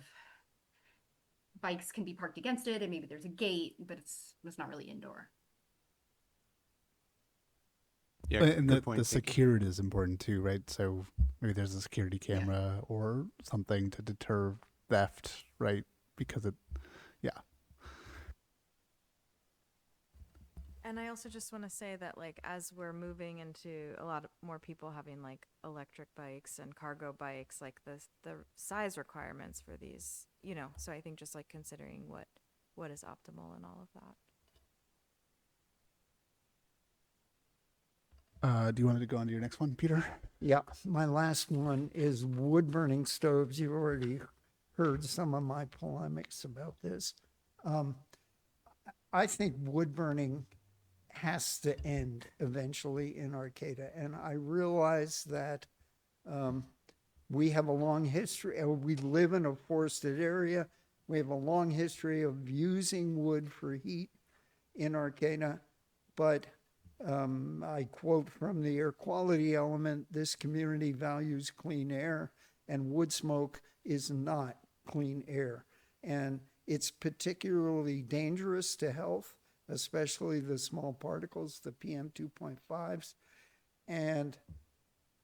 S12: bikes can be parked against it, and maybe there's a gate, but it's not really indoor.
S2: Yeah,
S1: And
S2: good point.
S1: the secured is important too, right? So maybe there's a security camera or something to deter theft, right? Because
S6: And I also just want to say that, like, as we're moving into a lot more people having like electric bikes and cargo bikes, like the size requirements for these, so I think just like considering what is optimal and all of that.
S1: do you want to go on to your next one, Peter?
S4: Yeah, my last one is wood burning stoves. You already heard some of my polemics about this. I think wood burning has to end eventually in Arcata. And I realize that we have a long history, we live in a forested area. We have a long history of using wood for heat in Arcata. But I quote from the air quality element, this community values clean air, and wood smoke is not clean air. And it's particularly dangerous to health, especially the small particles, the PM 2.5s. And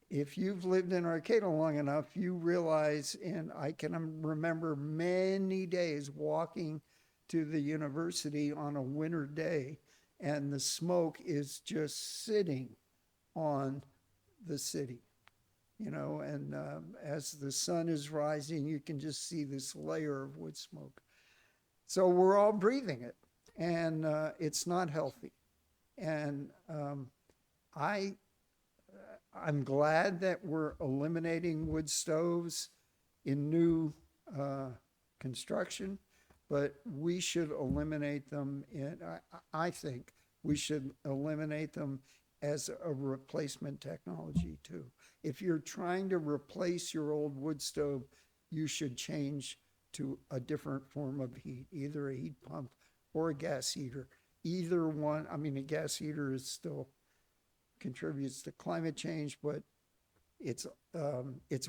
S4: if you've lived in Arcata long enough, you realize, and I can remember many days walking to the university on a winter day, and the smoke is just sitting on the city, and as the sun is rising, you can just see this layer of wood smoke. So we're all breathing it. And it's not healthy. And I'm glad that we're eliminating wood stoves in new construction, but we should eliminate them I think we should eliminate them as a replacement technology too. If you're trying to replace your old wood stove, you should change to a different form of heat, either a heat pump or a gas heater. Either one, a gas heater is still contributes to climate change, but it's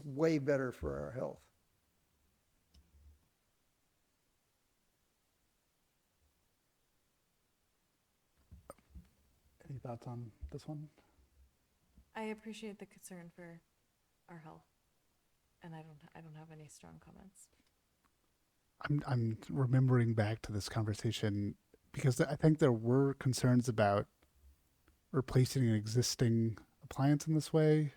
S4: way better for our health.
S1: Any thoughts on this one?
S6: I appreciate the concern for our health. and I don't have any strong comments.
S1: I'm remembering back to this conversation because I think there were concerns about replacing an existing appliance in this way.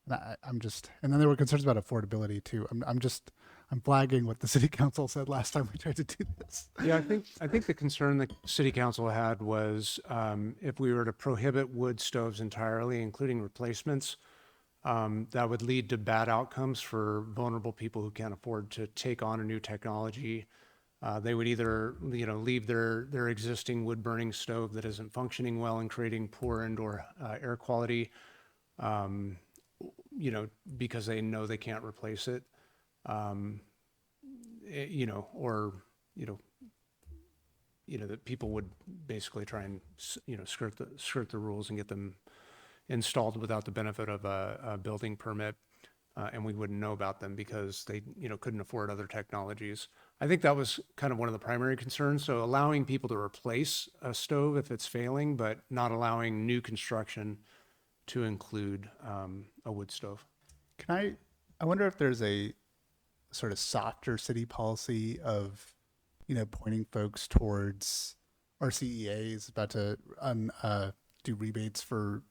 S1: And and then there were concerns about affordability too. I'm flagging what the city council said last time we tried to do this.
S2: Yeah, I think the concern the city council had was if we were to prohibit wood stoves entirely, including replacements, that would lead to bad outcomes for vulnerable people who can't afford to take on a new technology. They would either, leave their existing wood burning stove that isn't functioning well and creating poor indoor air quality, because they know they can't replace it, that people would basically try and, skirt the rules and get them installed without the benefit of a building permit. And we wouldn't know about them because they, couldn't afford other technologies. I think that was kind of one of the primary concerns. So allowing people to replace a stove if it's failing, but not allowing new construction to include a wood stove.
S1: I wonder if there's a sort of softer city policy of, pointing folks towards RCEA is about to do rebates for,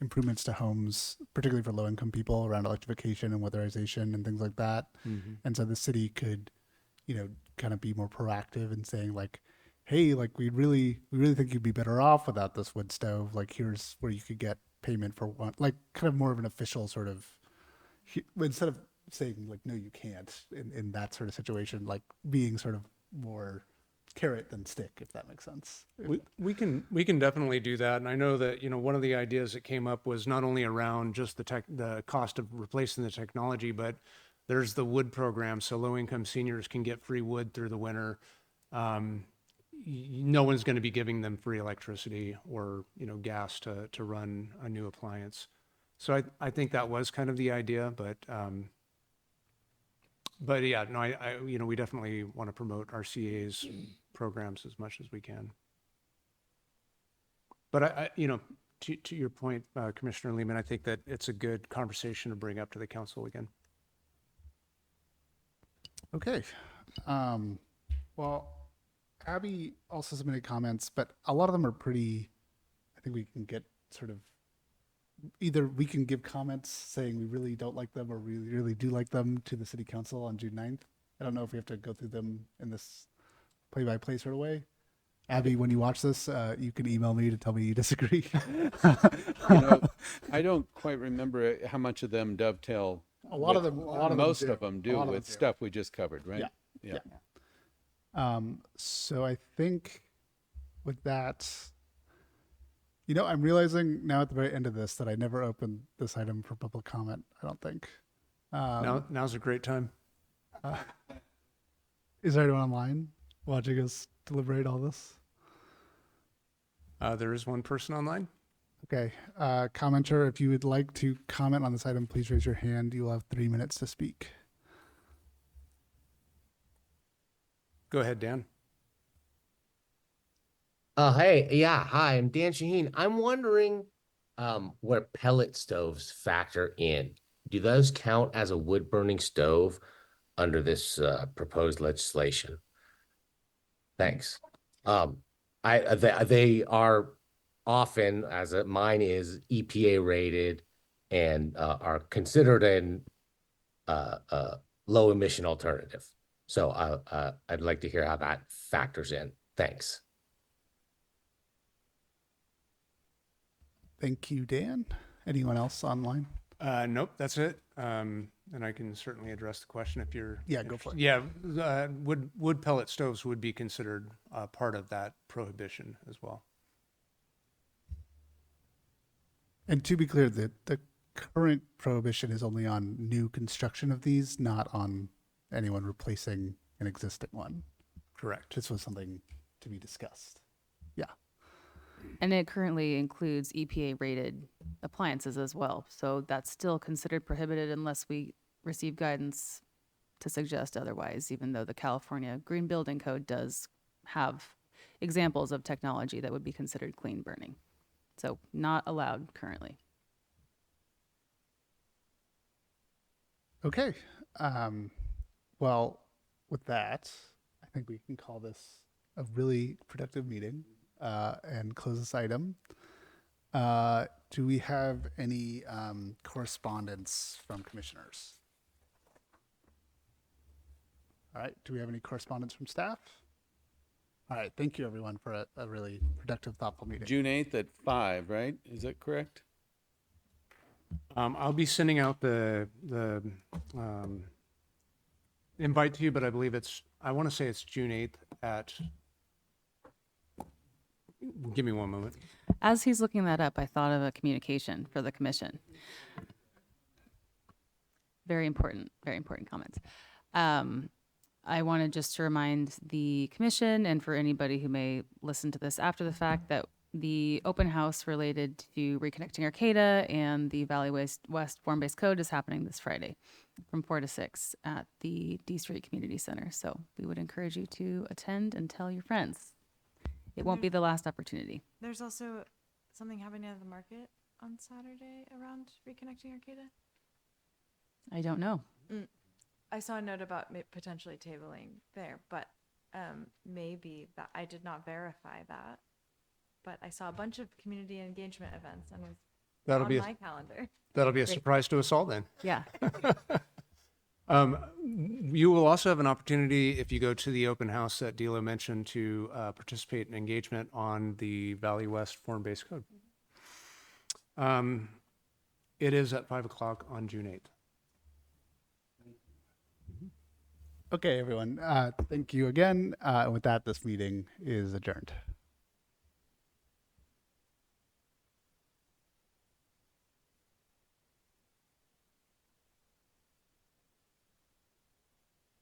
S1: improvements to homes, particularly for low-income people around electrification and weatherization and things like that.
S2: Mm-hmm.
S1: And so the city could, kind of be more proactive in saying like, hey, like we really think you'd be better off without this wood stove. Like here's where you could get payment for one, like kind of more of an official sort of, instead of saying like, no, you can't in that sort of situation, like being sort of more carrot than stick, if that makes sense.
S2: We can definitely do that. And I know that, one of the ideas that came up was not only around just the cost of replacing the technology, but there's the wood program. So low income seniors can get free wood through the winter. No one's going to be giving them free electricity or, gas to run a new appliance. So I think that was kind of the idea, but yeah, no, we definitely want to promote RCA's programs as much as we can. But to your point, Commissioner Lehman, I think that it's a good conversation to bring up to the council again.
S1: Okay. Well, Abby also submitted comments, but a lot of them are I think we can get sort of, either we can give comments saying we really don't like them or we really do like them to the city council on June 9th. I don't know if we have to go through them in this play-by-play sort of way. Abby, when you watch this, you can email me to tell me you disagree.
S3: I don't quite remember how much of them dovetail. Most of them do with stuff we just covered, right?
S1: Yeah. So I think with that, I'm realizing now at the very end of this that I never opened this item for public comment, I don't think.
S2: Now's a great time.
S1: Is there anyone online watching us deliberate all this?
S2: There is one person online.
S1: Okay. Commenter, if you would like to comment on this item, please raise your hand. You will have 3 minutes to speak.
S2: Go ahead, Dan.
S13: Hey, yeah, hi, I'm Dan Shaheen. I'm wondering where pellet stoves factor in. Do those count as a wood-burning stove under this proposed legislation? Thanks. They are often, mine is EPA rated and are considered an low emission alternative. So I'd like to hear how that factors in. Thanks.
S1: Thank you, Dan. Anyone else online?
S2: Nope, that's it. And I can certainly address the question if you're.
S1: Yeah, go for it.
S2: Yeah, wood pellet stoves would be considered part of that prohibition as well.
S1: And to be clear, the current prohibition is only on new construction of these, not on anyone replacing an existing one.
S2: Correct.
S1: This was something to be discussed. Yeah.
S11: And it currently includes EPA-rated appliances as well. So that's still considered prohibited unless we receive guidance to suggest otherwise, even though the California Green Building Code does have examples of technology that would be considered clean burning. So not allowed currently.
S1: Okay. Well, with that, I think we can call this a really productive meeting and close this item. Do we have any correspondence from commissioners? All right. Do we have any correspondence from staff? All right. Thank you, everyone, for a really productive, thoughtful meeting.
S3: June 8th at 5, right? Is that correct?
S2: I'll be sending out the invite to you, but I believe I want to say it's June 8th at, give me one moment.
S11: As he's looking that up, I thought of a communication for the commission. Very important comments. I wanted just to remind the commission and for anybody who may listen to this after the fact that the open house related to reconnecting Arcata and the Valley West Form-Based Code is happening this Friday from 4 to 6 at the D Street Community Center. So we would encourage you to attend and tell your friends. It won't be the last opportunity.
S6: There's also something happening at the market on Saturday around reconnecting Arcata.
S11: I don't know.
S6: I saw a note about potentially tabling there, but maybe that I did not verify that. But I saw a bunch of community engagement events and was on my calendar.
S2: That'll be a surprise to us all then.
S11: Yeah.
S2: You will also have an opportunity, if you go to the open house that Dilo mentioned, to participate in engagement on the Valley West Form-Based Code. It is at 5 o'clock on June 8th.
S1: Okay, everyone. Thank you again. And with that, this meeting is adjourned.